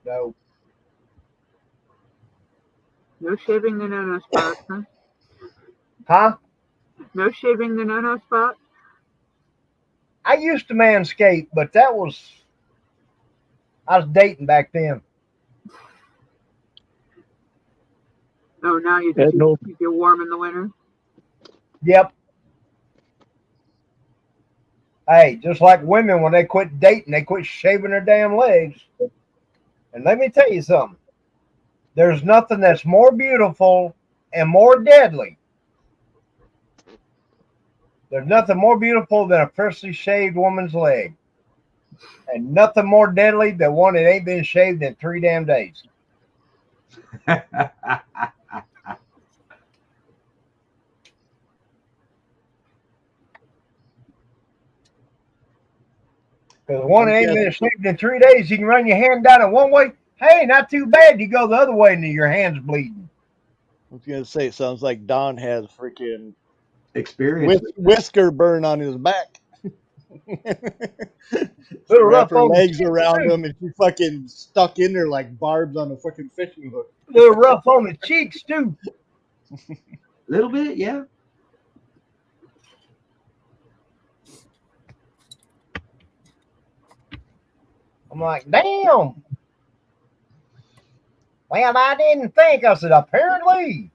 No shaving the no-no spot, huh? Huh? No shaving the no-no spot? I used to manscape, but I was dating back then. Oh, now you Yeah, just no. keep you warm in the winter? Yep. Hey, just like women, when they quit dating, they quit shaving their damn legs. And let me tell you something. There's nothing that's more beautiful and more deadly. There's nothing more beautiful than a freshly shaved woman's leg. And nothing more deadly than one that ain't been shaved in 3 damn days. Because one ain't been shaved in 3 days, you can run your hand down it one way. Hey, not too bad. You go the other way and your hand's bleeding. I was gonna say it sounds like Don has freaking Experience. whisker burn on his back. Little Wrap rough her on the legs cheeks, around too. him, and she fucking stuck in there like barbs on a fucking fishing hook. Little rough on the cheeks too. A little bit, yeah. I'm like, damn. Well, I didn't think. I said, apparently.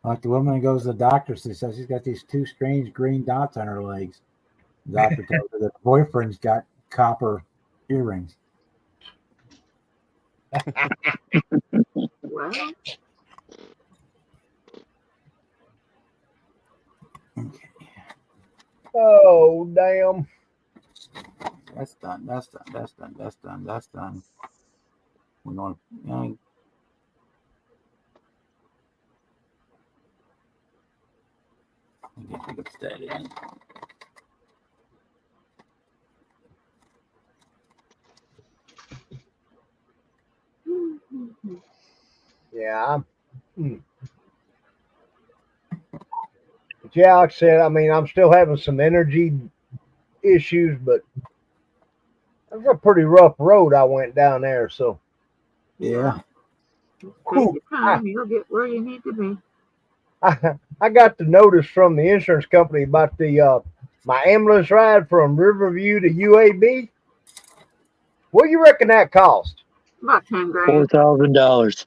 Like the woman who goes to the doctor, she says she's got these 2 strange green dots on her legs. Doctor tells her that the boyfriend's got copper earrings. Well, Okay, Oh, damn. that's done. That's done. That's done. That's done. That's done. We're going. Get that in. Yeah. But yeah, like I said, I mean, I'm still having some energy issues, but it was a pretty rough road I went down there. So, Yeah. take your time. You'll get where you need to be. I got the notice from the insurance company about the my ambulance ride from Riverview to UAB. What do you reckon that cost? About 10 grand. $4,000.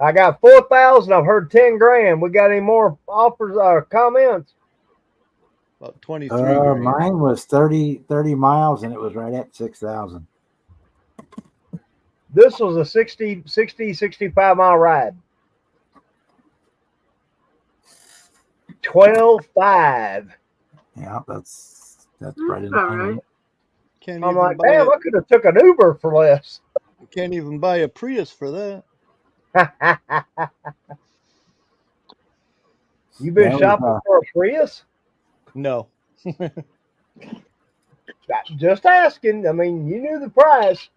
I got 4,000. I've heard 10 grand. We got any more offers or comments? About 23 grand. Mine was 30 miles and it was right at 6,000. This was a 65 mile ride. 12.5. Yeah, that's right in all line. right. with it. Can't I'm even like, buy damn, a, I could have took an Uber for less. can't even buy a Prius for that. You been Yeah, shopping for a Prius? No. Just asking. I mean, you knew the price.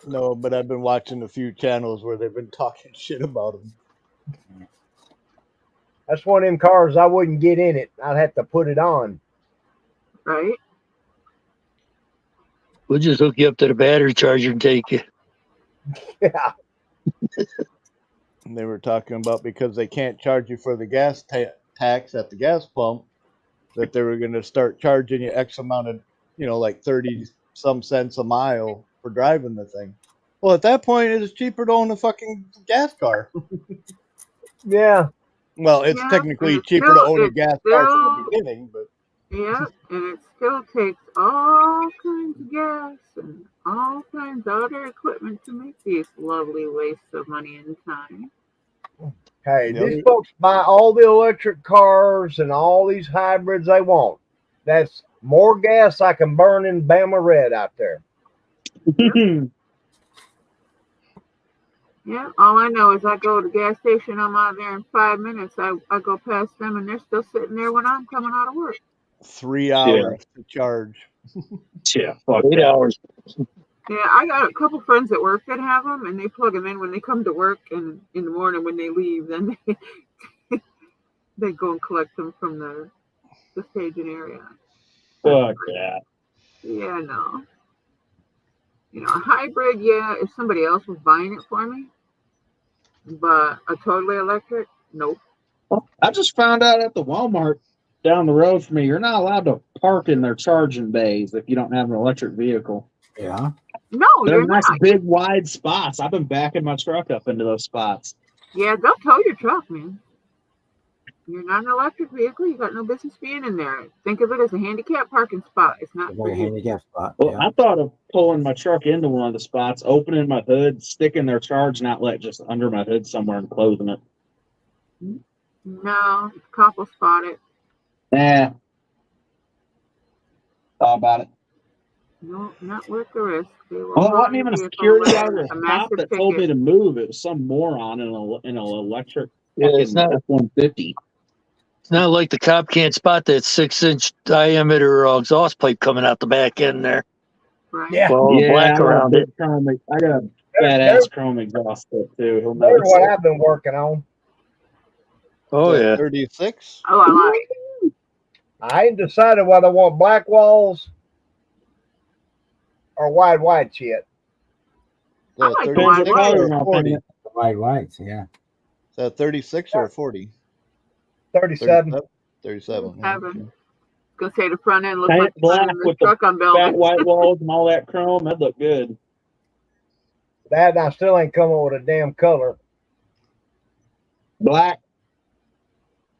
No, but I've been watching a few channels where they've been talking shit about them. That's one of them cars I wouldn't get in it. I'd have to put it on. Right? We'll just hook you up to the battery charger and take you. Yeah. And they were talking about because they can't charge you for the gas tax at the gas pump, that they were going to start charging you X amount of, like 30 some cents a mile for driving the thing. Well, at that point, it is cheaper to own a fucking gas car. Yeah. Well, it's Yeah, technically and it's cheaper to still- own a it's gas car from the still- beginning, but Yeah, and it still takes all kinds of gas and all kinds of other equipment to make these lovely wastes of money and time. Hey, Yeah. these folks buy all the electric cars and all these hybrids they want. That's more gas I can burn in Bama Red out there. Yeah, all I know is I go to the gas station, I'm out there in 5 minutes. I go past them and they're still sitting there when I'm coming out of work. 3 hours to charge. Yeah, fuck 8 hours. Yeah, I got a couple friends at work that have them, and they plug them in when they come to work, and in the morning when they leave, then they go and collect them from the staging area. Fuck that. Yeah, no. A hybrid, yeah, if somebody else was buying it for me, but a totally electric, nope. I just found out at the Walmart down the road from me, you're not allowed to park in their charging bays if you don't have an electric vehicle. Yeah. No, They're you're nice not. big wide spots. I've been backing my truck up into those spots. Yeah, they'll tow your truck, man. You're not an electric vehicle. You got no business being in there. Think of it as a handicap parking spot. It's not for Like a you. handicap spot. Well, Yeah. I thought of pulling my truck into one of the spots, opening my hood, sticking their charging outlet just under my hood somewhere and closing it. No, cop will spot it. Nah. Thought about it. No, not worth the risk. They will Well, it haul wasn't your even a vehicle security away guard or with a cop massive that told me ticket. to move. It was some moron in an electric Yeah, it's fucking not. F-150. It's not like the cop can't spot that 6-inch diameter exhaust pipe coming out the back end there. Right? Yeah. With all the black around it. I got a There's badass chrome exhaust too. He'll there's notice what it. I've been working on. Oh yeah. 36. Oh, I like. I ain't decided whether I want black walls or wide whites yet. I like the 36 wide white. or 40? Is Wide whites. Yeah. that 36 or 40? 37. 37. yeah, 37. okay. Gonna say the front end looks Paint like the front black end of with the the truck I'm Fat building. white walls and all that chrome. That'd look good. That I still ain't coming with a damn color. Black.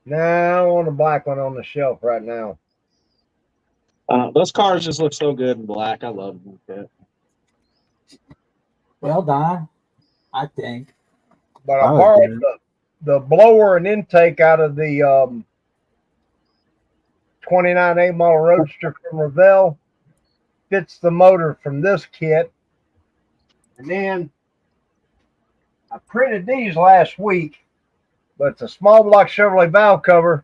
No, I want a black one on the shelf right now. Those cars just look so good in black. I love them. Okay. Well done, I think. But I I would borrowed do the blower and intake out of the 29 A model Roadster from Revell. Fits the motor from this kit. And then I printed these last week, but it's a small block Chevrolet valve cover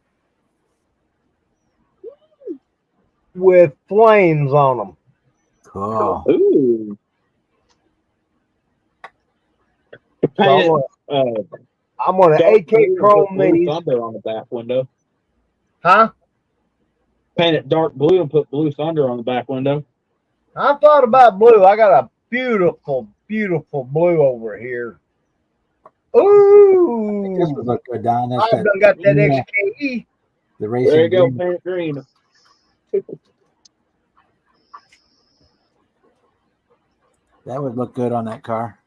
with flames on them. Cool. Ooh. So I'm going to AK chrome blue these. thunder on the back window. Huh? Paint it dark blue and put blue thunder on the back window. I thought about blue. I got a beautiful, beautiful blue over here. Ooh. This would look good, Don. That's I've done got that XKE. the racing There you go, green. paint it green. That would look good on that car.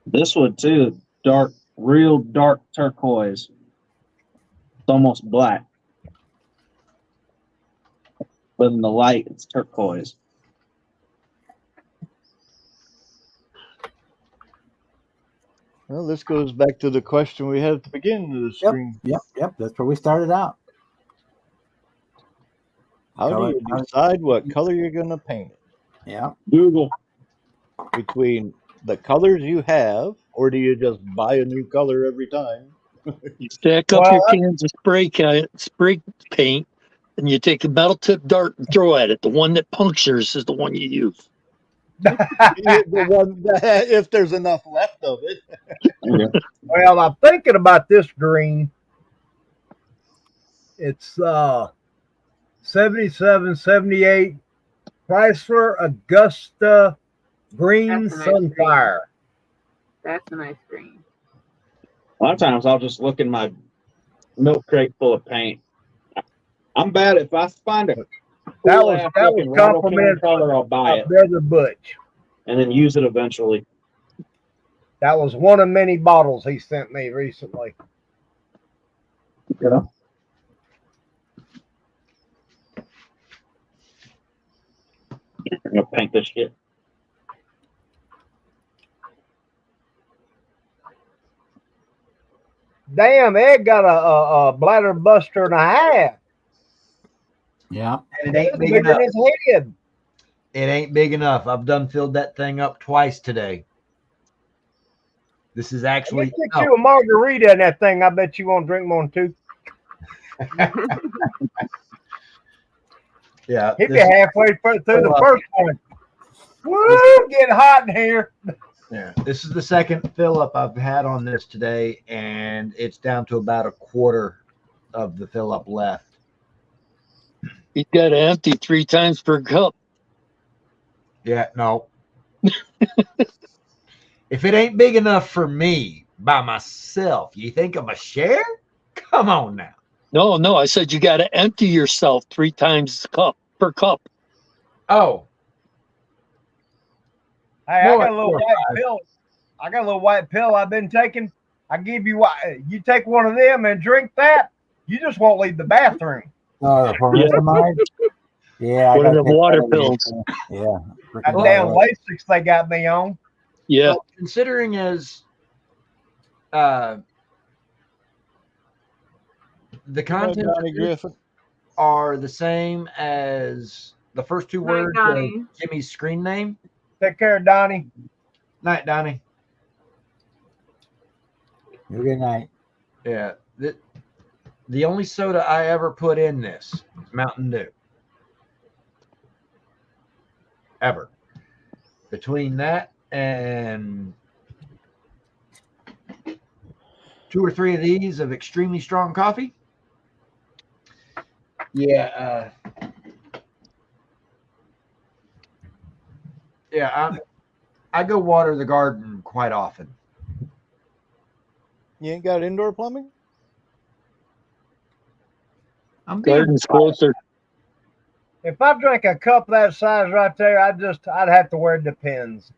This one too, dark, real dark turquoise. It's almost black. But in the light, it's turquoise. Well, this goes back to the question we had at the beginning of the stream. Yep. That's where we started out. How do you decide what color you're going to paint it? Yeah. Google. Between the colors you have, or do you just buy a new color every time? You stack up your cans of spray paint, and you take a metal tip dart and throw at it. The one that punctures is the one you use. The one that, if there's enough left of it. Well, I'm thinking about this green. It's 77, 78 Chrysler Augusta Green That's a nice Sunfire. That's a nice green. A lot of times I'll just look in my milk crate full of paint. I'm bad if I find it. That was compliment color, I'll buy it Brother Butch. and then use it eventually. That was one of many bottles he sent me recently. Yeah. I'm gonna paint this shit. Damn, Ed got a bladder buster and a half. Yeah. And it ain't big Bigger enough. than his head. It ain't big enough. I've done filled that thing up twice today. This is Let actually me get you a margarita in that thing. I bet you won't drink more than two. yeah. Hit this- you halfway through the first one. Woo! Getting hot in here. Yeah, this is the second fill up I've had on this today, and it's down to about a quarter of the fill up left. You got to empty 3 times per cup. Yeah, no. If it ain't big enough for me by myself, you think I'm a share? Come on now. No, I said you got to empty yourself 3 times per cup. Oh, Hey, More I got a little like white pill. I got a little white pill I've been taking. I give you you take one of them and drink that, you just won't leave the bathroom. Oh, the formamide? Yeah. One of gotta them take water that every pills. day. Yeah. That Freaking damn water. Lasix they got me on. Yeah. well, considering as the contents Johnny Griffin. are the same as the first 2 Night, words of Donnie. Jimmy's screen name. Take care of Donnie. Night, Donnie. Have a good night. Yeah. The only soda I ever put in this is Mountain Dew. Ever. Between that and 2 or 3 of these of extremely strong coffee. Yeah. I go water the garden quite often. You ain't got indoor plumbing? I'm being Garden's closer. If I drank a cup that size right there, I'd have to wear Depends.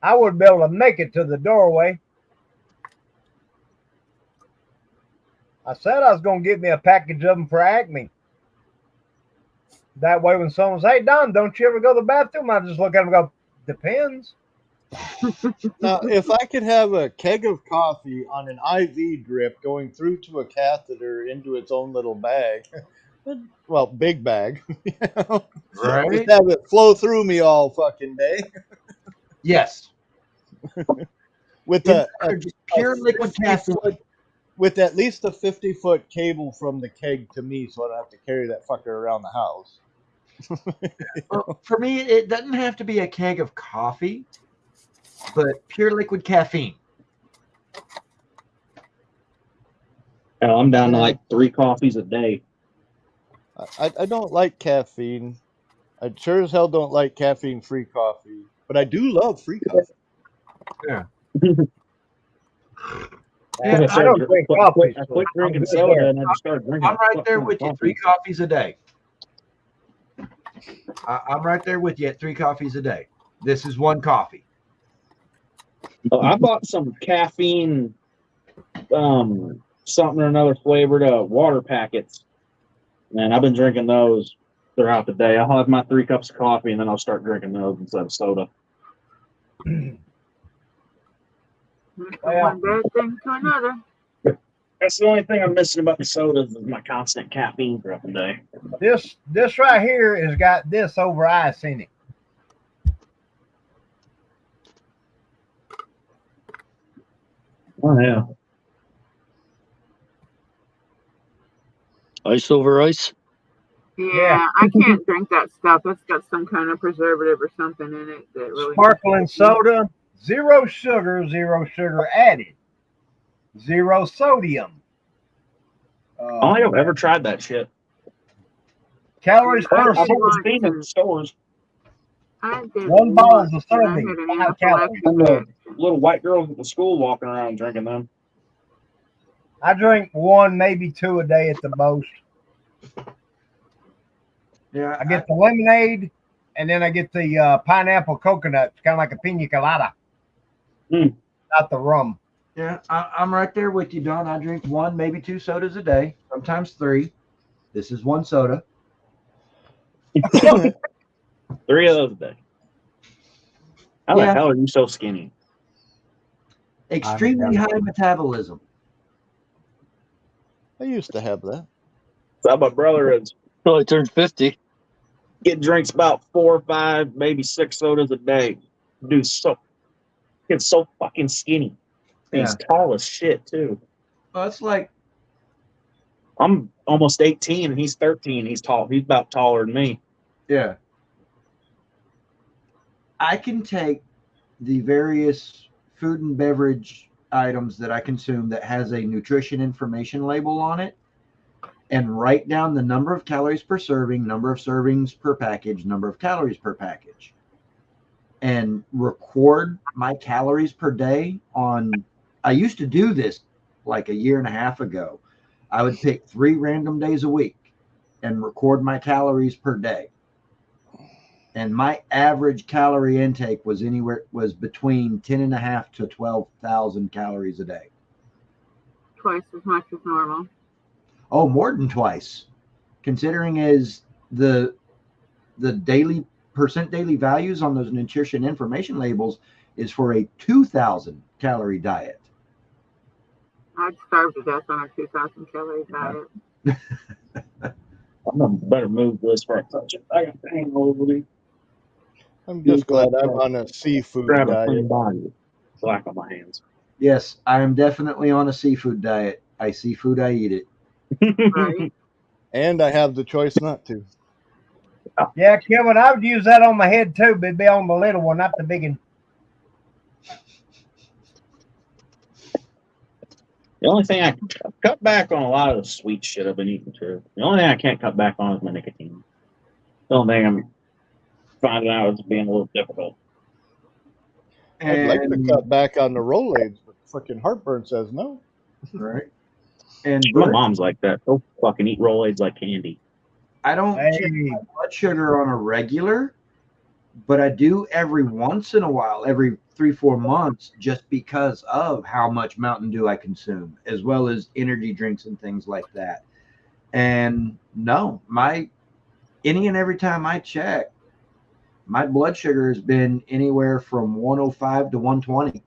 I wouldn't be able to make it to the doorway. I said I was going to get me a package of them for Acme. That way, when someone says, "Hey, Don, don't you ever go to the bathroom?" I just look at them and go, "Depends." Now, if I could have a keg of coffee on an IV drip going through to a catheter into its own little bag, well, big bag, you know, Right? just have it flow through me all fucking day Yes. with Just pure liquid 50 caffeine. foot, with at least a 50-foot cable from the keg to me, so I don't have to carry that fucker around the house. Well, for me, it doesn't have to be a keg of coffee, but pure liquid caffeine. Hell, I'm down to like 3 coffees a day. I don't like caffeine. I sure as hell don't like caffeine-free coffee, but I do love free coffee. Yeah. Yeah, I don't drink coffee. I quit I'm drinking good soda there. and I just started drinking. I'm right fuck there ton of with you. coffee. 3 coffees a day. I'm right there with you at 3 coffees a day. This is 1 coffee. Oh, I bought some caffeine, something or another flavored water packets, and I've been drinking those throughout the day. I'll have my 3 cups of coffee and then I'll start drinking those instead of soda. One bad thing to another. That's the only thing I'm missing about the sodas is my constant caffeine throughout the day. This right here has got this over ice in it. Oh yeah. Ice over ice. Yeah, I can't drink that stuff. It's got some kind of preservative or something in it that really. Sparkling soda, 0 sugar added, 0 sodium. I don't think I've ever tried that shit. Calories per I've always serving. seen it in stores. I did 1 bottle is a once, and I serving. had an 5 calories. And the little white girls at the school walking around drinking them. I drink 1, maybe 2 a day at the most. Yeah, I get the lemonade, and then I get the pineapple coconut. It's kind of like a pina colada. Mm. Not the rum. Yeah, I'm right there with you, Don. I drink 1, maybe 2 sodas a day, sometimes 3. This is 1 soda. 3 of those a day. How the Yeah. hell are you so skinny? Extremely high metabolism. I used to have that. So my brother is. Well, I turned 50. Kid drinks about 4 or 5, maybe 6 sodas a day. Dude's so fucking skinny. He's tall as shit too. Well, it's like I'm almost 18 and he's 13. He's tall. He's about taller than me. Yeah. I can take the various food and beverage items that I consume that has a nutrition information label on it and write down the number of calories per serving, number of servings per package, number of calories per package, and record my calories per day on. I used to do this like a year and a half ago. I would pick 3 random days a week and record my calories per day. And my average calorie intake was between 10.5 to 12,000 calories a day. Twice as much as normal. Oh, more than twice, considering as the daily values on those nutrition information labels is for a 2,000 calorie diet. I'd starve to death on a 2,000 calorie diet. I'm gonna better move this for a touch. I got the hangover. I'm just glad I'm on a seafood Grab a diet. clean body. Black on my hands. Yes, I am definitely on a seafood diet. I see food, I eat it. Right. And I have the choice not to. Yeah, Kevin, I would use that on my head too, but it'd be on the little one, not the big one. The only thing I cut back on a lot of the sweet shit I've been eating too. The only thing I can't cut back on is my nicotine. The only thing I'm finding out is being a little difficult. I'd like to cut back on the Rolaids, but fucking heartburn says no. Right. And My mom's like that. Go fucking eat Rolaids like candy. I don't check my blood sugar on a regular, but I do every once in a while, every 3-4 months just because of how much Mountain Dew I consume, as well as energy drinks and things like that. And no, any and every time I check, my blood sugar has been anywhere from 105 to 120.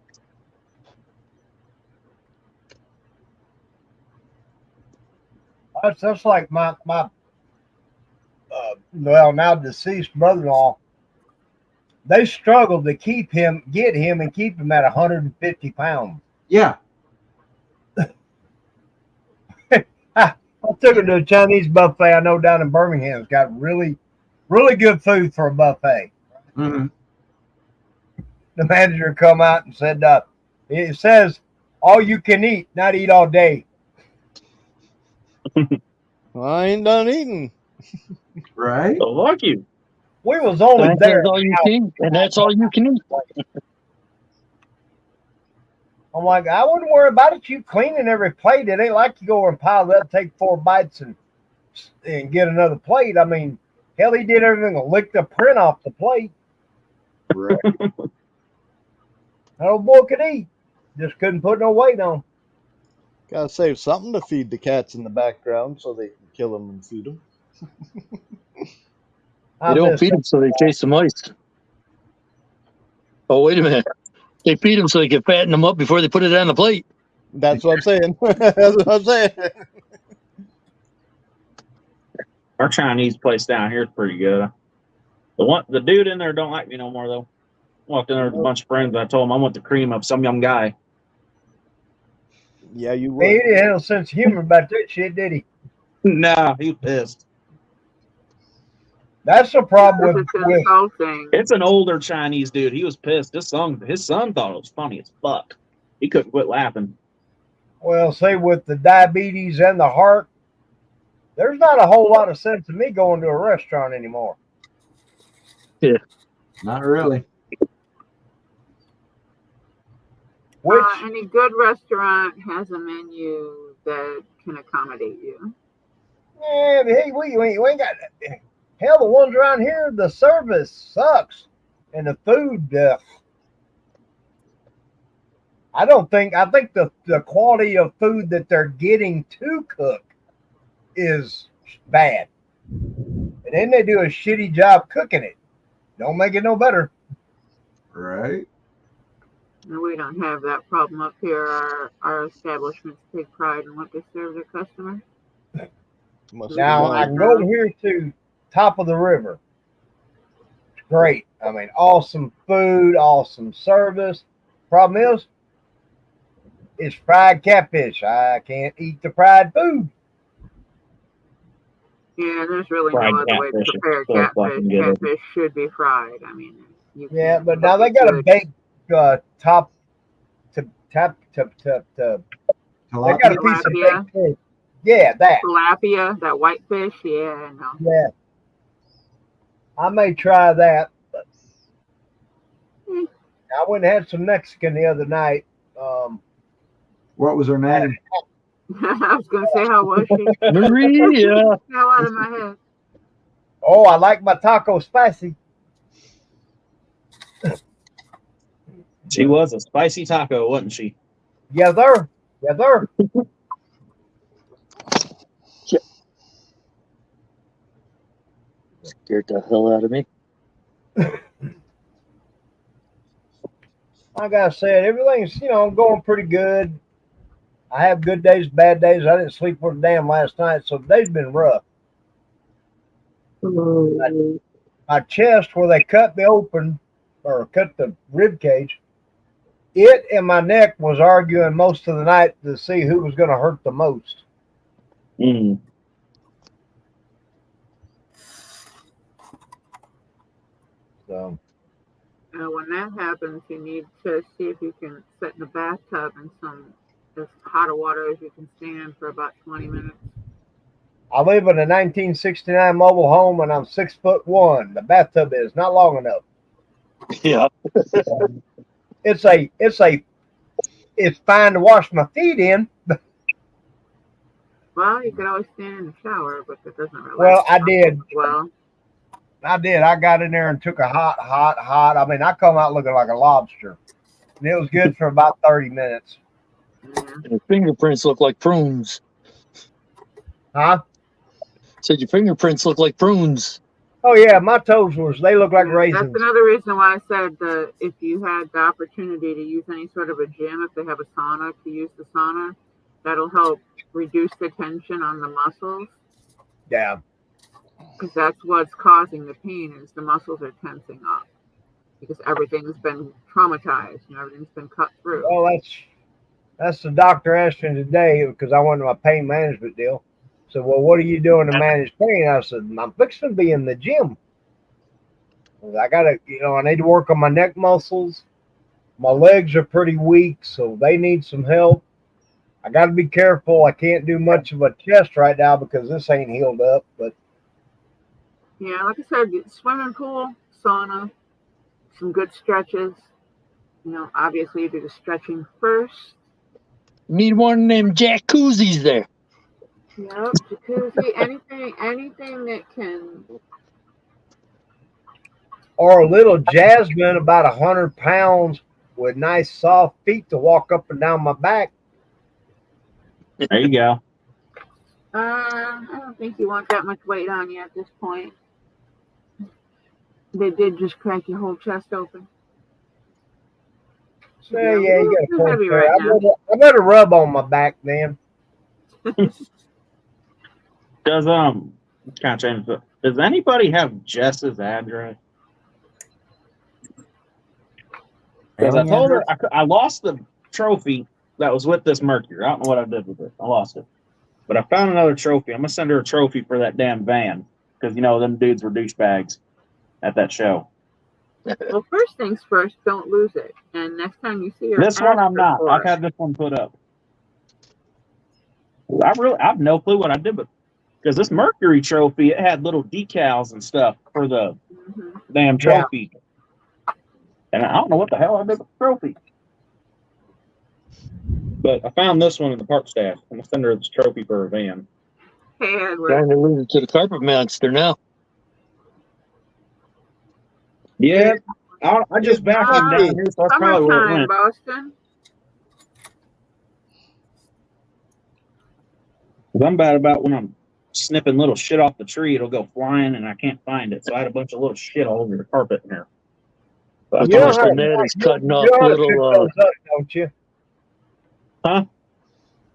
That's like my well, now deceased brother-in-law. They struggled to get him and keep him at 150 pounds. Yeah. I took him to a Chinese buffet I know down in Birmingham. It's got really, really good food for a buffet. Mm-hmm. The manager come out and said, it says all you can eat, not eat all day. Well, I ain't done eating. Right? So fuck you. We was only That's there. all you can eat, and that's all you can eat. I'm like, I wouldn't worry about it. You cleaning every plate. It ain't like you go over and pile it up, take 4 bites and get another plate. I mean, hell, he did everything to lick the print off the plate. Right. That old boy could eat. Just couldn't put no weight on. Gotta save something to feed the cats in the background so they can kill them and feed them. They don't feed them so they chase the mice. Oh, wait a minute. They feed them so they can fatten them up before they put it on the plate. That's what I'm saying. That's what I'm saying. Our Chinese place down here is pretty good. The dude in there don't like me no more though. Walked in there with a bunch of friends. I told him I want the cream of some young guy. Yeah, you He would. didn't have no sense of humor about that shit, did he? Nah, he was pissed. That's the problem with insulting. It's an older Chinese dude. He was pissed. His son thought it was funny as fuck. He couldn't quit laughing. well, say with the diabetes and the heart, there's not a whole lot of sense in me going to a restaurant anymore. Yeah. Not really. Which Any good restaurant has a menu that can accommodate you. yeah, but hey, we ain't got hell. The ones around here, the service sucks, and the food. I think the quality of food that they're getting to cook is bad, and then they do a shitty job cooking it. Don't make it no better. Right. And we don't have that problem up here. Our establishments take pride in what they serve their customers. Must Now I can go here to Top of the River. It's great. I mean, awesome food, awesome service. Problem is, it's fried catfish. I can't eat the fried food. Yeah, there's really Fried no other way to catfish is prepare so catfish. fucking good. Catfish should be fried. I mean, you Yeah, can't but now they cook got it a good. baked top to tap to they got a piece of Tilapia. baked fish. Yeah, that. Tilapia, that white fish. Yeah, no. Yeah. I may try that. But I went and had some Mexican the other night. What was her name? I was gonna say, how was she? Maria. Fell out of my head. Oh, I like my taco spicy. She was a spicy taco, wasn't she? Yeah, there. Yeah, there. Scared the hell out of me. Like I said, everything's going pretty good. I have good days, bad days. I didn't sleep for a damn last night, so today's been rough. My chest, where they cut me open or cut the rib cage, it and my neck was arguing most of the night to see who was going to hurt the most. Mm. So When that happens, you need to see if you can sit in the bathtub in some as hot of water as you can stand for about 20 minutes. I live in a 1969 mobile home, and I'm 6'1". The bathtub is not long enough. Yeah. It's fine to wash my feet in. Well, you could always stand in the shower, but that doesn't really. Well, I did. Well, I did. I got in there and took a hot. I mean, I come out looking like a lobster. And it was good for about 30 minutes. Yeah. And your fingerprints look like prunes. Huh? Said your fingerprints look like prunes. Oh yeah, my toes they look like Yeah, raisins. that's another reason why I said that if you had the opportunity to use any sort of a gym, if they have a sauna, to use the sauna, that'll help reduce the tension on the muscles. Yeah. Because that's what's causing the pain is the muscles are tensing up because everything's been traumatized and everything's been cut through. Well, that's the doctor asked me today because I wanted my pain management deal. So, well, what are you doing to manage pain? I said, I'm fixing to be in the gym. I gotta, I need to work on my neck muscles. My legs are pretty weak, so they need some help. I got to be careful. I can't do much of a chest right now because this ain't healed up. But yeah, like I said, swimming pool, sauna, some good stretches. Obviously you do the stretching first. Need one of them jacuzzis there. Yep, jacuzzi, anything that can. or a little Jasmine, about 100 pounds, with nice soft feet to walk up and down my back. There you go. I don't think you want that much weight on you at this point. They did just crack your whole chest open. So, Yeah, you got a it's point heavy there. right now. I better rub on my back then. Does kind of change. Does anybody have Jess's address? Because I told her I lost the trophy that was with this Mercury. I don't know what I did with it. I lost it, but I found another trophy. I'm gonna send her a trophy for that damn van because them dudes were douchebags at that show. Well, first things first, don't lose it. And next time you see her, This one ask I'm her not. for I've it. had this one put up. I have no clue what I did, but because this Mercury trophy, it had little decals and stuff for the damn trophy. And I don't know what the hell I did with the trophy. But I found this one in the park staff. I'm going to send her this trophy for her van. Hey, Edward. Trying to lose it to the carpet monster now. Yeah, I just vacuumed down here, so that's probably where it Summertime, went. Boston. 'Cause I'm bad about when I'm snipping little shit off the tree, it'll go flying and I can't find it. So I had a bunch of little shit all over the carpet in here. But You know worse how than to- that is cutting you off know how to pick little. those up, don't you? Huh?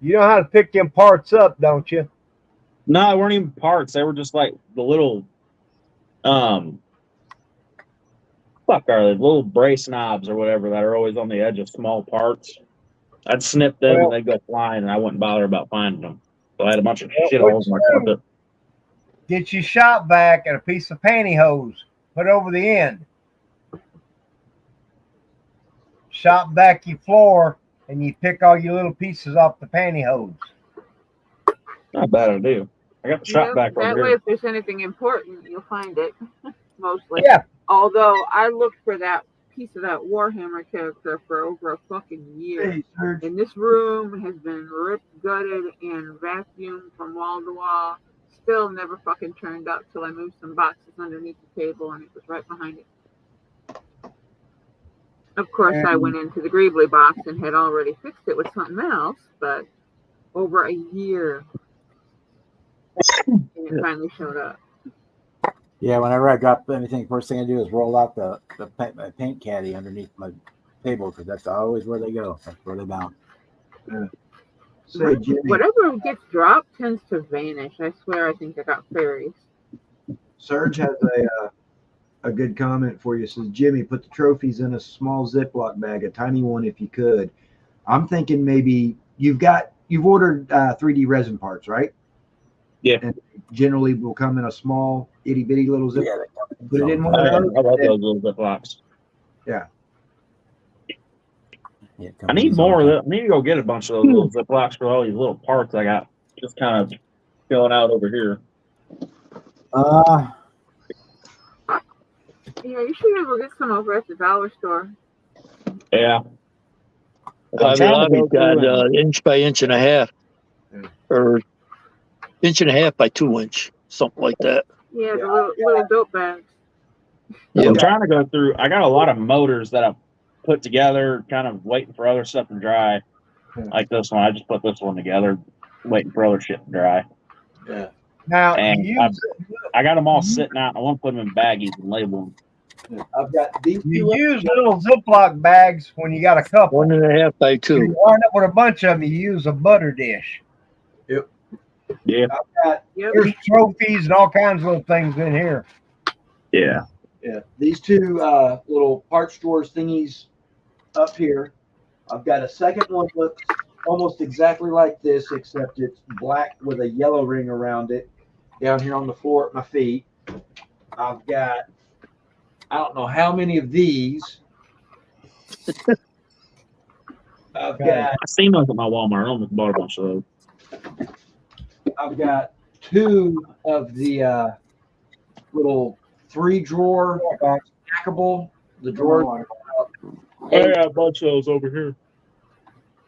You know how to pick them parts up, don't you? No, they weren't even parts. They were just like the little, fuck are they? Little brace knobs or whatever that are always on the edge of small parts. I'd snip them and they'd go flying, and I wouldn't bother about finding them. So I had a bunch of shit all over my carpet. Get your shop vac and a piece of pantyhose. Put over the end. Shop vac your floor, and you pick all your little pieces off the pantyhose. Not a bad idea. I got the shop back That over way, here. if there's anything important, you'll find it. Mostly. Yeah. Although I looked for that piece of that Warhammer character for over a fucking year. Hey, Serge. And this room has been ripped, gutted, and vacuumed from wall to wall. Still never fucking turned up till I moved some boxes underneath the table, and it was right behind it. Of course, I went into the Greebly box and had already fixed it with something else, but over a year, and it finally showed up. Yeah, whenever I drop anything, first thing I do is roll out the paint caddy underneath my table because that's always where they go. That's where they bounce. Say, Jimmy, Whatever gets dropped tends to vanish. I swear, I think I got fairies. Serge has a good comment for you. Says, Jimmy, put the trophies in a small Ziploc bag, a tiny one if you could. I'm thinking maybe you've ordered 3D resin parts, right? Yeah. And generally will come in a small itty bitty little zip. Yeah, Put it in one I of those. love those little Ziplocs. Yeah. Yeah, I need more of that. I need to go get a bunch of those little Ziplocs for all these little parts I got just kind of filling out over here. Yeah, you should go get some over at the dollar store. Yeah. Hobby Lobby's got inch by inch and a half, or inch and a half by 2 inch, something like that. Yeah, the little dope bags. I'm trying to go through. I got a lot of motors that I've put together, kind of waiting for other stuff to dry. Like this one, I just put this one together, waiting for other shit to dry. Yeah. Now, And you use, I got them all sitting out. I want to put them in baggies and label them. I've got these you two. use little Ziploc bags when you got a couple. 1.5 by You 2. wind up with a bunch of them. You use a butter dish. Yeah, I've got Yep. There's trophies and all kinds of little things in here. yeah. these two little parts drawers thingies up here. I've got a second one that looks almost exactly like this, except it's black with a yellow ring around it down here on the floor at my feet. I've got, I don't know how many of these. I've got, I seen those at my Walmart. I almost bought a bunch of those. I've got two of the little 3-drawer stackable. The drawers. I got a bunch of those over here.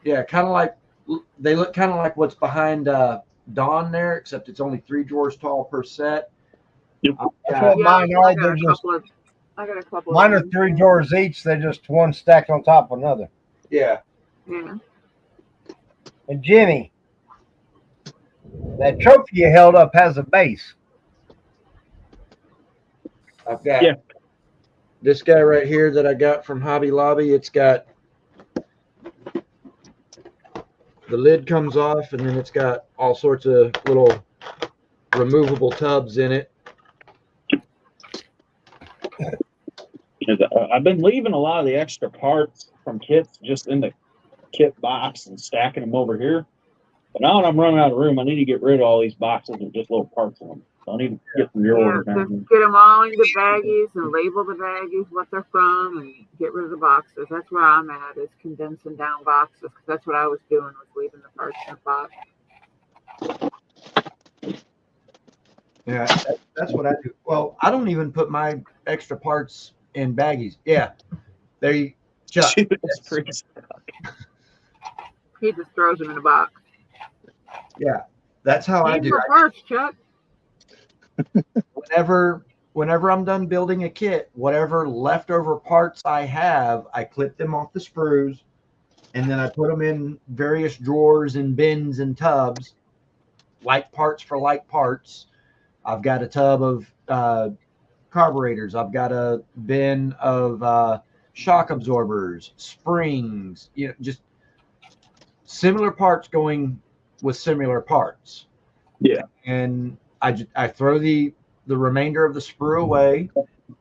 Yeah, kind of like, they look kind of like what's behind Dawn there, except it's only 3 drawers tall per set. Yep. I've That's got- what mine are. They're just I got a couple. mine are of them. 3 drawers each. They're just one stacked on top of another. yeah. Yeah. And Jimmy, that trophy you held up has a base. I've got Yeah. this guy right here that I got from Hobby Lobby. It's got the lid comes off, and then it's got all sorts of little removable tubs in it. I've been leaving a lot of the extra parts from kits just in the kit box and stacking them over here. But now that I'm running out of room, I need to get rid of all these boxes with just little parts in them. So I need to get some Yeah, drawers just down get them all into baggies and label the baggies, what they're from, and get rid of the boxes. That's where I'm at, is condensing down boxes. 'Cause that's what I was doing, was leaving the parts in the box. Yeah, that's what I do. Well, I don't even put my extra parts in baggies. Yeah, there you, Chuck. here. That's pretty He just throws them in a box. Yeah, that's how I Need do. more parts, Chuck. Whenever I'm done building a kit, whatever leftover parts I have, I clip them off the sprues, and then I put them in various drawers and bins and tubs, like parts for like parts. I've got a tub of carburetors. I've got a bin of shock absorbers, springs, just similar parts going with similar parts. Yeah. And I throw the remainder of the sprue away.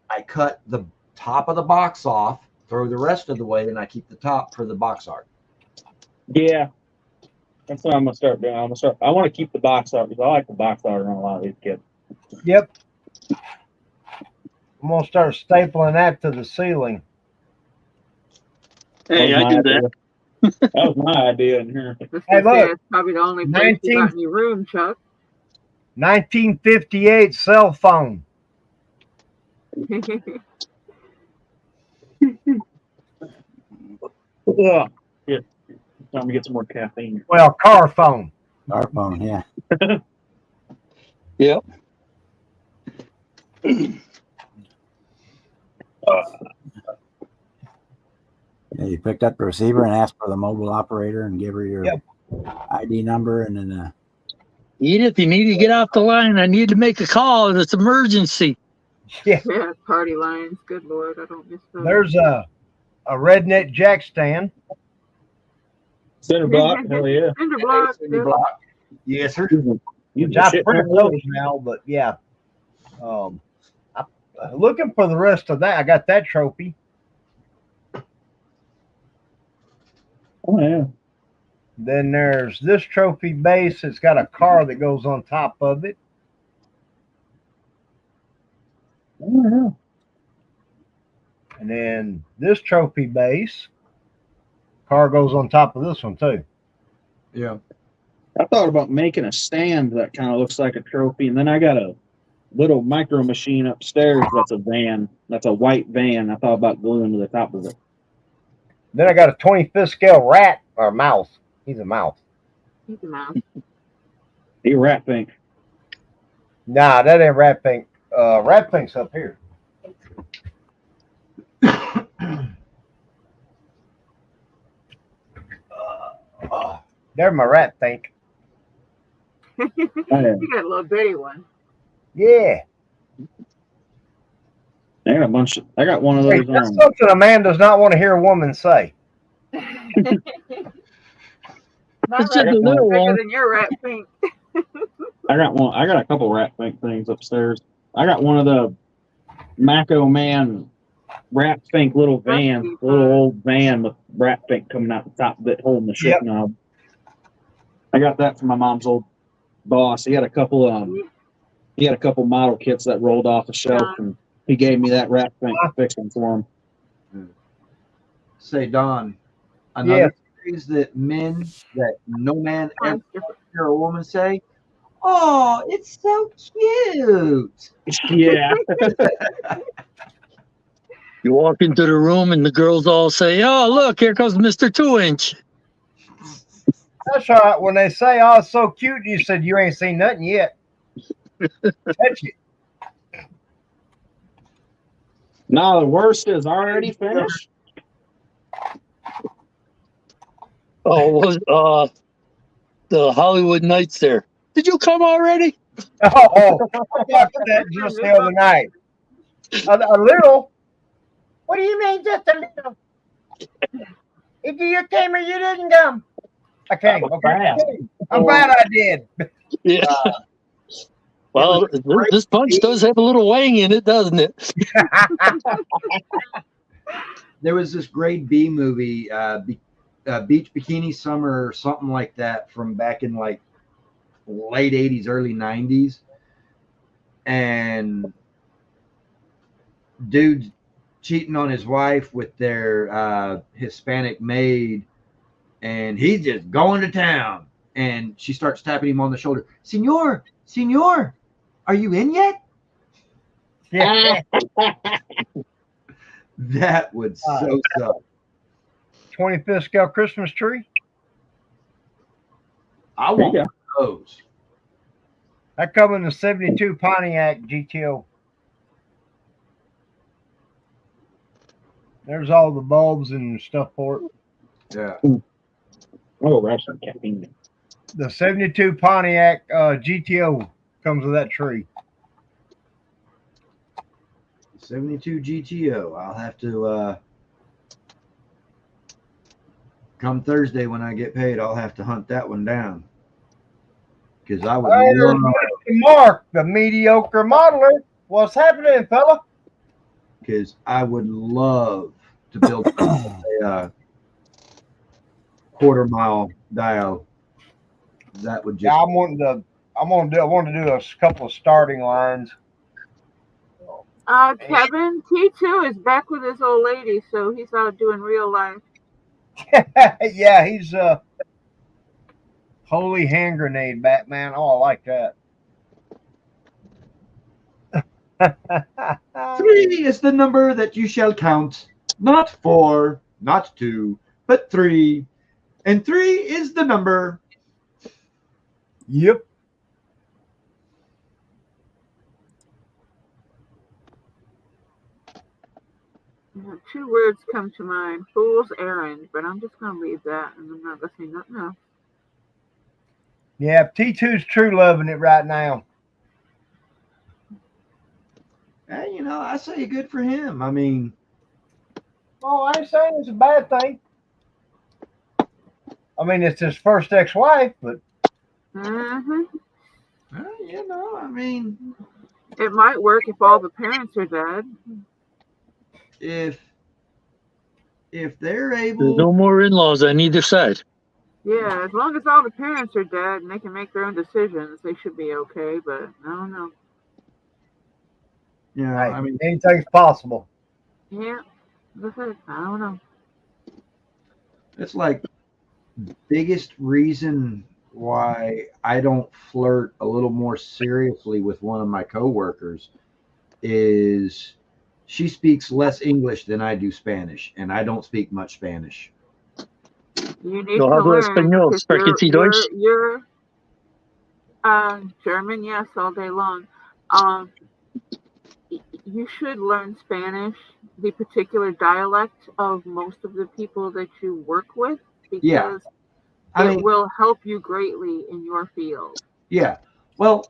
I cut the top of the box off, throw the rest of the way, and I keep the top for the box art. Yeah. That's what I'm gonna start doing. I want to keep the box art because I like the box art on a lot of these kits. Yep. I'm gonna start stapling that to the ceiling. Hey, I do that. That was my idea in here. Just Hey, to say, look. it's probably the only place you 19 got in your room, Chuck. 1958 cell phone. Yeah. Time to get some more caffeine. Well, car phone. Our phone, yeah. Yep. Yeah, you picked up the receiver and asked for the mobile operator and give her your Yep. ID number, and then Edith, you need to get off the line. I need to make a call. It's emergency. Yeah. Yeah, party lines. Good Lord, I don't miss those. There's a redneck jack stand. Center block, hell yeah. Cinder block. Cinder block. Yes, sir. Which I print those now, but yeah. I'm looking for the rest of that. I got that trophy. Oh yeah. Then there's this trophy base. It's got a car that goes on top of it. Oh yeah. And then this trophy base. Car goes on top of this one too. Yeah. I thought about making a stand that kind of looks like a trophy, and then I got a little micro machine upstairs that's a van. That's a white van. I thought about gluing to the top of it. Then I got a 25th scale rat or mouse. He's a mouse. He's a mouse. He rat pink. Nah, that ain't rat pink. Rat pink's up here. They're my rat fink. Yeah. You got a little bitty one. Yeah. I got a bunch. I got one of Hey, those. that's something a man does not want to hear a woman say. My It's just rat a is little bigger one. than your rat pink. I got one. I got a couple rat fink things upstairs. I got one of the Mako Man rat fink little van, That's little fun. old van with rat fink coming out the top of it, holding the shift Yep. knob. I got that from my mom's old boss. He had a couple. He had a couple model kits that rolled off the shelf, and he gave me that rat fink to fix them for him. Say, Don, another phrase that no man ever hear a woman say, "Oh, it's so cute." Yeah. You walk into the room and the girls all say, "Oh, look, here comes Mr. 2-inch." That's right. When they say, "Oh, it's so cute," you said you ain't seen nothing yet. Touch it. No, the worst is already finished. Oh, was the Hollywood Nights there? Did you come already? Oh, I watched that just the other night. A little. What do you mean, just a little? If you came or you didn't come. I came. Okay. I'm glad I did. Yeah. Well, this punch does have a little wang in it, doesn't it? There was this grade B movie, Beach Bikini Summer or something like that, from back in like late 80s, early 90s. And dude cheating on his wife with their Hispanic maid, and he's just going to town. And she starts tapping him on the shoulder. Senor, are you in yet? Yeah. That would so suck. 25th scale Christmas tree. I want one of those. That come in the 72 Pontiac GTO. There's all the bulbs and stuff for it. Yeah. Oh, that's some caffeine. The 72 Pontiac GTO comes with that tree. 72 GTO. I'll have to come Thursday when I get paid. I'll have to hunt that one down because I would There's love. Mr. Mark, the mediocre modeler. What's happening, fella? Because I would love to build a quarter mile dial. That would just. Yeah, I want to do a couple of starting lines. Kevin T2 is back with his old lady, so he's out doing real life. Yeah, he's holy hand grenade Batman. Oh, I like that. 3 is the number that you shall count. Not 4, not 2, but 3. And 3 is the number. Yep. Two words come to mind: fool's errand. But I'm just gonna leave that, and I'm not gonna say nothing else. Yeah, T2's true loving it right now. Hey, I say good for him. I mean, Oh, I ain't saying it's a bad thing. I mean, it's his first ex-wife, but Mm-hmm. I mean, It might work if all the parents are dead. if they're There's able, no more in-laws on either side. Yeah, as long as all the parents are dead and they can make their own decisions, they should be okay. But I don't know. hey, I mean, anything's possible. Yeah, that's it. I don't know. it's like the biggest reason why I don't flirt a little more seriously with one of my coworkers is she speaks less English than I do Spanish, and I don't speak much Spanish. You need Yo to hablo learn. español. Because Sprechen Sie Deutsch? you're German, yes, all day long. You should learn Spanish, the particular dialect of most of the people that you work with, because I it mean, will help you greatly in your field. yeah. Well,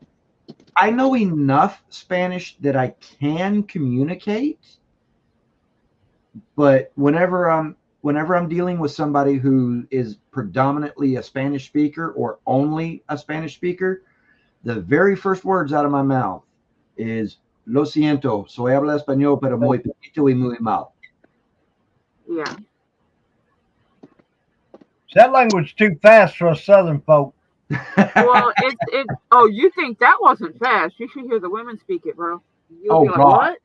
I know enough Spanish that I can communicate, but whenever I'm dealing with somebody who is predominantly a Spanish speaker or only a Spanish speaker, the very first words out of my mouth is "Lo siento, soy habla español, pero muy poquito y muy mal." Yeah. That language too fast for us Southern folk. Well, it's. Oh, you think that wasn't fast? You should hear the women speak it, bro. You'll Oh, be like, God.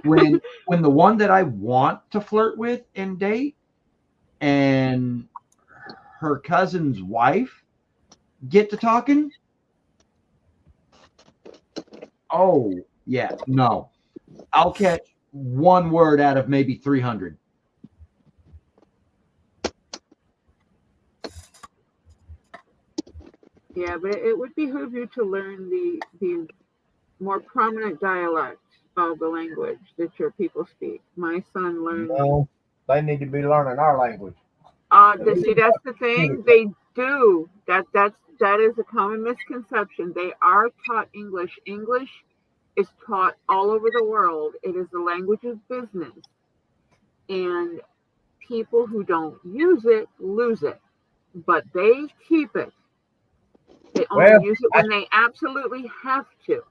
what? when the one that I want to flirt with and date, and her cousin's wife get to talking, oh yeah, no, I'll catch one word out of maybe 300. Yeah, but it would behoove you to learn the more prominent dialect of the language that your people speak. My son learned. No, they need to be learning our language. See, that's the thing. They do. That is a common misconception. They are taught English. English is taught all over the world. It is the language of business, and people who don't use it lose it, but they keep it. They only Well, use it when they absolutely have to.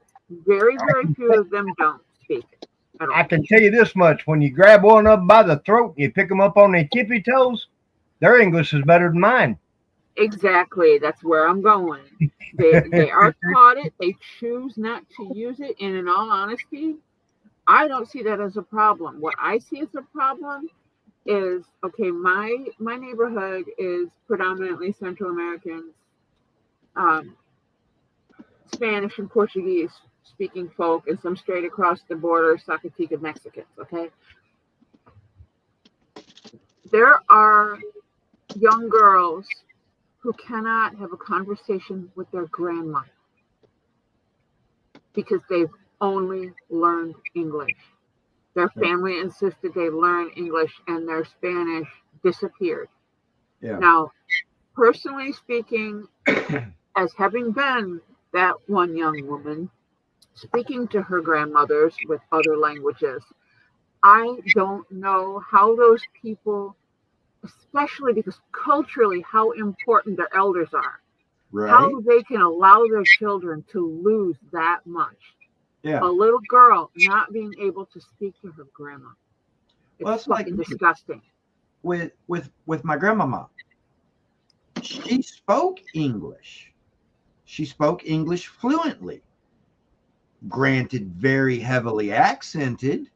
Very, very few of them don't speak it at all. I can tell you this much: when you grab one of them by the throat and you pick them up on their tippy toes, their English is better than mine. Exactly. That's where I'm going. They are taught it. They choose not to use it. And in all honesty, I don't see that as a problem. What I see as a problem is, okay, my neighborhood is predominantly Central Americans, Spanish and Portuguese speaking folk, and some straight across the border Zacateca Mexicans, okay? There are young girls who cannot have a conversation with their grandma because they've only learned English. Their family insisted they learn English and their Spanish disappeared. Yeah. Now, personally speaking, as having been that one young woman speaking to her grandmothers with other languages, I don't know how those people, especially because culturally how important their elders are, Right. how they can allow their children to lose that much. Yeah. A little girl not being able to speak to her grandma. It's Well, that's like fucking disgusting. with my grandmama. She spoke English. She spoke English fluently. Granted, very heavily accented,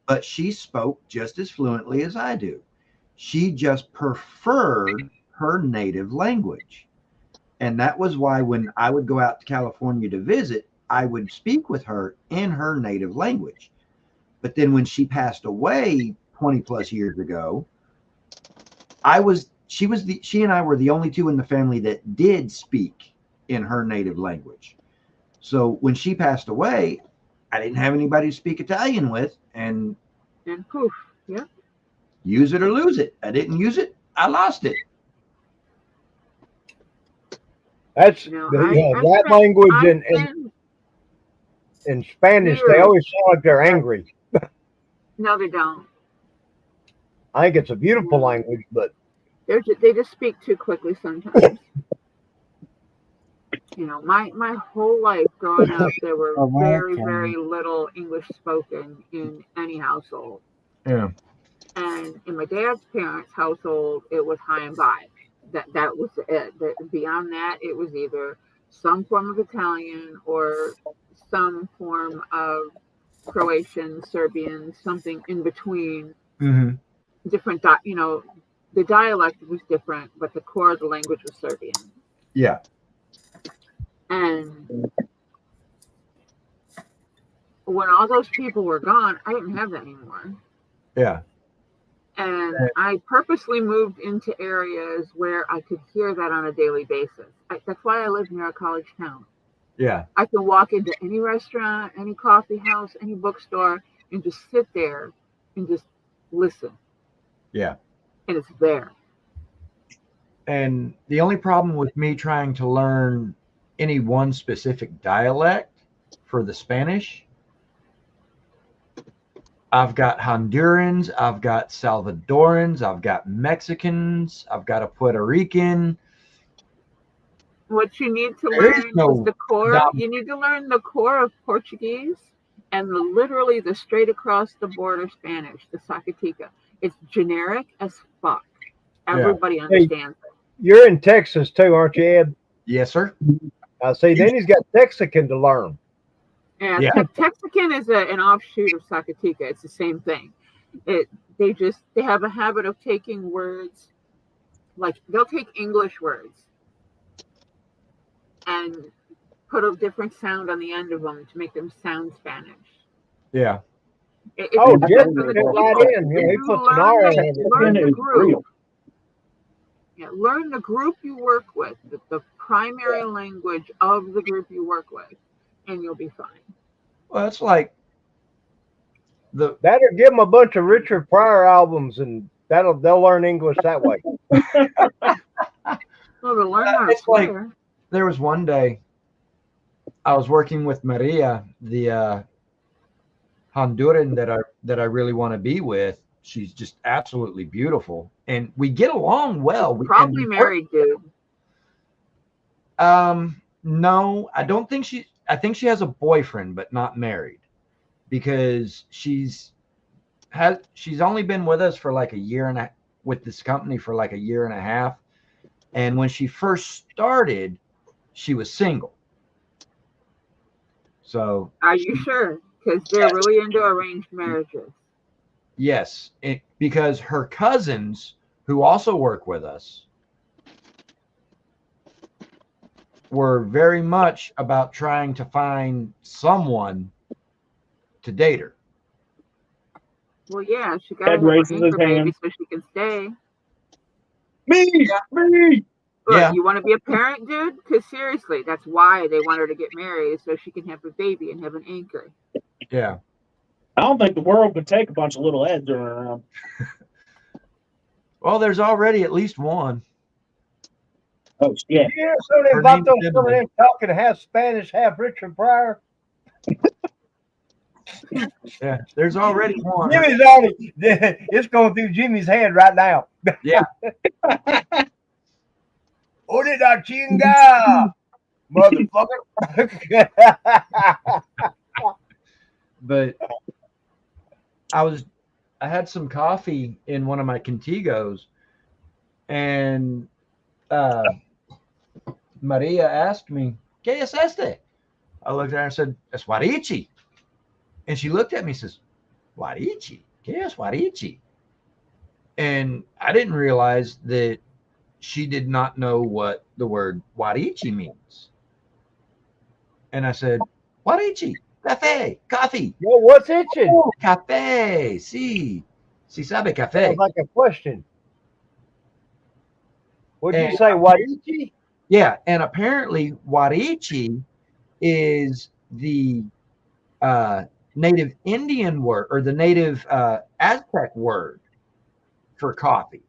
but she spoke just as fluently as I do. She just preferred her native language. And that was why when I would go out to California to visit, I would speak with her in her native language. But then when she passed away 20 plus years ago, she and I were the only two in the family that did speak in her native language. So when she passed away, I didn't have anybody to speak Italian with, and poof, yeah. Use it or lose it. I didn't use it, I lost it. That's that language in Spanish. They always sound like they're angry. No, they don't. I think it's a beautiful language, but they just speak too quickly sometimes. You know, my whole life growing up, there were very, very little English spoken in any household. Yeah. And in my dad's parents' household, it was high and by. That was it. Beyond that, it was either some form of Italian or some form of Croatian, Serbian, something in between. Mm-hmm. Different, the dialect was different, but the core of the language was Serbian. Yeah. And when all those people were gone, I didn't have that anymore. Yeah. And I purposely moved into areas where I could hear that on a daily basis. That's why I live near a college town. Yeah. I can walk into any restaurant, any coffee house, any bookstore, and just sit there and just listen. Yeah. And it's there. And the only problem with me trying to learn any one specific dialect for the Spanish, I've got Hondurans, I've got Salvadorans, I've got Mexicans, I've got a Puerto Rican. What you need to There is learn no is the core. dom- You need to learn the core of Portuguese and literally the straight across the border Spanish, the Zacateca. It's generic as fuck. Everybody understands it. You're in Texas too, aren't you, Ed? Yes, sir. See, then he's got Texican to learn. Yeah, Yeah. Texican is an offshoot of Zacateca. It's the same thing. They have a habit of taking words, like they'll take English words and put a different sound on the end of them to make them sound Spanish. Yeah. Oh, Jeff put that in. He puts an R in it. Learn the group. Yeah, learn the group you work with, the primary language of the group you work with, and you'll be fine. Well, it's like that'll give them a bunch of Richard Pryor albums, and they'll learn English that way. Well, to learn how to it's like swear. there was one day I was working with Maria, the Honduran that I really want to be with. She's just absolutely beautiful, and we get along well. Probably married, dude. No, I don't think she. I think she has a boyfriend, but not married, because she's only been with us for like a year and with this company for like a year and a half, and when she first started, she was single. So, are you sure? Because they're really into arranged marriages. Yes, because her cousins, who also work with us, were very much about trying to find someone to date her. Well, yeah, she got to Ed have raises an his anchor baby hand. so she can stay. Me. Look, Yeah. you want to be a parent, dude? Because seriously, that's why they want her to get married, so she can have a baby and have an anchor. Yeah. I don't think the world could take a bunch of little Eds around. Well, there's already at least one. Oh, yeah. Yeah, so they Her about name's those some of them talking half Spanish, half Richard Pryor. Yeah, there's already one. Jimmy's already, it's going through Jimmy's head right now. Yeah. Ore la chinga, motherfucker. But I had some coffee in one of my Contigos, and Maria asked me, ¿Qué es este? I looked at her and said, Es Huarichi. And she looked at me and says, Huarichi? ¿Qué es Huarichi? And I didn't realize that she did not know what the word Huarichi means. And I said, Huarichi, café, coffee. Yo, what's itching? Oh, café, sí. Sí sabe café. Sounds like a question. What'd you And- say, Wadichi? Yeah, and apparently Huarichi is the native Indian word, or the native Aztec word for coffee,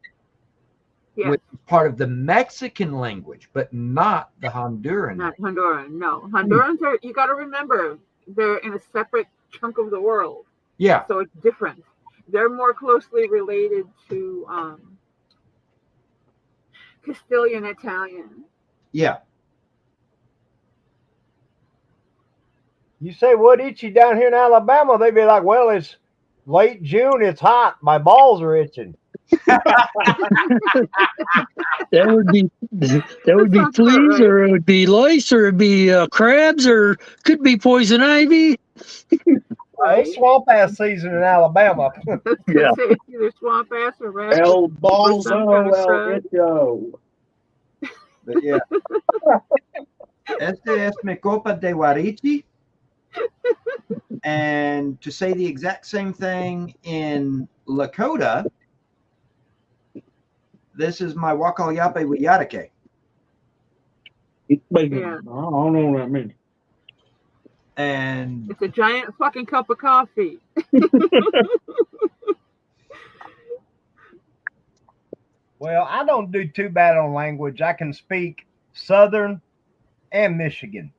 Yeah, which is part of the Mexican language, but not the Honduran. not Honduran. No, Hondurans are. You got to remember, they're in a separate chunk of the world, Yeah, so it's different. They're more closely related to Castilian Italian. yeah. You say Wadichi down here in Alabama, they'd be like, well, it's late June, it's hot, my balls are itching. That would be fleas, or it would be lice, or it'd be crabs, or could be poison ivy. Well, it's swamp ass season in Alabama. Yeah. It's either swamp ass or rat. El Or some kind of Balzo, El crud. Icho. But yeah. Este es mi copa de Huarichi. And to say the exact same thing in Lakota, this is my Wakalyape Wiyatake. Wait a Yeah. minute. I don't know what that means. And It's a giant fucking cup of coffee. Well, I don't do too bad on language. I can speak Southern and Michigan.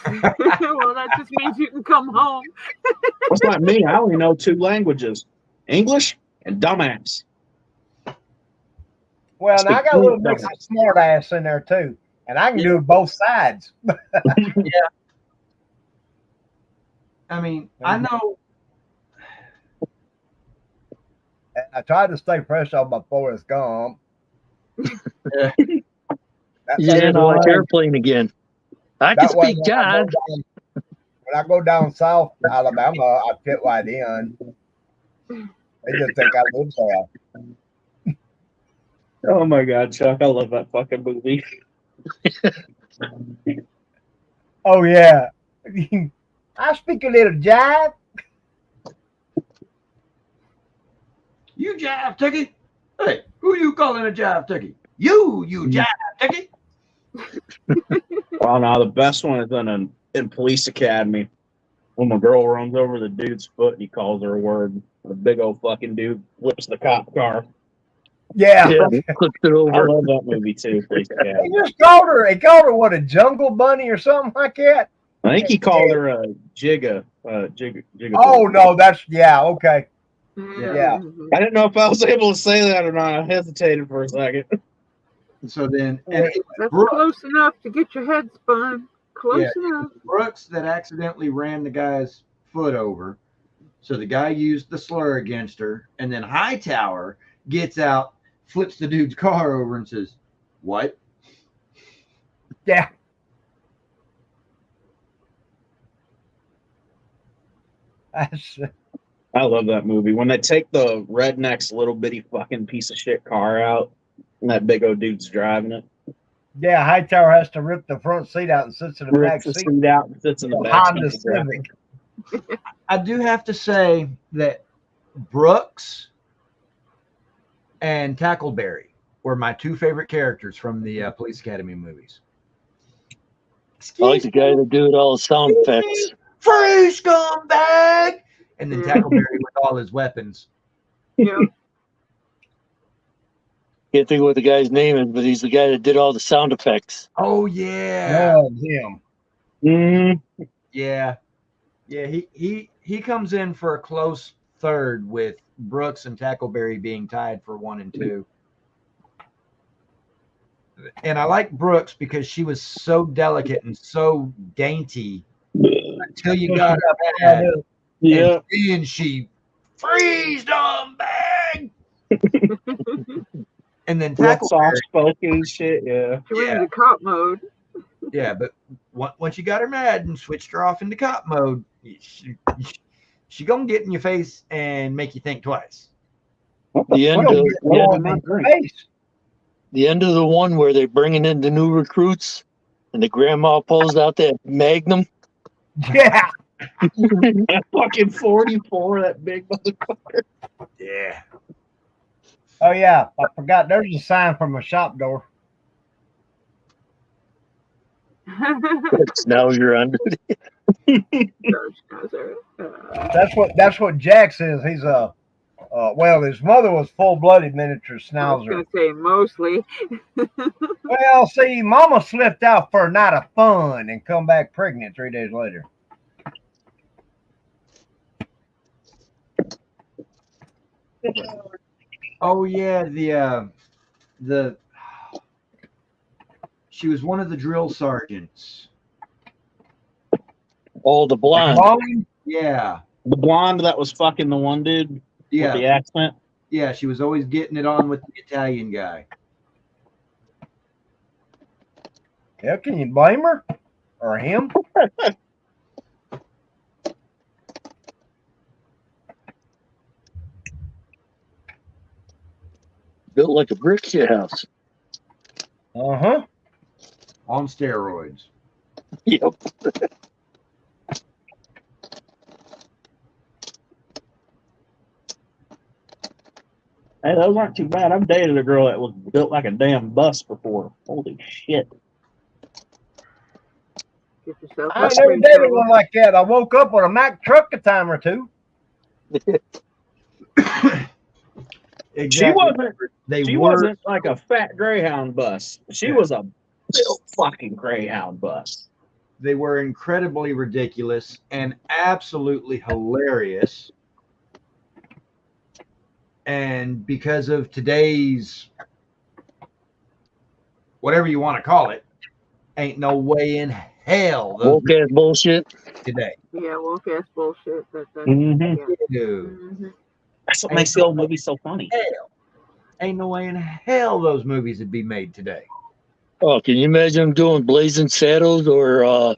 Well, that just means you can come home. That's not me. I only know 2 languages, English and dumbass. Well, now I got a little mix of Dumbass. smart ass in there too, and I can do both sides. I mean, I know. I tried to stay fresh on my Forrest Gump. Yeah, That you way- had to watch Airplane again. I can that way speak when I go God. down- When I go down south Alabama, I fit right in. They just think I live there. Oh my God, Chuck, I love that fucking movie. Oh yeah, I speak a little jive. You jive ticky? Hey, who you calling a jive ticky? You jive ticky? Oh no, the best one is in Police Academy when the girl runs over the dude's foot and he calls her a word. The big old fucking dude flips the cop car. Yeah. Yeah, flipped it I over. love that movie too, Police He Academy. just called her. He called her what, a jungle bunny or something like that. I think he called her a Jigga. Jigga. Oh no, that's okay. Yeah. I didn't know if I was able to say that or not. I hesitated for a second. So then, and it was That's Brooks, close enough to get your head spun. Close enough. Brooks that accidentally ran the guy's foot over. So the guy used the slur against her, and then Hightower gets out, flips the dude's car over, and says, "What?" Yeah. That's, I love that movie. When they take the redneck's little bitty fucking piece of shit car out and that big old dude's driving it. yeah, Hightower has to rip the front seat out and sits in the back Rips the seat. seat out and sits in the back Honda seat. and Civic. I do have to say that Brooks and Tackleberry were my 2 favorite characters from the Police Academy movies. I like the guy that did all the sound effects. Free scumbag! And then Tackleberry with all his weapons. Yeah. Can't think of what the guy's name is, but he's the guy that did all the sound effects. Oh yeah, Love him. Mm-hmm. yeah. He comes in for a close third with Brooks and Tackleberry being tied for 1 and 2. And I like Brooks because she was so delicate and so dainty until you got her mad. Yeah. And then she freeze bag. And then Real Tackleberry, soft spoken shit, yeah. She went into cop mode. yeah, but once you got her mad and switched her off into cop mode, she gonna get in your face and make you think twice. The end Well, of well, yeah, in the face. the end of the one where they're bringing in the new recruits, and the grandma pulls out that Magnum. Yeah. That fucking 44, that big motherfucker. Yeah. Oh yeah, I forgot. There's a sign from a shop door. Now you're under. That's what Jack says. He's a well, his mother was full-blooded miniature I was schnauzer. gonna say mostly. Well, see, Mama slipped out for a night of fun and come back pregnant 3 days later. Oh yeah, the she was one of the drill sergeants. Oh, the blonde. Blonde? Yeah. The blonde that was fucking the one dude with the Yeah. accent. Yeah, she was always getting it on with the Italian guy. Yeah, can you blame her or him? Built like a brick shit house. Uh-huh. On steroids. Yep. Hey, those aren't too bad. I've dated a girl that was built like a damn bus before. Holy shit. Get yourself I up, never big dated girl. one like that. I woke up with a Mack truck a time or two. She wasn't. They She were. wasn't like a fat Greyhound bus. She was a built fucking Greyhound bus. They were incredibly ridiculous and absolutely hilarious. And because of today's, whatever you want to call it, ain't no way in hell those Woke ass bullshit. today. Yeah, woke ass bullshit. That's Mhm. yeah. Dude, Mhm. That's what makes the old movie so funny. hell. Ain't no way in hell those movies would be made today. Oh, can you imagine them doing Blazing Saddles or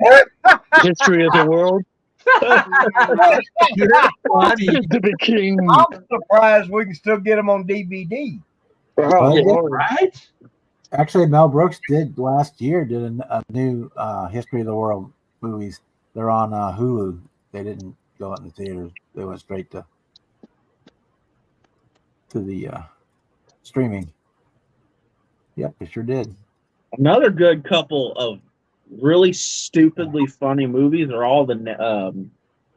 History of the World? You're funny. The King. I'm surprised we can still get them on DVD. Well, Yeah. Right? actually, Mel Brooks did last year did a new History of the World movies. They're on Hulu. They didn't go out in the theaters. They went straight to the streaming. Yep, it sure did. Another good couple of really stupidly funny movies are all the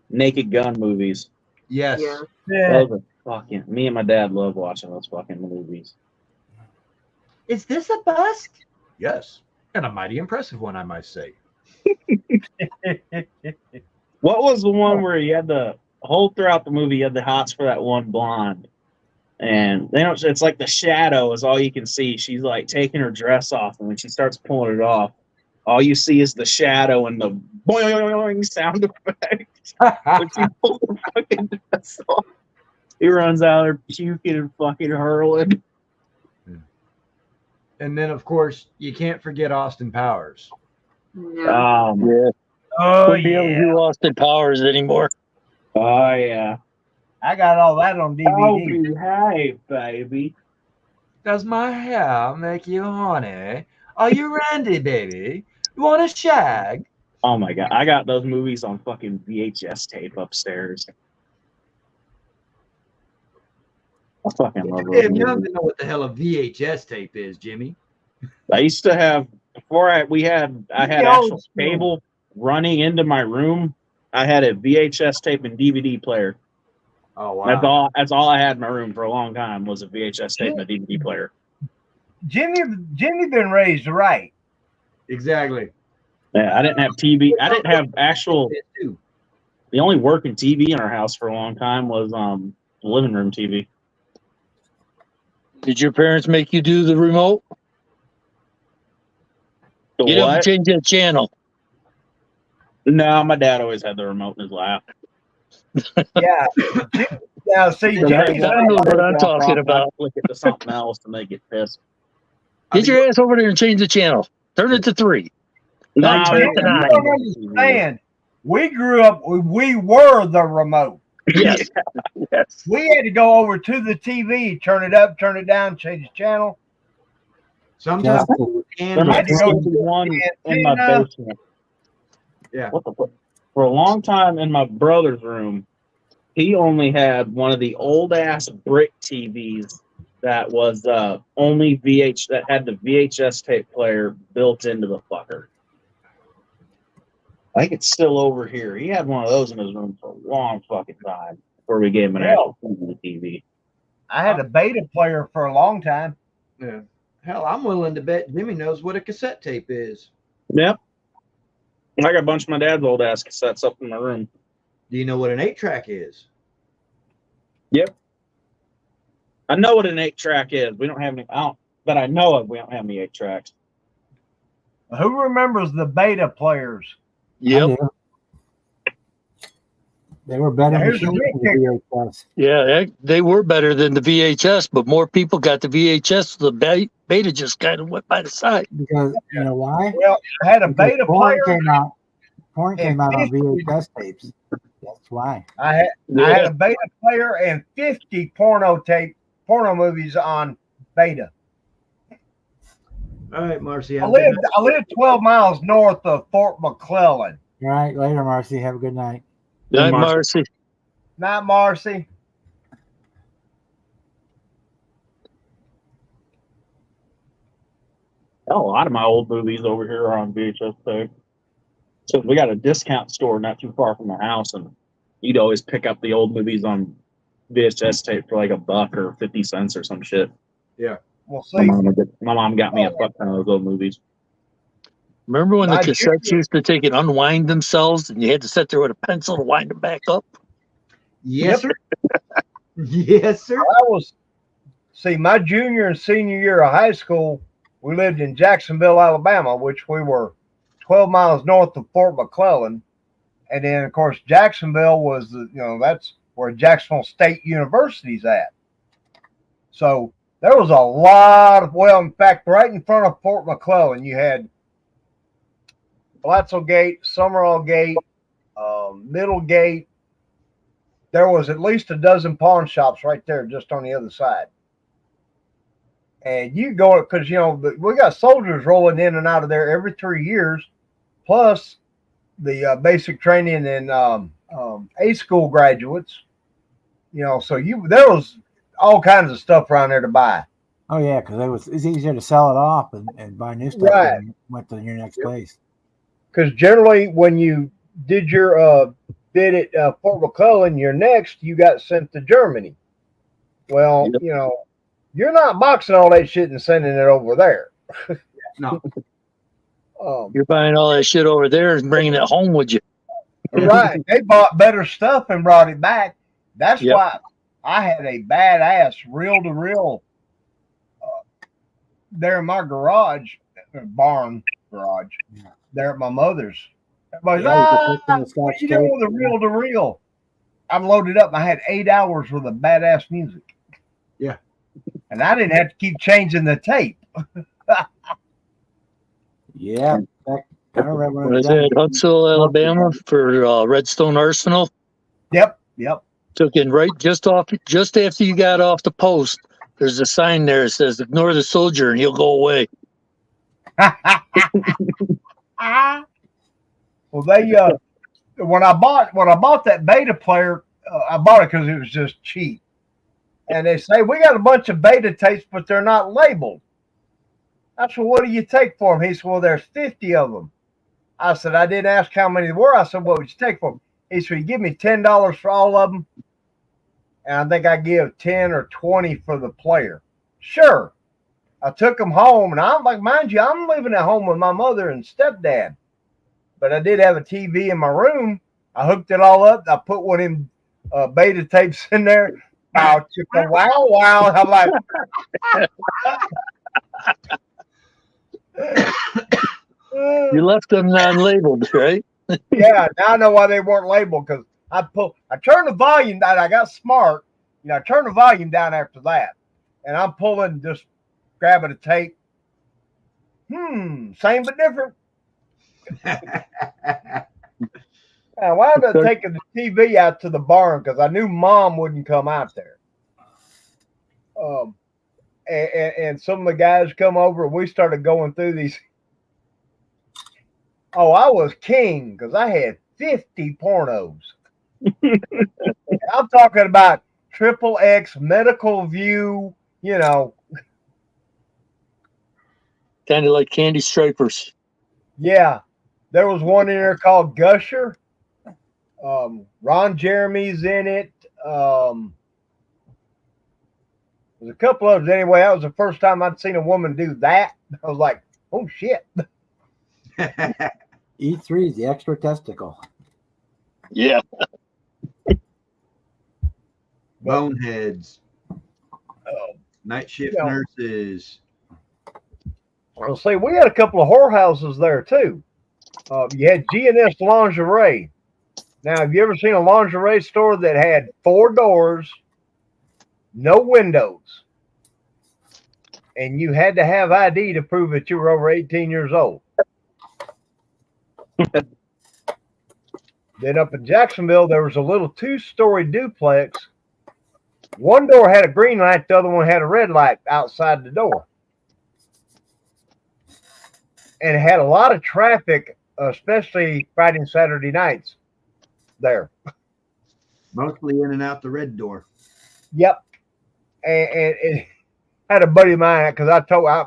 Naked Gun movies. Yes. Yeah. Yeah. Those are fucking. Me and my dad love watching those fucking movies. Is this a bust? Yes. And a mighty impressive one, I might say. What was the one where you had the whole throughout the movie you had the hots for that one blonde, and they don't. It's like the shadow is all you can see. She's like taking her dress off, and when she starts pulling it off, all you see is the shadow and the boing sound effect. When she pulls the fucking dress off, he runs out there puking and fucking hurling. And then, of course, you can't forget Austin Powers. Yeah. Yeah. Oh, Wouldn't be able to yeah. do Austin Powers anymore. Oh yeah. I got all that on DVD. Hey, baby. Does my hair make you horny? Are you Randy, baby? You want a shag? Oh my god, I got those movies on fucking VHS tape upstairs. I fucking love those Damn, you don't movies. even know what the hell a VHS tape is, Jimmy. I used to have I had actual cable running into my room. I had a VHS tape and DVD player. Oh wow. That's all I had in my room for a long time was a VHS tape and a DVD player. Jimmy been raised right. Exactly. Yeah, I didn't have TV. I didn't have actual. The only working TV in our house for a long time was living room TV. Did your parents make you do the remote? The Get up and what? change that channel. No, my dad always had the remote in his lap. Yeah. Now, see, So Yeah, Jimmy's I know what I'm talking about. Flick it to something else and they get pissed. Get your ass over there and change the channel. Turn it to 3. No, turn it to you 9. don't understand. We grew up, we were the remote. Yes. Yes. We had to go over to the TV, turn it up, turn it down, change the channel. Sometimes There and might to go still be one in my antenna. basement. Yeah. What the fuck? For a long time in my brother's room, he only had one of the old ass brick TVs that was only that had the VHS tape player built into the fucker. I think it's still over here. He had one of those in his room for a long fucking time before we gave him an actual TV. I had a beta player for a long time. Yeah. Hell, I'm willing to bet Jimmy knows what a cassette tape is. Yep. I got a bunch of my dad's old ass cassettes up in my room. Do you know what an 8-track is? Yep. I know what an 8-track is. We don't have any. But I know it. We don't have any 8-tracks. Who remembers the beta players? Yep. They were better Here's machines the than the VHS. Yeah, they were better than the VHS, but more people got the VHS. The beta just kind of went by the side. Because you know why? Well, I had a Because beta porn player. came out on and 50 VHS tapes. That's why. I had a beta player and 50 porno movies on beta. All right, Marcy. I lived 12 miles north of Fort McClellan. All right, later, Marcy. Have a good night. Night, Marcy. Not Marcy. A lot of my old movies over here are on VHS tape. So we got a discount store not too far from the house, and you'd always pick up the old movies on VHS tape for like $1 or 50 cents or some shit. Well, My see, mom got me a fuck ton of those old movies. Remember when the My cassettes junior- used to take and unwind themselves, and you had to sit there with a pencil to wind them back up? Yes, sir. Yes, sir. my junior and senior year of high school, we lived in Jacksonville, Alabama, which we were 12 miles north of Fort McClellan. And then, of course, Jacksonville was, that's where Jacksonville State University's at. So there was a lot of, in fact, right in front of Fort McClellan, you had Blatzel Gate, Summerall Gate, Middle Gate. There was at least a dozen pawn shops right there just on the other side. And you go, because, we got soldiers rolling in and out of there every 3 years, plus the basic training and A school graduates. So there was all kinds of stuff around there to buy. Oh yeah, because it's easier to sell it off and buy new stuff Right. when you went to your next place. Because generally, when you did your bid at Fort McClellan, your next, you got sent to Germany. Well, Yep. you're not boxing all that shit and sending it over there. No. You're buying all that shit over there and bringing it home with you. Right. They bought better stuff and brought it back. That's Yep. why I had a badass reel-to-reel there in my garage, barn garage, there at my mother's. Everybody's, what are you doing with a reel-to-reel? I loaded up. I had 8 hours worth of badass music. Yeah. And I didn't have to keep changing the tape. Yeah, I remember when Was it at Huntsville, Alabama for Redstone Arsenal? Yep. Took in right just after you got off the post. There's a sign there that says "Ignore the soldier and he'll go away." Well, they when I bought that beta player, I bought it because it was just cheap. And they say, we got a bunch of beta tapes, but they're not labeled. I said, what do you take for them? He said, well, there's 50 of them. I said, I didn't ask how many there were. I said, what would you take for them? He said, you give me $10 for all of them. And I think I give 10 or 20 for the player. Sure. I took them home, and I'm like, mind you, I'm living at home with my mother and stepdad. But I did have a TV in my room. I hooked it all up. I put one of them beta tapes in there. Wow, chicka, wow, wow. I'm like, You left them non-labeled, right? yeah, now I know why they weren't labeled, because I turned the volume down. I got smart. I turned the volume down after that. And I'm pulling, just grabbing a tape. Same but different. I wound up taking the TV out to the barn because I knew Mom wouldn't come out there. And some of the guys come over and we started going through these. Oh, I was king because I had 50 pornos. I'm talking about XXX, Medical View, Kind of like Candy Stripers. Yeah. There was one in there called Gusher. Ron Jeremy's in it. There's a couple others. Anyway, that was the first time I'd seen a woman do that. I was like, oh, shit. E3 is the extra testicle. Yeah. Boneheads. Night shift nurses. Well, see, we had a couple of whorehouses there, too. You had G&S Lingerie. Now, have you ever seen a lingerie store that had 4 doors, no windows, and you had to have ID to prove that you were over 18 years old? Then up in Jacksonville, there was a little 2-story duplex. One door had a green light, the other one had a red light outside the door. And it had a lot of traffic, especially Friday and Saturday nights there. Mostly in and out the red door. Yep. And it had a buddy of mine, because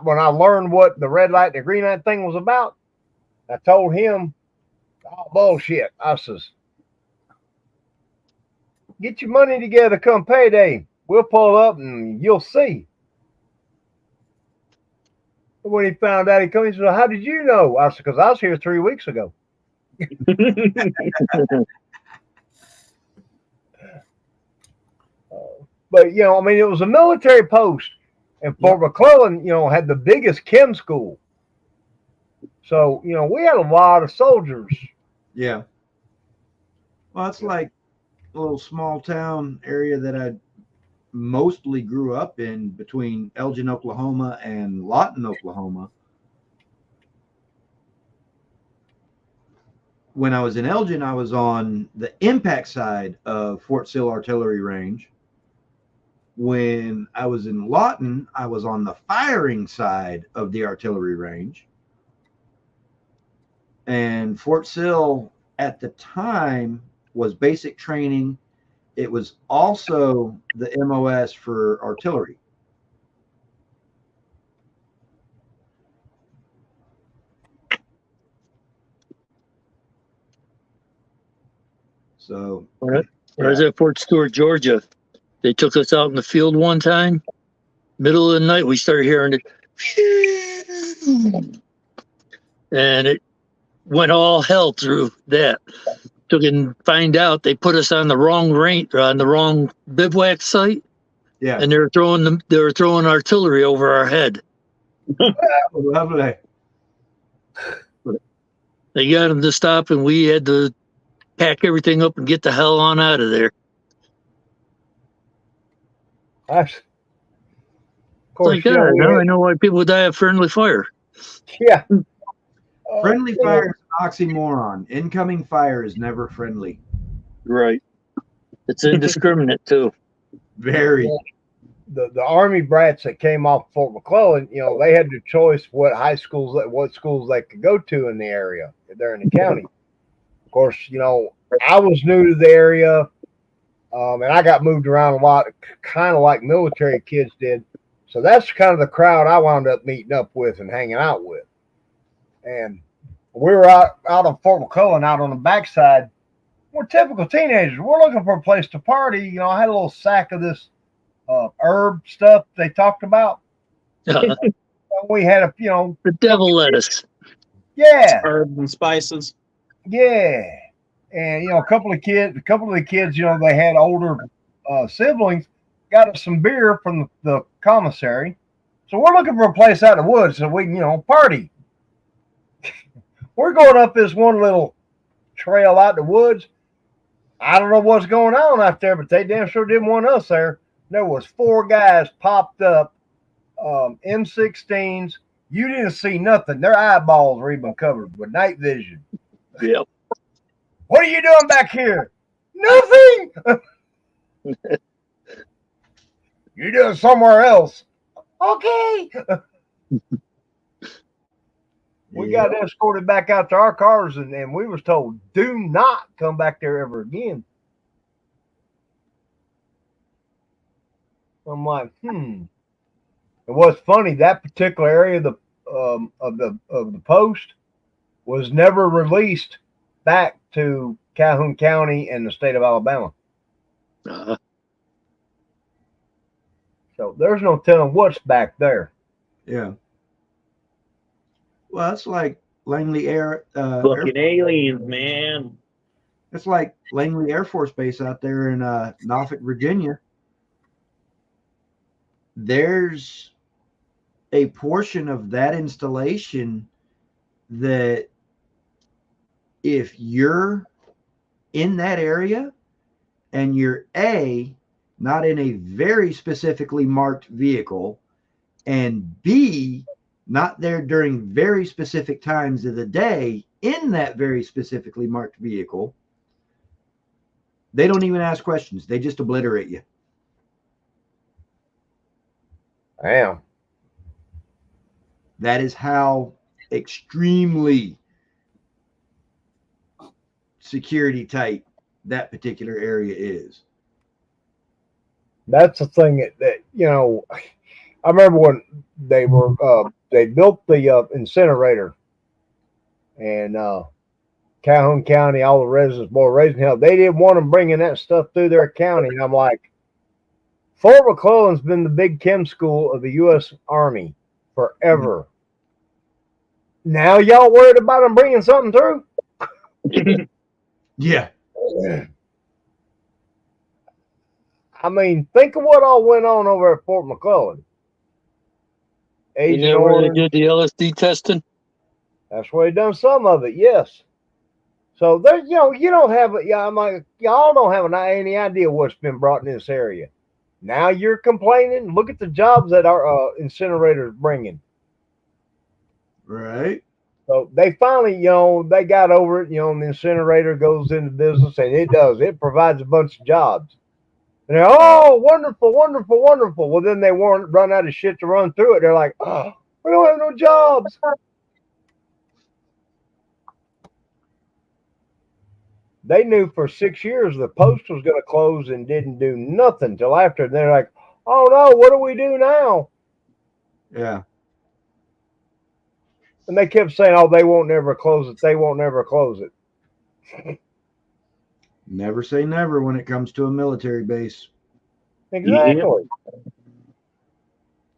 when I learned what the red light and the green light thing was about, I told him, oh, bullshit. I says, get your money together come payday. We'll pull up and you'll see. And when he found out, he came, he said, "How did you know?" I said, "Because I was here 3 weeks ago." But, you know, I mean, it was a military post. And Fort McClellan, you know, had the biggest chem school. So, you know, we had a lot of soldiers. Yeah. Well, it's like a little small town area that I mostly grew up in between Elgin, Oklahoma and Lawton, Oklahoma. When I was in Elgin, I was on the impact side of Fort Sill Artillery Range. When I was in Lawton, I was on the firing side of the artillery range. And Fort Sill at the time was basic training. It was also the MOS for artillery. So when I was at Fort Stewart, Georgia, they took us out in the field one time. Middle of the night, we started hearing it. And it went all hell through that. Took and find out they put us on the wrong range, on the wrong bivouac site. Yeah. And they were throwing artillery over our head. Lovely. They got them to stop, and we had to pack everything up and get the hell on out of there. Of course, Thank God, now I know why people die of friendly fire. Yeah. Friendly fire is an oxymoron. Incoming fire is never friendly. Right. It's indiscriminate too. Very. The Army brats that came off Fort McClellan, you know, they had the choice what schools they could go to in the area there in the county. Of course, you know, I was new to the area, and I got moved around a lot, kind of like military kids did. So that's kind of the crowd I wound up meeting up with and hanging out with. And we were out on Fort McClellan, out on the backside. We're typical teenagers. We're looking for a place to party. You know, I had a little sack of this herb stuff they talked about. We had the devil lettuce. Yeah. Herbs and spices. Yeah. And, you know, a couple of the kids, you know, they had older siblings, got us some beer from the commissary. So we're looking for a place out in the woods so we can, you know, party. We're going up this one little trail out in the woods. I don't know what's going on out there, but they damn sure didn't want us there. There was 4 guys popped up, M16s. You didn't see nothing. Their eyeballs were even covered with night vision. Yep. What are you doing back here? Nothing. You're doing somewhere else. Okay. We got escorted back out to our cars, and we was told, do not come back there ever again. I'm like, And what's funny, that particular area of the post was never released back to Calhoun County and the state of Alabama. So there's no telling what's back there. Yeah. Well, it's like Langley Fucking aliens, man. It's like Langley Air Force Base out there in Norfolk, Virginia. There's a portion of that installation that if you're in that area and you're not in a very specifically marked vehicle, and B, not there during very specific times of the day in that very specifically marked vehicle, they don't even ask questions. They just obliterate you. Damn. That is how extremely security tight that particular area is. That's the thing that you know, I remember when they were they built the incinerator, and Calhoun County, all the residents, boy, raising hell. They didn't want them bringing that stuff through their county. And I'm like, Fort McClellan's been the big chem school of the U.S. Army forever. Now y'all worried about them bringing something through? Yeah. I mean, think of what all went on over at Fort McClellan. Isn't Agent that where they Orange, did the LSD testing? that's where they done some of it, yes. So there's, you don't have it. Yeah, I'm like, y'all don't have any idea what's been brought in this area. Now you're complaining. Look at the jobs that our incinerators bringing. Right. So they finally, they got over it. And the incinerator goes into business, and it provides a bunch of jobs. And they're, oh, wonderful, wonderful, wonderful. Well, then they run out of shit to run through it. They're like, oh, we don't have no jobs. They knew for 6 years the post was going to close and didn't do nothing till after. They're like, oh no, what do we do now? Yeah. And they kept saying, oh, they won't never close it. They won't never close it. Never say never when it comes to a military base. Exactly.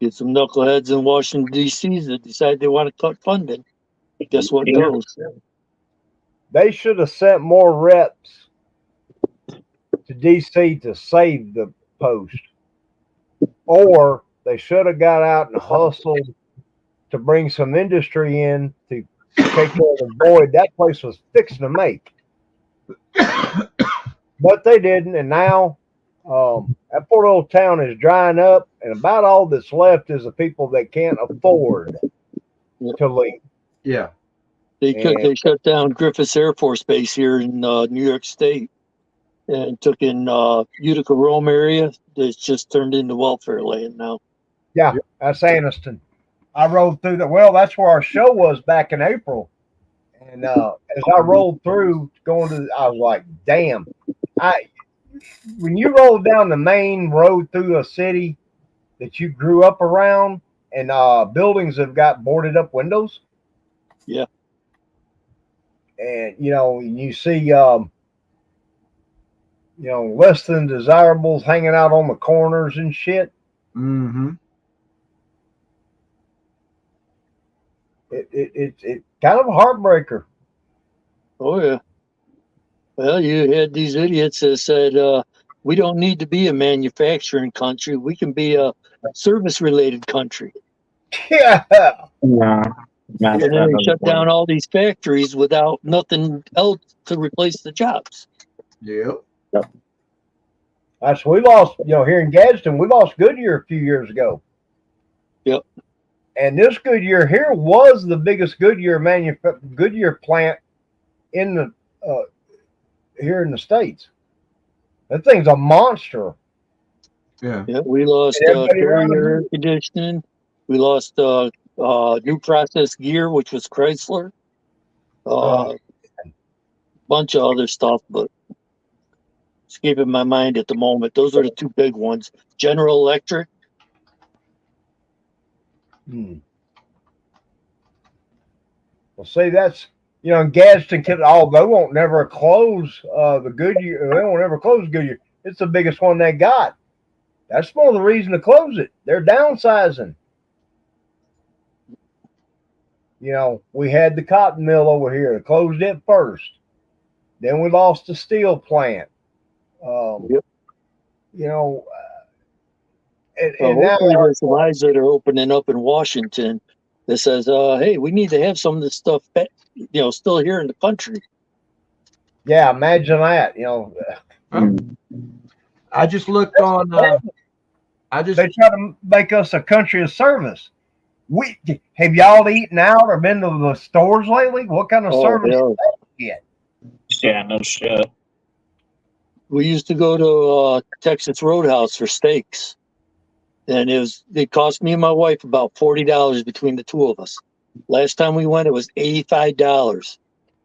Get some knuckleheads in Washington, D.C. that decide they want to cut funding. Guess what goes? They should have sent more reps to D.C. to save the post. Or they should have got out and hustled to bring some industry in to take care of the void that place was fixing to make. But they didn't, and now that poor little town is drying up, and about all that's left is the people that can't afford to leave. Yeah. They shut down Griffiths Air Force Base here in New York State and took in Utica Rome area. It's just turned into welfare land now. Yeah, that's Anniston. I rode through that. Well, that's where our show was back in April. And as I rolled through I was like, damn. When you roll down the main road through a city that you grew up around and buildings have got boarded up windows. Yeah. And, you see, less than desirables hanging out on the corners and shit. Mm-hmm. It's kind of a heartbreaker. Oh, yeah. Well, you had these idiots that said, we don't need to be a manufacturing country. We can be a service-related country. Yeah. And then they shut down all these factories without nothing else to replace the jobs. Yep. We lost, here in Gadsden, we lost Goodyear a few years ago. Yep. And this Goodyear here was the biggest Goodyear plant in the here in the States. That thing's a monster. Yeah. Yeah, we lost Carrier Air Conditioning. We lost New Process Gear, which was Chrysler. Bunch of other stuff, but escaping my mind at the moment. Those are the two big ones. General Electric. Well, see, that's in Gadsden, they won't never close the Goodyear. They won't ever close Goodyear. It's the biggest one they got. That's one of the reasons to close it. They're downsizing. We had the cotton mill over here. They closed it first. Then we lost the steel plant. Yep. And now there's some eyes that are opening up in Washington that says, hey, we need to have some of this stuff, still here in the country. Yeah, imagine that. I just looked on. They try to make us a country of service. Have y'all eaten out or been to the stores lately? What kind of service do you get? Yeah, no shit. We used to go to Texas Roadhouse for steaks, and it cost me and my wife about $40 between the two of us. Last time we went, it was $85.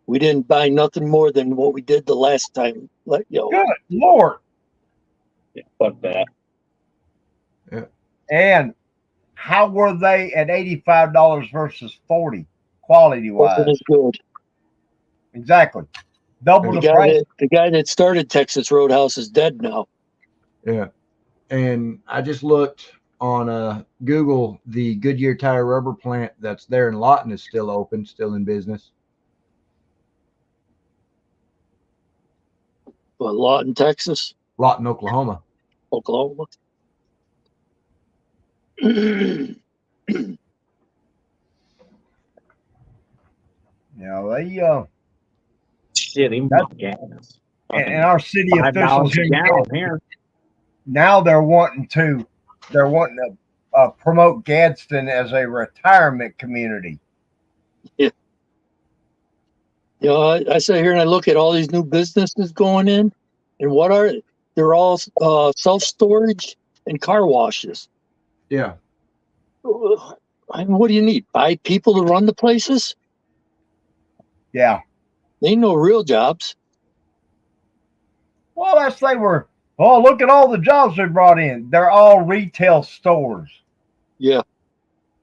We didn't buy nothing more than what we did the last time. Good Lord! Yeah, fuck that. Yeah. And how were they at $85 versus $40 quality wise? Wasn't as good. Exactly. Double the price. The guy that started Texas Roadhouse is dead now. Yeah. And I just looked on Google. The Goodyear tire rubber plant that's there in Lawton is still open, still in business. But Lawton, Texas, Lawton, Oklahoma. Oklahoma. Yeah, they Shit, even That's- gas. and our city $5 officials a here gallon here. now they're wanting to promote Gadsden as a retirement community. You know, I sit here and I look at all these new businesses going in, and they're all self storage and car washes. Yeah. I mean, what do you need? 5 people to run the places? Yeah. They ain't no real jobs. Well, look at all the jobs they brought in. They're all retail stores. Yeah.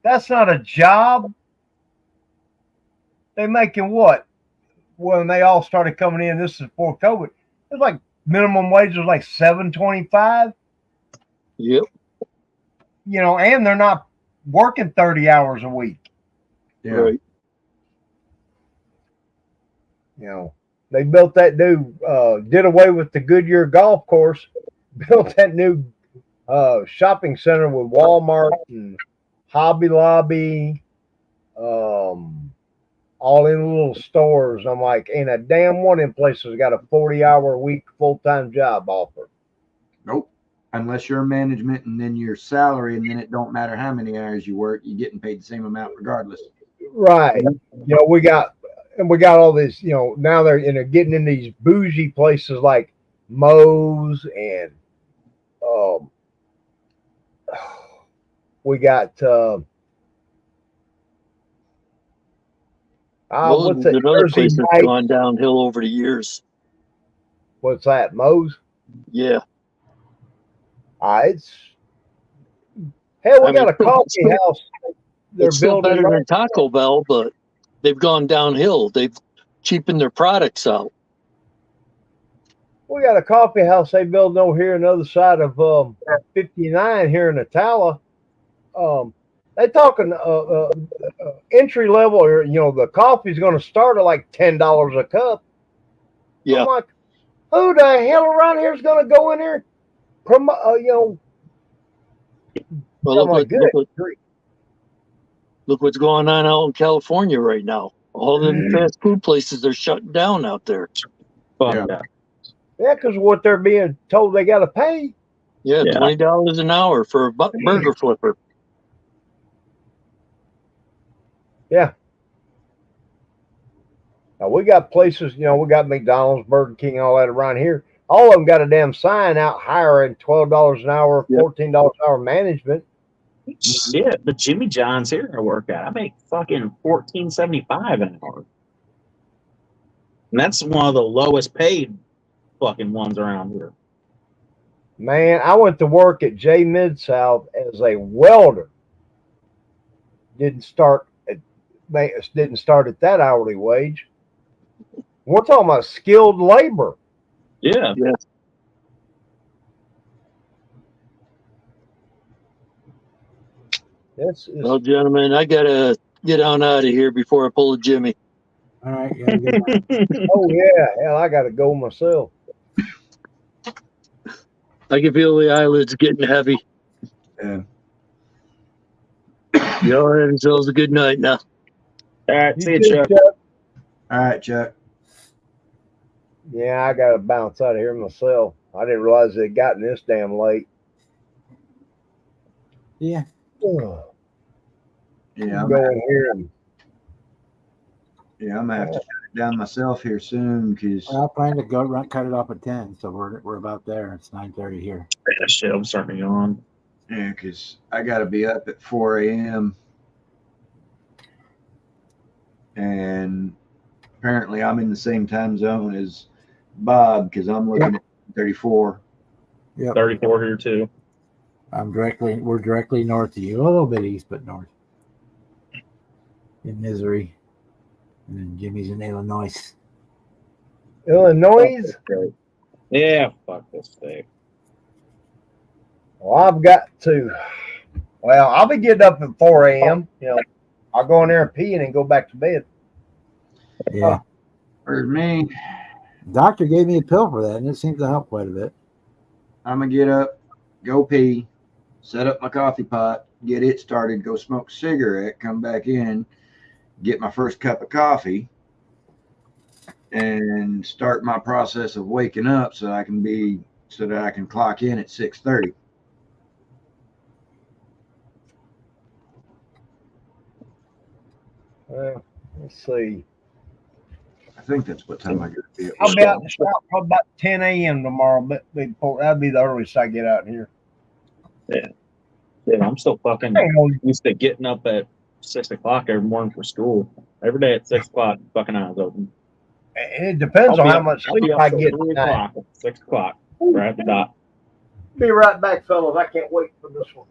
That's not a job. They making what? When they all started coming in, this is before COVID. It was like minimum wage was like $7.25. Yep. You know, and they're not working 30 hours a week. Yeah. Right. You know, they built that new, did away with the Goodyear golf course, built that new shopping center with Walmart and Hobby Lobby, all in little stores. I'm like, ain't a damn one of them places got a 40-hour a week full-time job offer. Nope. Unless you're management and then your salary, and then it don't matter how many hours you work, you're getting paid the same amount regardless. Right. You know, we got all this, you know, now they're getting in these bougie places like Moe's and we got what's that? Another Jersey place that's Mike's. gone downhill over the years. What's that? Moe's? Yeah. It's hell, we I got mean, a coffee house. They're It's still building better right than Taco Bell, but they've gone downhill. They've cheapened their products out. We got a coffee house they build over here on the other side of 59 here in Atala. They talking entry level, or you know, the coffee's going to start at like $10 a cup. Yeah. I'm like, who the hell around here is going to go in here? You know, Well, I'm like, good. Look what's going on out in California right now. All the fast food places are shutting down out there. Fuck Yeah. Yeah, because what they're being told they got to pay. Yeah, Yeah. $20 an hour for a burger flipper. Yeah. Now we got places, you know, we got McDonald's, Burger King, all that around here. All of them got a damn sign out hiring $12 an hour, Yep. $14 an hour management. Shit, the Jimmy John's here I work at. I make fucking $14.75 an hour. And that's one of the lowest paid fucking ones around here. Man, I went to work at J Mid-South as a welder. Didn't start at that hourly wage. We're talking about skilled labor. Yeah. Yeah. Well, gentlemen, I gotta get on out of here before I pull a Jimmy. All right. Yeah, good night. Oh yeah, hell, I got to go myself. I can feel the eyelids getting heavy. Yeah. Y'all have yourselves a good night now. All right, see you, too, Chuck. All right, Chuck. Yeah, I got to bounce out of here myself. I didn't realize it had gotten this damn late. Yeah. Yeah. Go in here and Yeah, I'm gonna have to shut it down myself here soon because Well, I plan to cut it off at 10, so we're about there. It's 9:30 here. Yeah, shit, I'm starting to yawn. I got to be up at 4 a.m. and apparently I'm in the same time zone as Bob because I'm looking at 34. Yep. 34 here too. We're directly north of you, a little bit east, but north. In Missouri. And then Jimmy's in Illinois. Illinois. Yeah, fuck this state. Well, I've got to. Well, I'll be getting up at 4 a.m. You know, I'll go in there and pee and then go back to bed. Yeah. For me, Doctor gave me a pill for that, and it seems to help quite a bit. I'm gonna get up, go pee, set up my coffee pot, get it started, go smoke a cigarette, come back in, get my first cup of coffee, and start my process of waking up so that I can clock in at 6:30. Well, let's see. I think that's what time I go to be. I'll be out in the shop probably about 10 a.m. tomorrow, but that'd be the earliest I get out here. Yeah, I'm still fucking Hang on. used to getting up at 6 o'clock every morning for school. Every day at 6 o'clock, fucking eyes open. It depends on how much sleep I get till 3 tonight. o'clock, 6 o'clock, right at the dot. Be right back, fellas. I can't wait for this one.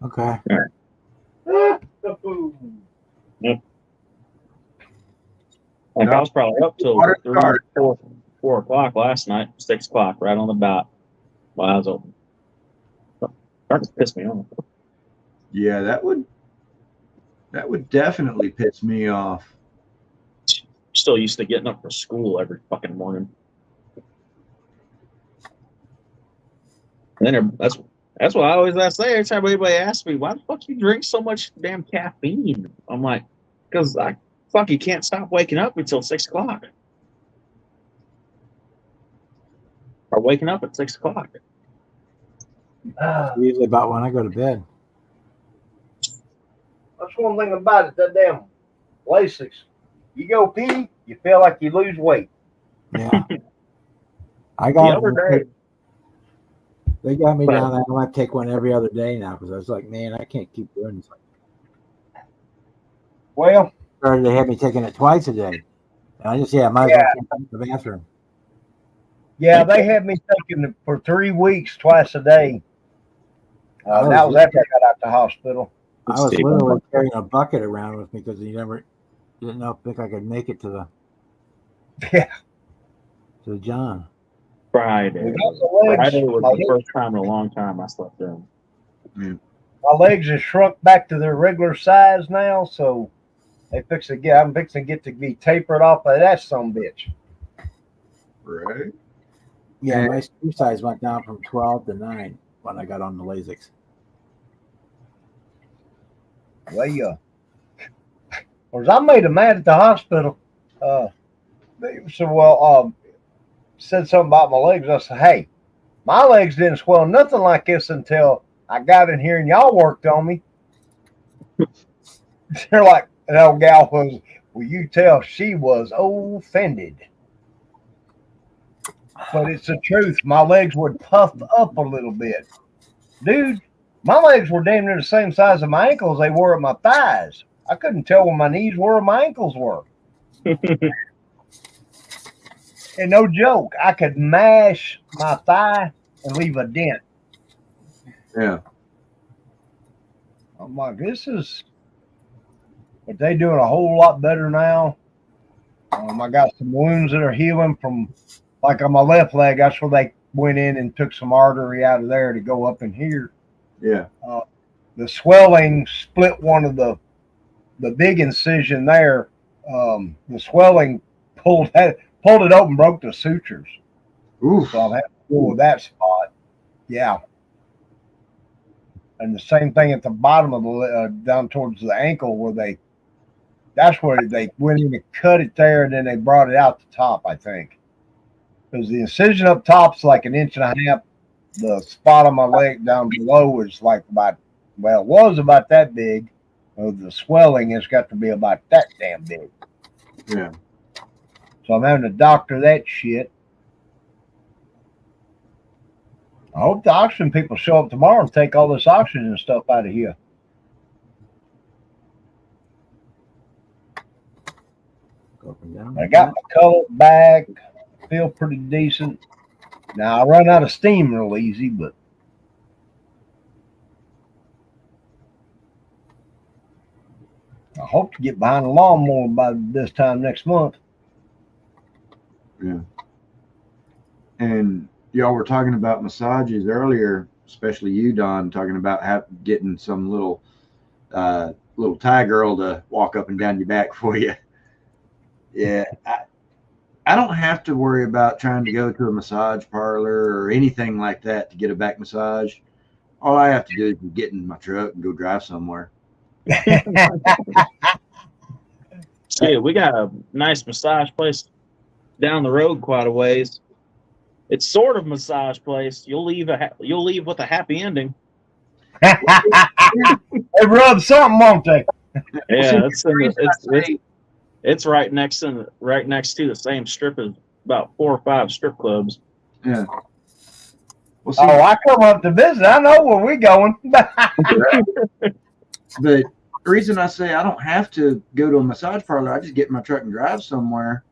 Okay. Like I was probably up till Water 3, card. 4 o'clock last night, 6 o'clock, right on the dot. My eyes open. Starting to piss me off. Yeah, that would definitely piss me off. Still used to getting up for school every fucking morning. And then that's what I always say every time anybody asks me, why the fuck you drink so much damn caffeine? I'm like, because I fucking can't stop waking up until 6 o'clock. Or waking up at 6 o'clock. Usually about when I go to bed. That's one thing about it, that damn Lasix. You go pee, you feel like you lose weight. Yeah. I The got other day, they got me down. I want to take one every other day now because I was like, man, I can't keep doing this. Well, Started to have me taking it twice a day. And I just might as well take it to the bathroom. yeah, they had me taking it for 3 weeks, twice a day. Oh, That was after I got out the hospital. I was literally carrying a bucket around with me because didn't think I could make it to the John. Friday. Friday was the first time in a long time I slept in. My legs have shrunk back to their regular size now, so I'm fixing to get to be tapered off of that sumbitch. Right. Yeah, my screw size went down from 12 to 9 when I got on the Lasix. Well, yeah. I made them mad at the hospital. They said something about my legs. I said, hey, my legs didn't swell nothing like this until I got in here and y'all worked on me. They're like, an old gal was, well, you tell she was offended. But it's the truth. My legs would puff up a little bit. Dude, my legs were damn near the same size as my ankles they were at my thighs. I couldn't tell where my knees were or my ankles were. And no joke, I could mash my thigh and leave a dent. Yeah. I'm like, but they doing a whole lot better now. I got some wounds that are healing from, like on my left leg, that's where they went in and took some artery out of there to go up in here. Yeah. The swelling split one of the big incision there. The swelling pulled it open, broke the sutures. Oof. So I'm having to deal with that spot. Yeah. And the same thing at the bottom of the down towards the ankle that's where they went in and cut it there, and then they brought it out the top, I think. Because the incision up top's like 1.5 inches. The spot on my leg down below is like it was about that big. The swelling has got to be about that damn big. Yeah. So I'm having to doctor that shit. I hope the oxygen people show up tomorrow and take all this oxygen stuff out of here. Up and down. I got my color back. Feel pretty decent. Now I run out of steam real easy, but I hope to get behind the lawnmower by this time next month. Yeah. And y'all were talking about massages earlier, especially you, Don, talking about getting some little Thai girl to walk up and down your back for you. Yeah, I don't have to worry about trying to go to a massage parlor or anything like that to get a back massage. All I have to do is get in my truck and go drive somewhere. See, we got a nice massage place down the road quite a ways. It's sort of massage place. You'll leave with a happy ending. They rub something, won't they? Yeah, it's right next to the same strip as about 4 or 5 strip clubs. Yeah. Well, see, I come up to visit. I know where we going. But the reason I say I don't have to go to a massage parlor, I just get in my truck and drive somewhere.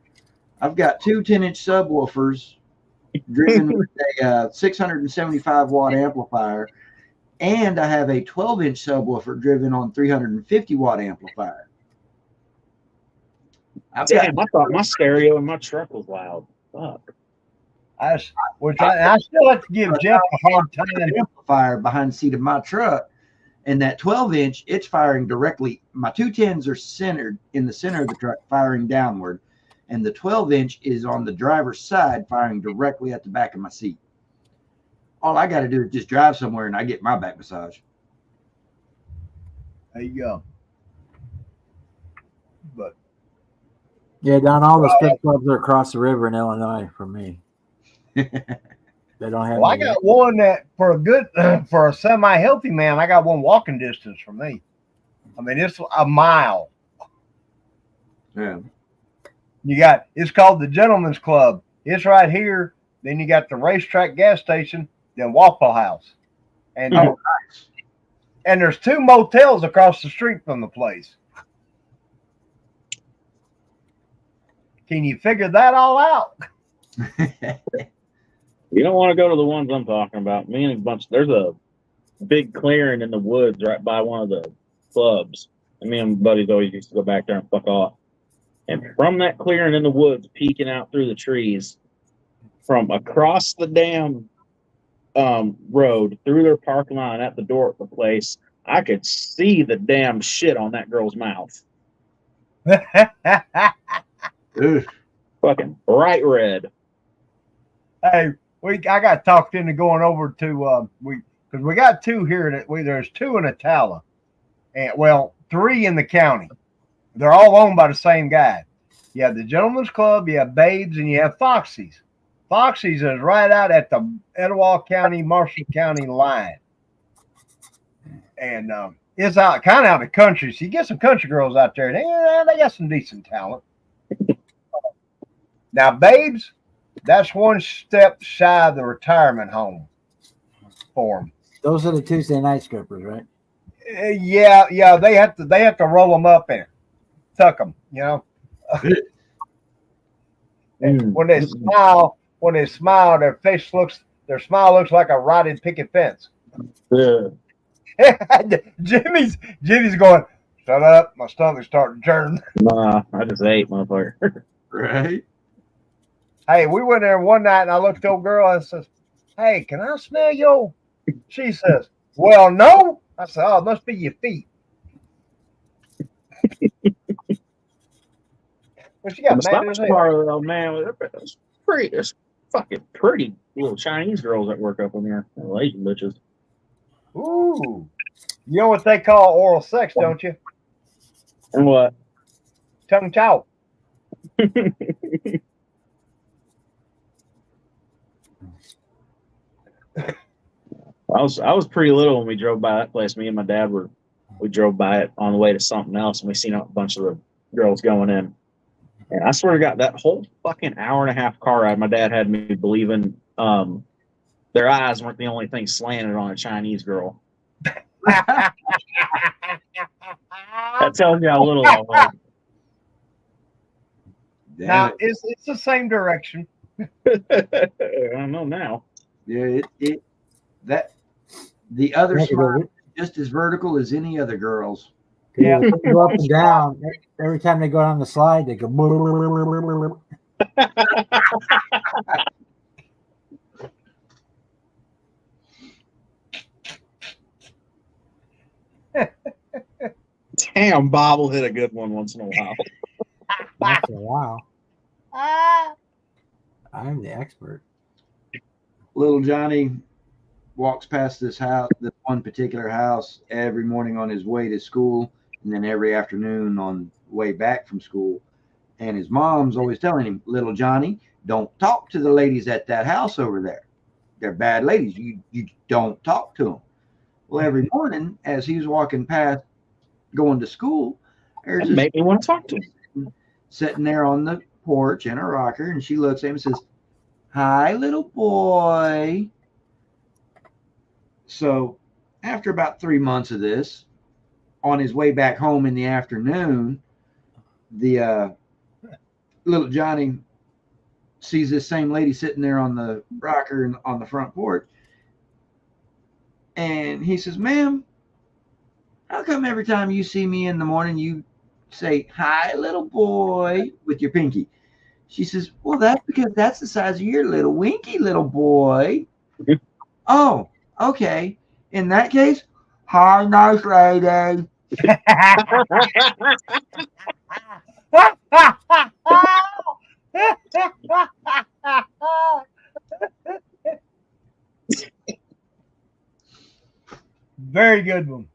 I've got 2 10-inch subwoofers driven with a 675 watt amplifier, and I have a 12-inch subwoofer driven on 350 watt amplifier. Damn, I thought my stereo in my truck was loud. Fuck. I still have to give Jeff a hard time. Amplifier behind the seat of my truck, and that 12-inch, it's firing directly. My 210s are centered in the center of the truck, firing downward, and the 12-inch is on the driver's side, firing directly at the back of my seat. All I got to do is just drive somewhere, and I get my back massage. There you go. But Yeah, Don, all the strip clubs are across the river in Illinois from me. They don't have. I got one that for a semi-healthy man, I got one walking distance from me. I mean, it's a mile. Yeah. It's called the Gentleman's Club. It's right here. Then you got the racetrack gas station, then Waffle House. And and there's 2 motels across the street from the place. Can you figure that all out? You don't want to go to the ones I'm talking about. Me and there's a big clearing in the woods right by one of the clubs. And me and my buddies always used to go back there and fuck off. And from that clearing in the woods, peeking out through the trees, from across the damn road, through their parking lot at the door of the place, I could see the damn shit on that girl's mouth. Fucking bright red. Hey, I got talked into going over to because we got 2 here. There's 2 in Attala, and 3 in the county. They're all owned by the same guy. You have the Gentleman's Club, you have Babes, and you have Foxy's. Foxy's is right out at the Etowah County, Marshall County line, and it's out kind of out of the country. So you get some country girls out there. They got some decent talent. Now, Babes, that's one step shy of the retirement home for them. Those are the Tuesday night strippers, right? Yeah. They have to roll them up and tuck them, you know. And when they smile, their smile looks like a rotted picket fence. Yeah. Jimmy's going, shut up, my stomach's starting to turn. Nah, I just ate, motherfucker. Right. Hey, we went there one night and I looked at the old girl and says, hey, can I smell your? She says, well, no. I said, oh, it must be your feet. Well, she got mad as hell. Though, man, it's fucking pretty little Chinese girls that work up in there. Little Asian bitches. Ooh. You know what they call oral sex, don't you? And what? Tongue chow. I was pretty little when we drove by that place. Me and my dad we drove by it on the way to something else, and we seen a bunch of the girls going in. And I swear to God, that whole fucking hour and a half car ride, my dad had me believing their eyes weren't the only thing slanted on a Chinese girl. That tells you how little I was. Now it's the same direction. I don't know now. Yeah, the other smile is just as vertical as any other girls. Yeah, they go up and down. Every time they go down the slide, they go. Damn, Bob will hit a good one once in a while. Once in a while. I'm the expert. Little Johnny walks past this house, this one particular house, every morning on his way to school, and then every afternoon on way back from school. And his mom's always telling him, "Little Johnny, don't talk to the ladies at that house over there. They're bad ladies. You don't talk to them." Well, every morning as he was walking past, going to school, there's That this made me want to talk to him. sitting there on the porch in a rocker, and she looks at him and says, "Hi, little boy." So after about 3 months of this, on his way back home in the afternoon, the little Johnny sees this same lady sitting there on the rocker and on the front porch. And he says, "Ma'am, how come every time you see me in the morning, you say, 'Hi, little boy,' with your pinky?" She says, "Well, that's because that's the size of your little winky, little boy." "Oh, okay. In that case, hi, nice lady." Very good one.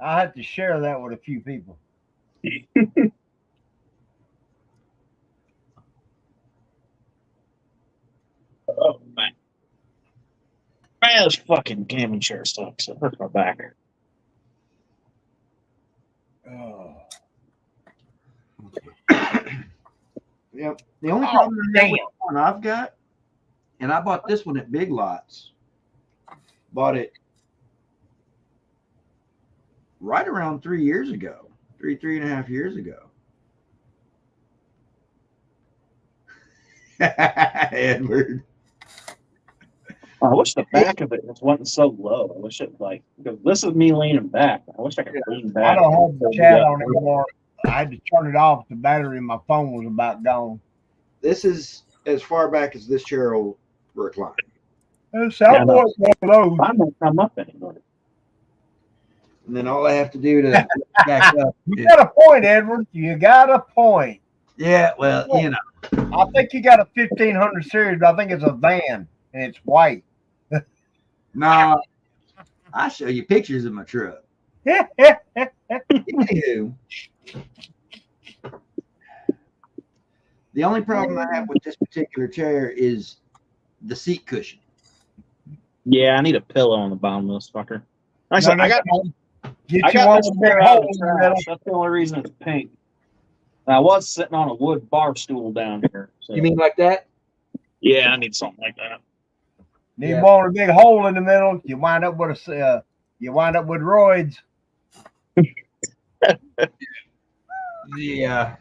I have to share that with a few people. Oh, man. Man, this fucking gaming chair sucks. It hurts my back. Oh. Yep. The only problem I have with the one I've got, and I bought this one at Big Lots. Bought it right around 3 years ago, three and a half years ago. Edward. I wish the back of it wasn't so low. I wish it because this is me leaning back. I wish I could lean back. I don't have the chat on anymore. I had to turn it off. The battery in my phone was about gone. This is as far back as this chair will recline. South Boy one of those. I don't come up anymore. And then all I have to do to back up. You got a point, Edward. You got a point. Yeah, well, you know. I think you got a 1500 series, but I think it's a van and it's white. No, I'll show you pictures of my truck. Anywho, the only problem I have with this particular chair is the seat cushion. Yeah, I need a pillow on the bottom of this fucker. I got Get I you got one this with chair big out of holes the in the trash. middle. That's the only reason it's pink. And I was sitting on a wood bar stool down here. So. You mean like that? Yeah, I need something like that. Need one with a big hole in the middle. You wind up with roids. Yeah.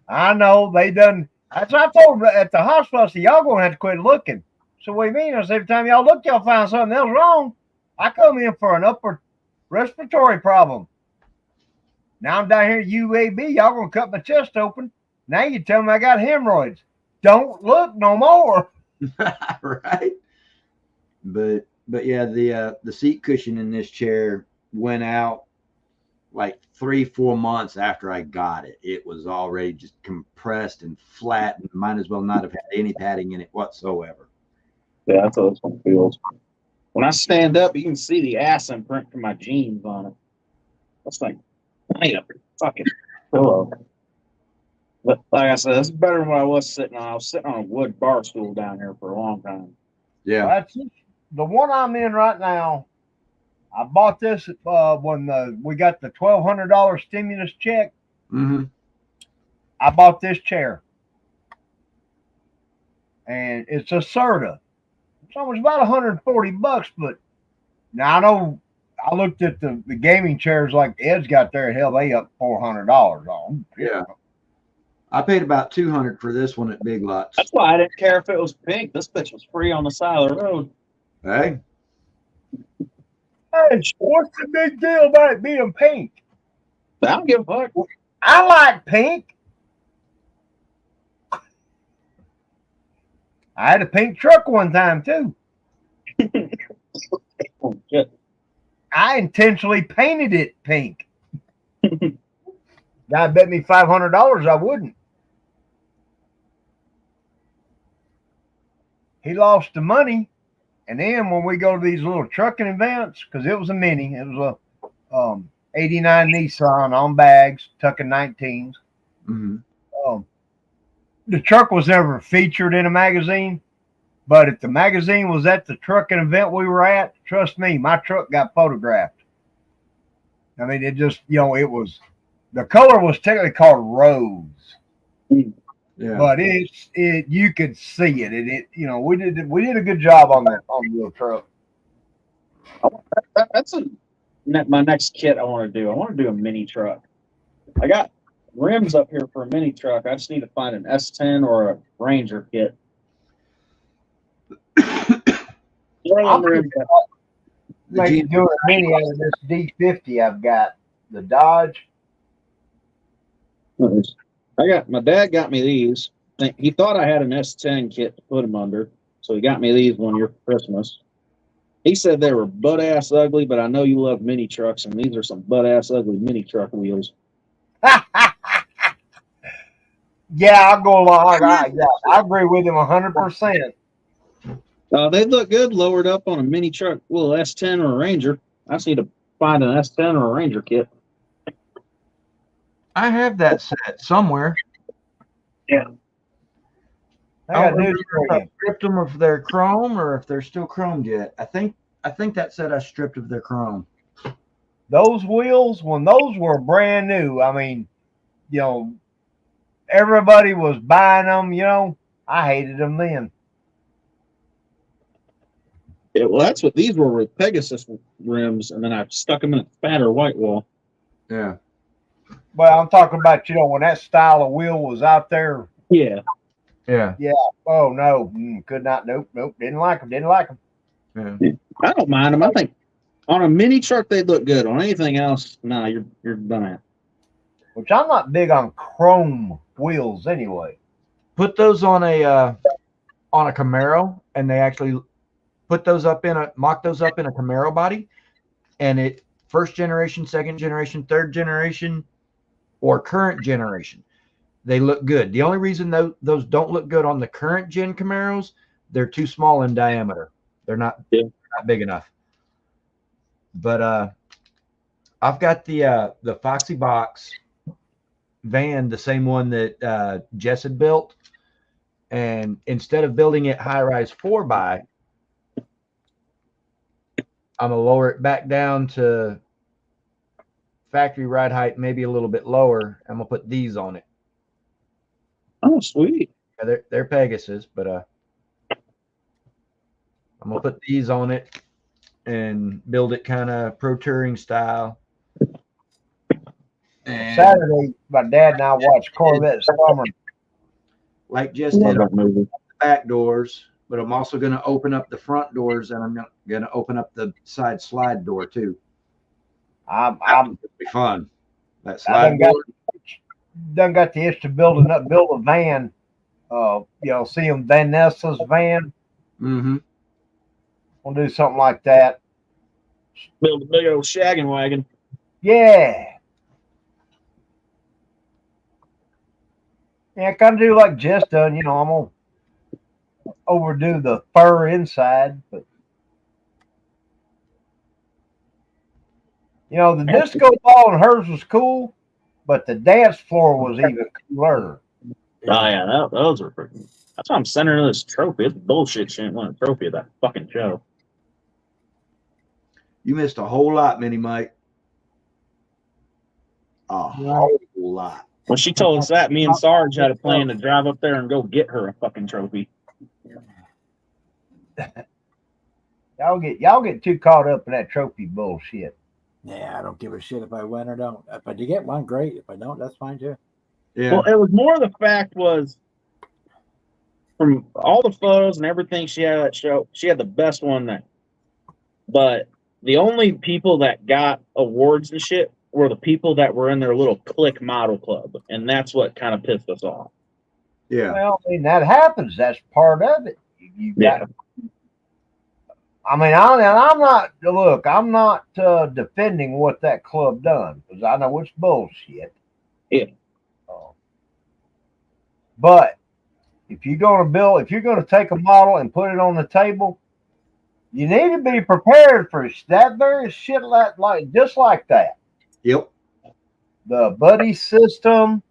I know they done. That's what I told them at the hospital. I said, y'all gonna have to quit looking. So what do you mean? I said, every time y'all look, y'all find something else wrong. I come in for an upper respiratory problem. Now I'm down here at UAB. Y'all gonna cut my chest open. Now you tell me I got hemorrhoids. Don't look no more. Right. But yeah, the seat cushion in this chair went out like 3-4 months after I got it. It was already just compressed and flat, and might as well not have had any padding in it whatsoever. Yeah, that's how this one feels. When I stand up, you can see the ass imprint from my jeans on it. That's like, I need a fucking pillow. But like I said, it's better than what I was sitting on. I was sitting on a wood bar stool down here for a long time. Yeah. That's it. The one I'm in right now. I bought this when we got the $1,200 stimulus check. Mm-hmm. I bought this chair, and it's a Serta. It's almost about $140, but now I know I looked at the gaming chairs like Ed's got there. Hell, they up $400 on. Yeah. I paid about $200 for this one at Big Lots. That's why I didn't care if it was pink. This bitch was free on the side of the road. Hey. Hey, what's the big deal about it being pink? I don't give a fuck. I like pink. I had a pink truck one time too. Oh, shit. I intentionally painted it pink. Guy bet me $500 I wouldn't. He lost the money, and then when we go to these little trucking events, because it was a mini, it was a 89 Nissan on bags, tucking 19s. Mm-hmm. The truck was never featured in a magazine, but if the magazine was at the trucking event we were at, trust me, my truck got photographed. I mean, it just, it was, the color was technically called rose. Yeah. But you could see it. We did a good job on the little truck. That's my next kit I want to do. I want to do a mini truck. I got rims up here for a mini truck. I just need to find an S10 or a Ranger kit. Maybe do a mini out of this D50 I've got. The Dodge. My dad got me these. He thought I had an S10 kit to put them under, so he got me these one year for Christmas. He said they were butt ass ugly, but I know you love mini trucks, and these are some butt ass ugly mini truck wheels. Yeah, I'll go along. I agree with him 100%. They look good lowered up on a mini truck, little S10 or a Ranger. I just need to find an S10 or a Ranger kit. I have that set somewhere. Yeah. I got news if for I you. stripped them of their chrome or if they're still chromed yet. I think that said I stripped of their chrome. Those wheels, when those were brand new, I mean, everybody was buying them, I hated them then. Yeah, well, that's what these were with Pegasus rims, and then I stuck them in a fatter white wall. Yeah. Well, I'm talking about, when that style of wheel was out there. Yeah. Yeah. Yeah. Oh, no. Could not. Nope. Didn't like them. Yeah. I don't mind them. I think on a mini truck, they look good. On anything else, no, you're done at. Which I'm not big on chrome wheels anyway. Put those on a Camaro, and they actually mock those up in a Camaro body, and it first generation, second generation, third generation, or current generation, they look good. The only reason those don't look good on the current gen Camaros, they're too small in diameter. They're not big enough. But I've got the Foxy Box van, the same one that Jess had built, and instead of building it high-rise 4x, I'm gonna lower it back down to factory ride height, maybe a little bit lower. I'm gonna put these on it. Oh, sweet. Yeah, they're Pegasus, but I'm gonna put these on it and build it kind of pro touring style. And Saturday, my dad and I watched Corvette Summer. like just did the back doors, but I'm also going to open up the front doors, and I'm going to open up the side slide door too. It'll be fun. That slide door. Done got the itch to build a van. See him Vanessa's van. Mm-hmm. We'll do something like that. Build a big old shaggin' wagon. Yeah. Yeah, kind of do like Jess done. I'm gonna overdo the fur inside, but the disco ball in hers was cool, but the dance floor was even cooler. Oh yeah, those were freaking. That's why I'm sending her this trophy. It's bullshit. She didn't want a trophy of that fucking show. You missed a whole lot, Mini Mike. A whole lot. When she told us that, me and Sarge had a plan to drive up there and go get her a fucking trophy. Y'all get too caught up in that trophy bullshit. Yeah, I don't give a shit if I win or don't. If I do get one, great. If I don't, that's fine too. Yeah. Well, it was more the fact was from all the photos and everything she had at that show, she had the best one there. But the only people that got awards and shit were the people that were in their little clique model club, and that's what kind of pissed us off. Yeah. Well, I mean, that happens. That's part of it. You got I mean, I'm not, look, I'm not defending what that club done because I know it's bullshit. Yeah. But if you're going to take a model and put it on the table, you need to be prepared for that very shit like just like that. Yep. The buddy system,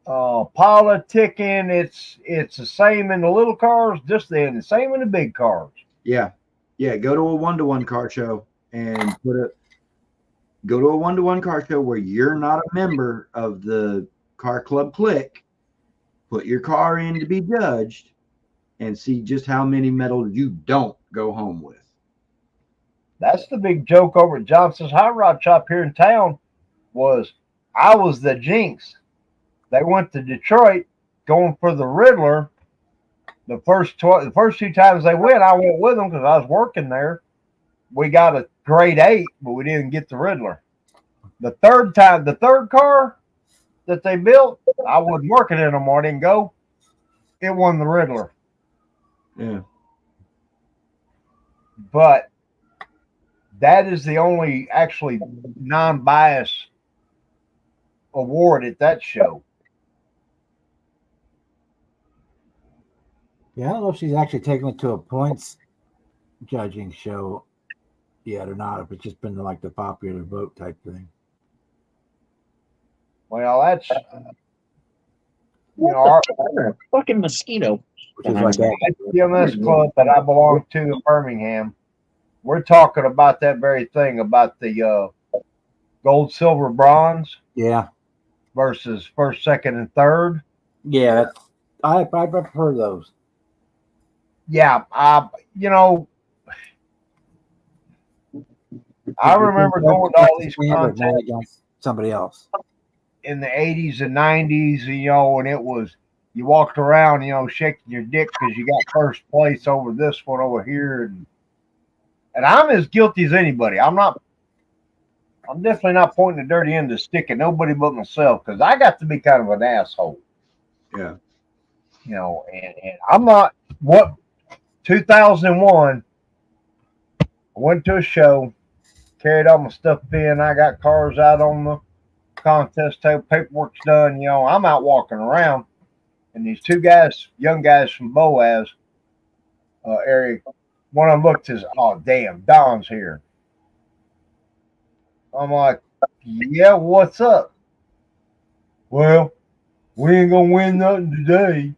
politicking, it's the same in the little cars, just the same in the big cars. Yeah. Yeah. Go to a 1-to-1 car show and go to a 1-to-1 car show where you're not a member of the car club clique. Put your car in to be judged and see just how many medals you don't go home with. That's the big joke over at Johnson's Hot Rod Shop here in town was I was the jinx. They went to Detroit going for the Riddler. The first 2 times they went, I went with them because I was working there. We got a grade 8, but we didn't get the Riddler. The third car that they built, I wasn't working in them. I didn't go. It won the Riddler. Yeah. But that is the only actually non-biased award at that show. Yeah, I don't know if she's actually taken it to a points judging show yet or not, if it's just been like the popular vote type thing. Well, that's a fucking mosquito. Which is like that. the CMS club that I belong to in Birmingham. We're talking about that very thing about the gold, silver, bronze. Yeah. Versus first, second, and third. Yeah, I prefer those. Yeah, I remember going to all these contests against somebody else in the 80s and 90s, and it was you walked around, shaking your dick because you got first place over this one over here, and I'm as guilty as anybody. I'm definitely not pointing the dirty end of the stick at nobody but myself because I got to be kind of an asshole. Yeah. And I'm not. 2001, I went to a show, carried all my stuff in. I got cars out on the contest table, paperwork's done. I'm out walking around, and these 2 guys, young guys from Boaz area, one of them looked and says, "Oh, damn, Don's here." I'm like, "Yeah, what's up?" "Well, we ain't gonna win nothing today."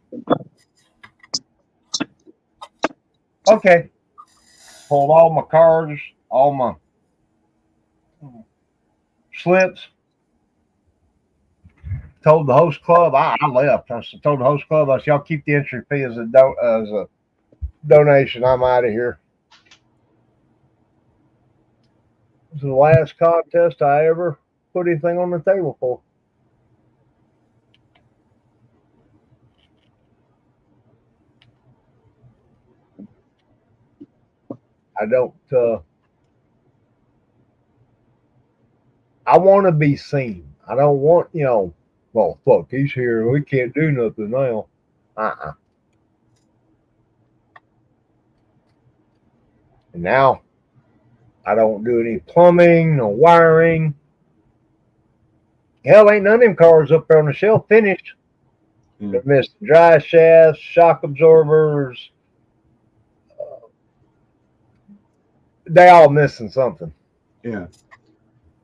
Okay. Pulled all my cards, all my slips. Told the host club, I left. I told the host club, I said, "Y'all keep the entry fee as a donation. I'm out of here." This is the last contest I ever put anything on the table for. I don't. I want to be seen. I don't want, well, fuck, he's here. We can't do nothing now. And now, I don't do any plumbing, no wiring. Hell, ain't none of them cars up there on the shelf finished. They missed dry shafts, shock absorbers. They all missing something. Yeah.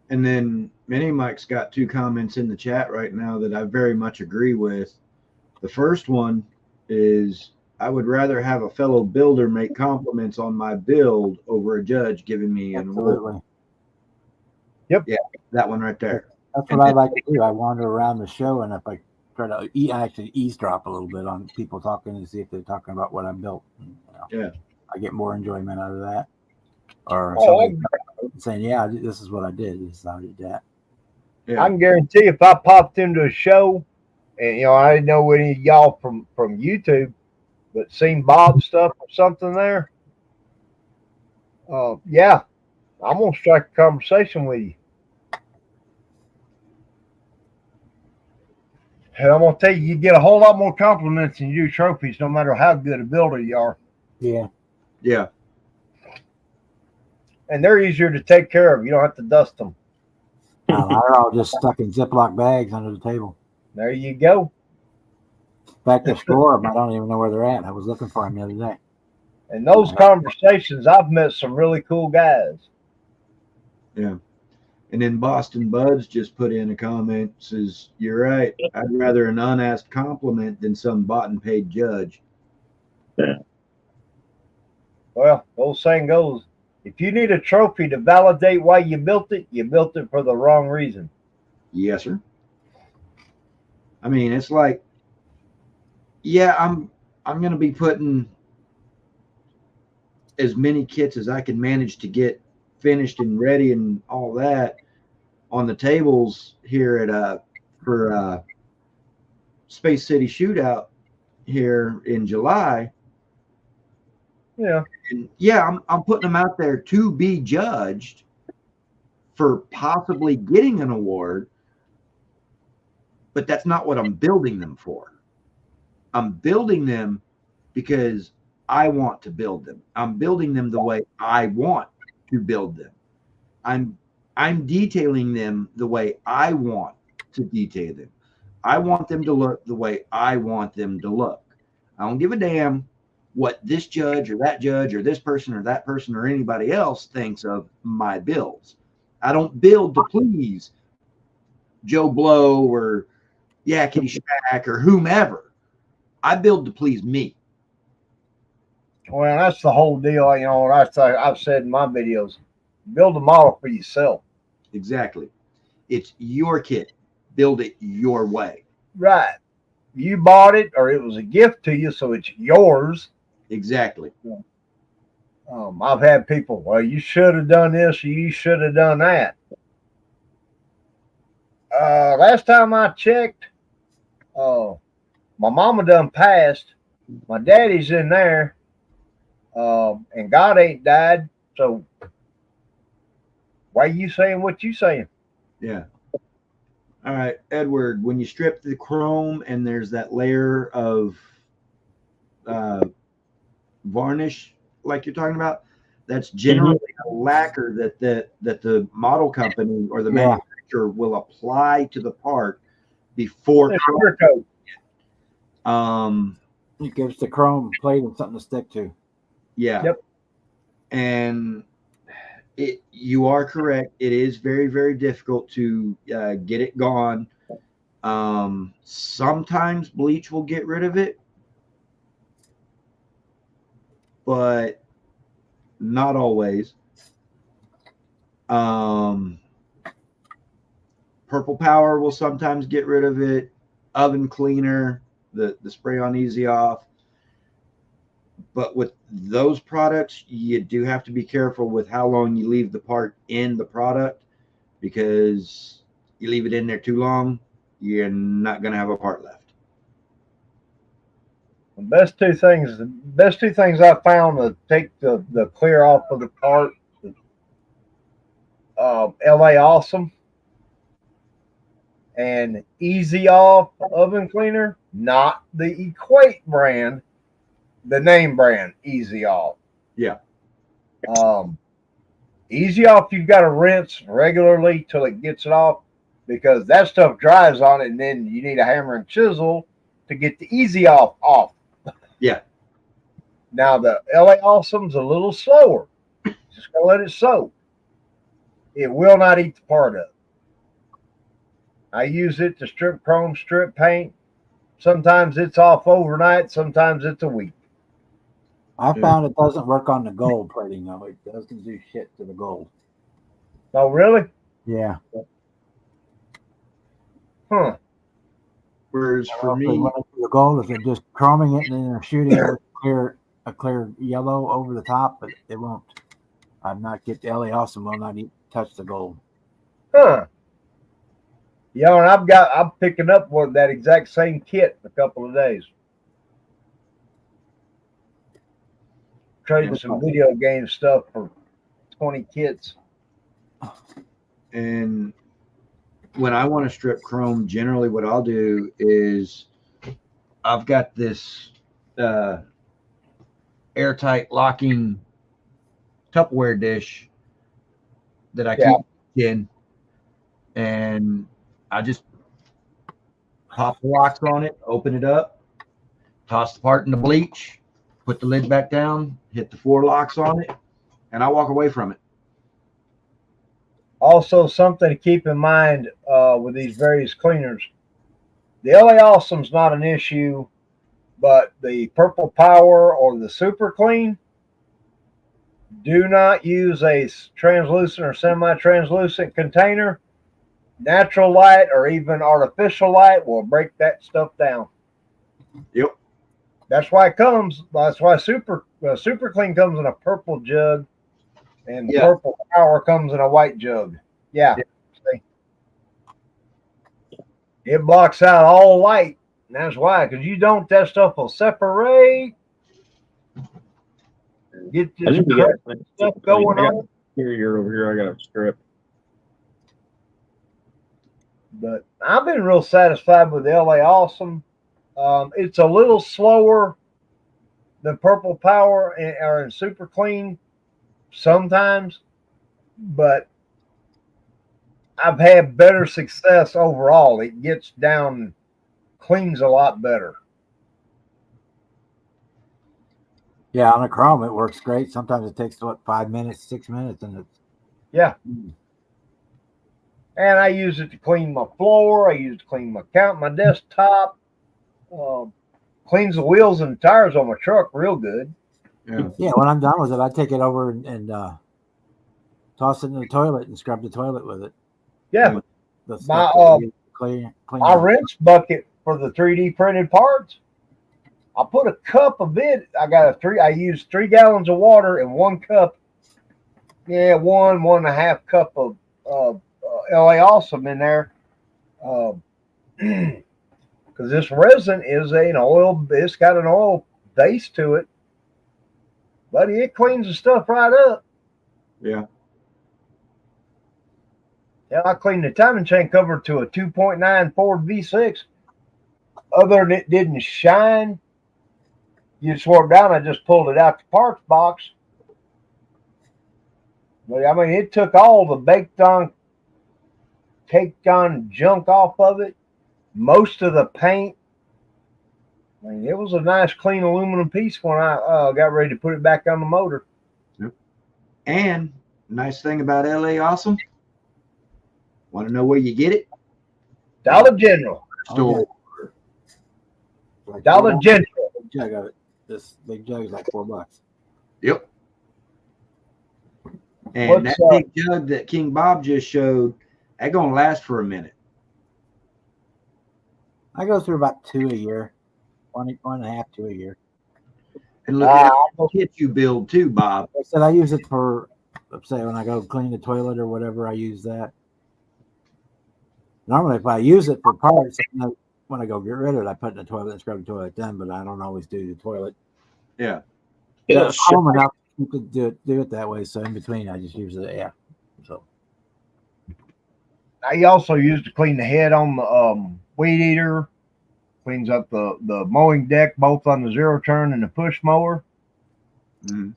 And then Mini Mike's got 2 comments in the chat right now that I very much agree with. The first one is I would rather have a fellow builder make compliments on my build over a judge giving me an award. Yep. Yeah, that one right there. That's what I like to do. I wander around the show, and if I try to actually eavesdrop a little bit on people talking and see if they're talking about what I built. Yeah. I get more enjoyment out of that. Or saying, "Yeah, this is what I did. This is how I did that." Yeah. I can guarantee if I popped into a show, and I didn't know any of y'all from YouTube, but seen Bob's stuff or something there. Yeah, I'm gonna strike a conversation with you, and I'm gonna tell you, you get a whole lot more compliments than you do trophies, no matter how good a builder you are. Yeah. Yeah. and they're easier to take care of. You don't have to dust them. They're all just stuck in Ziploc bags under the table. There you go. In fact, I score them. I don't even know where they're at. I was looking for them the other day. In those conversations, I've met some really cool guys. Yeah. And then Boston Buds just put in a comment, says, "You're right. I'd rather an unasked compliment than some bought and paid judge." Well, the old saying goes, if you need a trophy to validate why you built it for the wrong reason. Yes, sir. I mean, it's like, yeah, I'm going to be putting as many kits as I can manage to get finished and ready and all that on the tables here at for Space City Shootout here in July. Yeah. And yeah, I'm putting them out there to be judged for possibly getting an award, but that's not what I'm building them for. I'm building them because I want to build them. I'm building them the way I want to build them. I'm detailing them the way I want to detail them. I want them to look the way I want them to look. I don't give a damn what this judge or this person or that person or anybody else thinks of my builds. I don't build to please Joe Blow or Yakety Shack or whomever. I build to please me. Well, that's the whole deal. You know, I've said in my videos, build a model for yourself. Exactly. It's your kit. Build it your way. Right. You bought it or it was a gift to you, so it's yours. Exactly. I've had people, well, you should have done this or you should have done that. Last time I checked, my mama done passed. My daddy's in there, and God ain't died. So why are you saying what you saying? Yeah. All right, Edward, when you strip the chrome and there's that layer of varnish like you're talking about, that's generally a lacquer that the model company or the manufacturer will apply to the part before coat. It gives the chrome plate and something to stick to. Yeah. Yep. And you are correct. It is very, very difficult to get it gone. Sometimes bleach will get rid of it, but not always. Purple Power will sometimes get rid of it. Oven cleaner, the spray on Easy Off. But with those products, you do have to be careful with how long you leave the part in the product, because you leave it in there too long, you're not going to have a part left. The best two things I found to take the clear off of the part, LA Awesome and Easy Off oven cleaner, not the Equate brand, the name brand Easy Off. Yeah. Easy Off, you've got to rinse regularly till it gets it off, because that stuff dries on it, and then you need a hammer and chisel to get the Easy Off off. Yeah. Now the LA Awesome's a little slower. Just gonna let it soak. It will not eat the part up. I use it to strip chrome, strip paint. Sometimes it's off overnight. Sometimes it's a week. I found it doesn't work on the gold plating though. It doesn't do shit to the gold. Oh, really? Yeah. Huh. Whereas for me, the gold is they're just chroming it and then they're shooting it with a clear yellow over the top, but it won't. I'm not get the LA Awesome will not touch the gold. Huh. Yeah, and I'm picking up that exact same kit in a couple of days. Trading some video game stuff for 20 kits. And when I want to strip chrome, generally what I'll do is I've got this airtight locking Tupperware dish that I Yeah. keep in, and I just pop the locks on it, open it up, toss the part in the bleach, put the lid back down, hit the 4 locks on it, and I walk away from it. Also, something to keep in mind with these various cleaners. The LA Awesome's not an issue, but the Purple Power or the Super Clean, do not use a translucent or semi-translucent container. Natural light or even artificial light will break that stuff down. Yep. That's why it comes. That's why Super Clean comes in a purple jug, and the Purple Power comes in a white jug. Yeah. See? It blocks out all light. And that's why, because you don't, that stuff will separate. Get I this think we crap got stuff going on. Here over here. I got a strip. But I've been real satisfied with the LA Awesome. It's a little slower than Purple Power or Super Clean sometimes, but I've had better success overall. It gets down, cleans a lot better. Yeah, on a Chrome it works great. Sometimes it takes 5 minutes, 6 minutes, and it's And I use it to clean my floor. I use it to clean my desktop. Cleans the wheels and tires on my truck real good. Yeah, when I'm done with it, I take it over and toss it in the toilet and scrub the toilet with it. Yeah. The My stuff that clean my rinse bucket for the 3D printed parts, I put a cup of it. I use 3 gallons of water and 1 cup. Yeah, 1.5 cup of LA Awesome in there. Because this resin is an oil, it's got an oil base to it. But it cleans the stuff right up. Yeah. Yeah, I cleaned the timing chain cover to a 2.9 Ford V6. Other than it didn't shine, you swore down, I just pulled it out the parts box. But I mean, it took all the caked on junk off of it. Most of the paint. I mean, it was a nice, clean aluminum piece when I got ready to put it back on the motor. Yep. And nice thing about LA Awesome. Want to know where you get it? Dollar General. Store. Like Dollar General. Big jug of it. This big jug is like $4. Yep. And What's, that big jug that King Bob just showed, that gonna last for a minute. I go through about 2 a year, 1.5, 2 a year. And look at the kit you build too, Bob. Like I said I use it for, let's say, when I go clean the toilet or whatever, I use that. Normally, if I use it for parts, when I go get rid of it, I put it in the toilet and scrub the toilet then, but I don't always do the toilet. Yeah. It's common enough to do it that way. So in between, I just use it. Yeah. So I also use to clean the head on the weed eater. Cleans up the mowing deck, both on the zero turn and the push mower. Mm.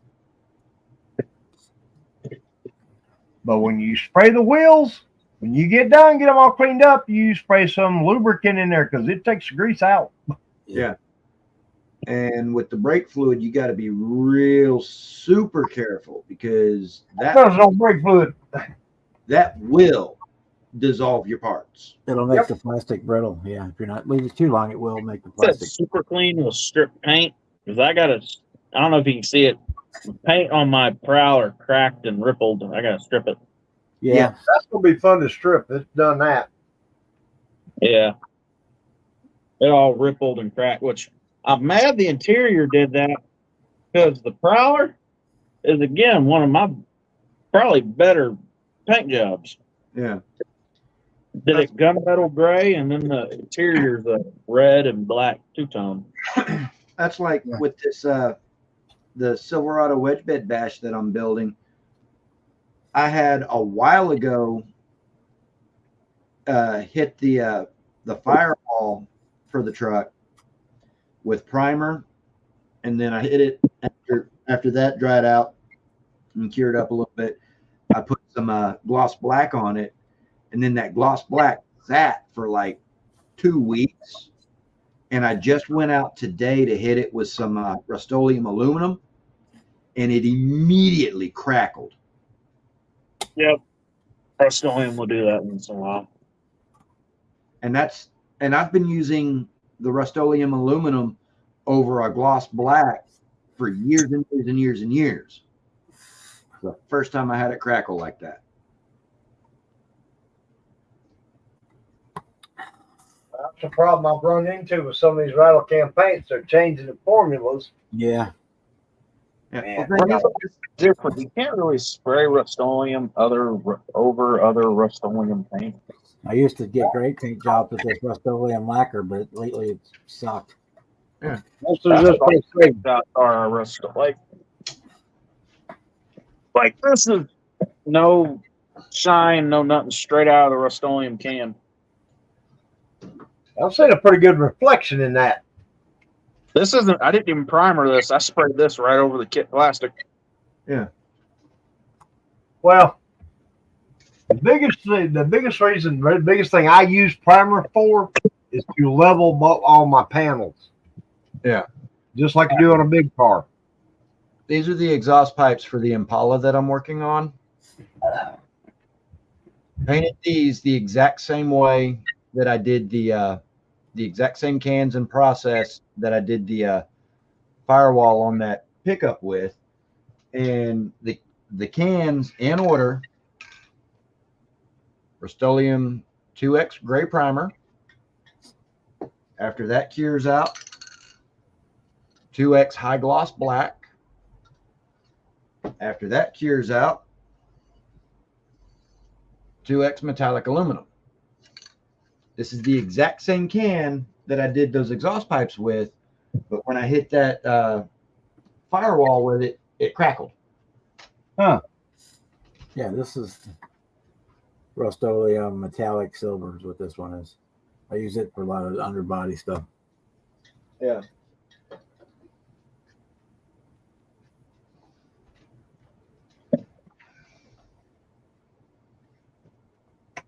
But when you spray the wheels, when you get done, get them all cleaned up, you spray some lubricant in there because it takes the grease out. Yeah. And with the brake fluid, you got to be real super careful because There's no brake fluid. That will dissolve your parts. it'll make the plastic brittle. Yeah. If you're not leave it too long, it will make the Is that plastic. Super Clean will strip paint? Because I don't know if you can see it. Paint on my Prowler cracked and rippled. I got to strip it. Yeah. That's going to be fun to strip. It's done that. Yeah. It all rippled and cracked, which I'm mad the interior did that because the Prowler is, again, one of my probably better paint jobs. Yeah. Did it gunmetal gray and then the interior's a red and black two-tone. That's like with this the Silverado wedge bed bash that I'm building. I had a while ago hit the firewall for the truck with primer, and then I hit it after that dried out and cured up a little bit. I put some gloss black on it, and then that gloss black sat for like 2 weeks. And I just went out today to hit it with some Rust-Oleum aluminum, and it immediately crackled. Yep. Rust-Oleum will do that once in a while. And I've been using the Rust-Oleum aluminum over a gloss black for years and years and years and years. The first time I had it crackle like that. That's the problem I've run into with some of these rattle can paints. They're changing the formulas. Yeah. Man, It's different. You can't really spray Rust-Oleum over other Rust-Oleum paint. I used to get great paint jobs with this Rust-Oleum lacquer, but lately it's sucked. most of this Are Rust like this is no shine, no nothing, straight out of the Rust-Oleum can. I've seen a pretty good reflection in that. This isn't. I didn't even primer this. I sprayed this right over the kit plastic. Yeah. Well, the biggest thing I use primer for is to level all my panels. Yeah. Just like you do on a big car. These are the exhaust pipes for the Impala that I'm working on. Painted these the exact same way that I did the exact same cans and process that I did the firewall on that pickup with. And the cans in order: Rust-Oleum 2X gray primer. After that cures out, 2X high gloss black. After that cures out, 2X metallic aluminum. This is the exact same can that I did those exhaust pipes with, but when I hit that firewall with it, it crackled. Huh. Yeah, this is Rust-Oleum metallic silver is what this one is. I use it for a lot of underbody stuff. Yeah.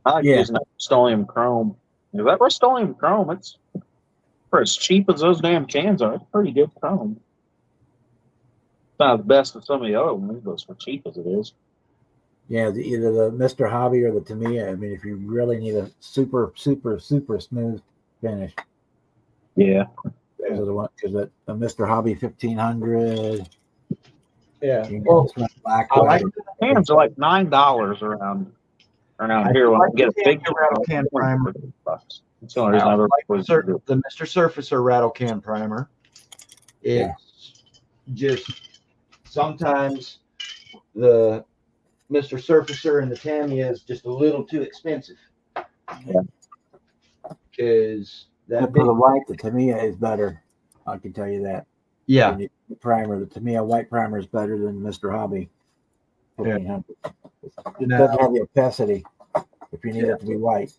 I like Yeah. using that Rust-Oleum chrome. Is that Rust-Oleum chrome? It's for as cheap as those damn cans are. It's pretty good chrome. It's not the best of some of the other ones, but it's for cheap as it is. Yeah, either the Mr. Hobby or the Tamiya. I mean, if you really need a super, super, super smooth finish, Yeah. those are the one because the Mr. Hobby 1500. Yeah. You can Well, just run black. I like Cans are like $9 around here. When I get a big rattle can primer. That's the only reason I ever was the Mr. Surfacer rattle can primer. It's just sometimes the Mr. Surfacer and the Tamiya is just a little too expensive. Yeah. Because But for the white, the Tamiya is better. I can tell you that. Yeah. The primer, the Tamiya white primer is better than Mr. Hobby. 1500. It doesn't have the opacity if you need it to be white.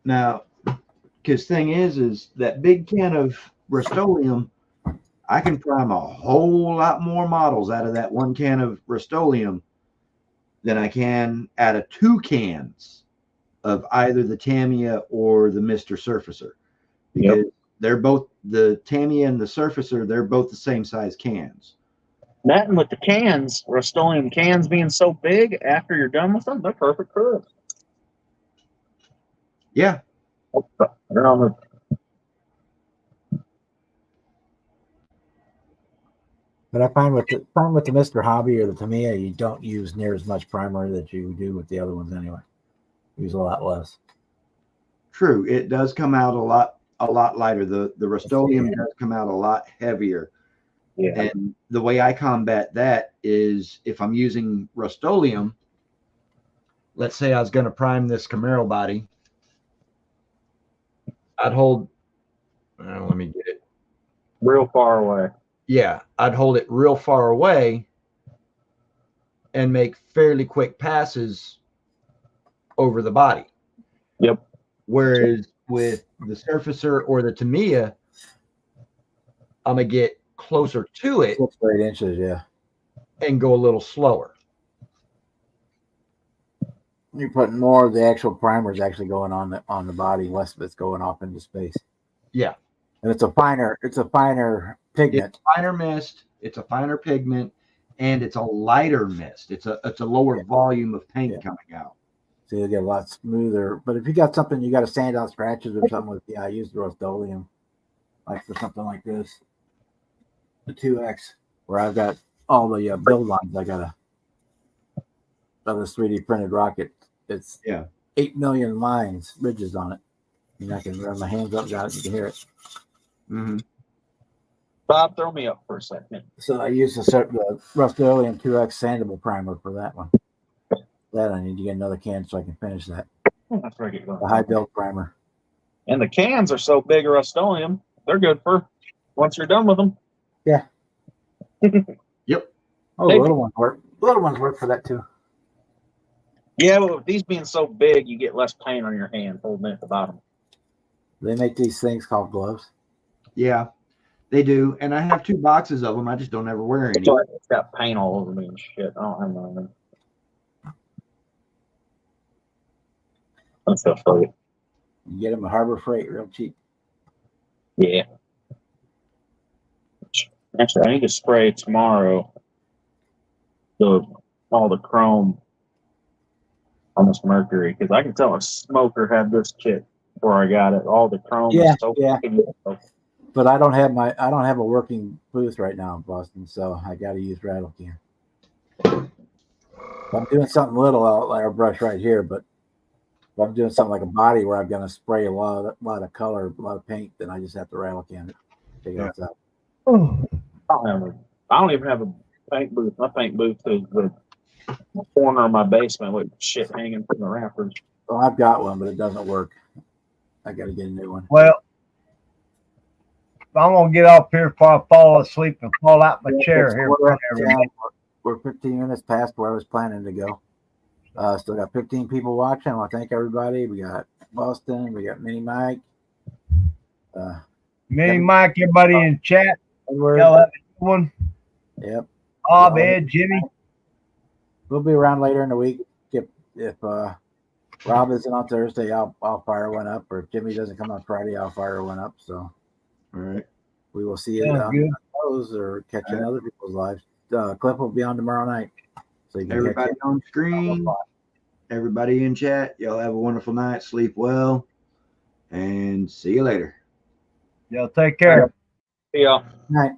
Now, because thing is that big can of Rust-Oleum, I can prime a whole lot more models out of that one can of Rust-Oleum than I can out of 2 cans of either the Tamiya or the Mr. Surfacer. Because they're both, the Tamiya and the Surfacer, they're both the same size cans. That and with the cans, Rust-Oleum cans being so big, after you're done with them, they're perfect curves. Yeah. They're on the But I find with the Mr. Hobby or the Tamiya, you don't use near as much primer that you do with the other ones anyway. Use a lot less. True. It does come out a lot lighter. The Rust-Oleum does come out a lot heavier. Yeah. And the way I combat that is if I'm using Rust-Oleum, let's say I was going to prime this Camaro body, I'd hold, let me get it real far away. Yeah, I'd hold it real far away and make fairly quick passes over the body. Yep. Whereas with the Surfacer or the Tamiya, I'm going to get closer to it 6 or 8 inches, yeah. and go a little slower. You're putting more of the actual primers actually going on the body, less of it's going off into space. Yeah. And it's a finer pigment. It's finer mist. It's a finer pigment, and it's a lighter mist. It's a lower volume of paint coming out. So you'll get a lot smoother. But if you got something, you got to sand out scratches or something with, I use the Rust-Oleum, like for something like this, the 2X, where I've got all the build lines. I got of this 3D printed rocket. It's 8 million lines, ridges on it. And I can run my hands up, got it, you can hear it. Mm-hmm. Bob, throw me up for a second. So I use the Rust-Oleum 2X sandable primer for that one. That I need to get another can so I can finish that. That's where I get going. The high build primer. And the cans are so big, Rust-Oleum, they're good for once you're done with them. Yeah. Yep. Oh, the little ones work. Little ones work for that too. Yeah, but with these being so big, you get less paint on your hand holding it at the bottom. They make these things called gloves. Yeah, they do. And I have 2 boxes of them. I just don't ever wear any. It's got paint all over me and shit. I don't have none. That's so funny. You get them at Harbor Freight real cheap. Yeah. Actually, I need to spray tomorrow all the chrome on this Mercury, because I can tell a smoker had this kit before I got it. All the chrome is so fucking yellow. But I don't have a working booth right now in Boston, so I got to use rattle can. If I'm doing something little, I'll let her brush right here. But if I'm doing something like a body where I'm going to spray a lot of color, a lot of paint, then I just have to rattle can it. Take it outside. I don't even have a paint booth. My paint booth is the corner of my basement with shit hanging from the rafters. Well, I've got one, but it doesn't work. I got to get a new one. Well, I'm gonna get off here before I fall asleep and fall out my chair here. We're 15 minutes past where I was planning to go. Still got 15 people watching. I want to thank everybody. We got Boston. We got Mini Mike. Mini Mike, everybody in chat. Edward. Y'all have a good one. Yep. Bob, Ed, Jimmy. We'll be around later in the week. If Rob isn't on Thursday, I'll fire one up. Or if Jimmy doesn't come on Friday, I'll fire one up. So, all right, we will see you on those or catching other people's lives. Cliff will be on tomorrow night. So you can everybody on screen, everybody in chat. Y'all have a wonderful night. Sleep well, and see you later. Y'all take care. See y'all. Night.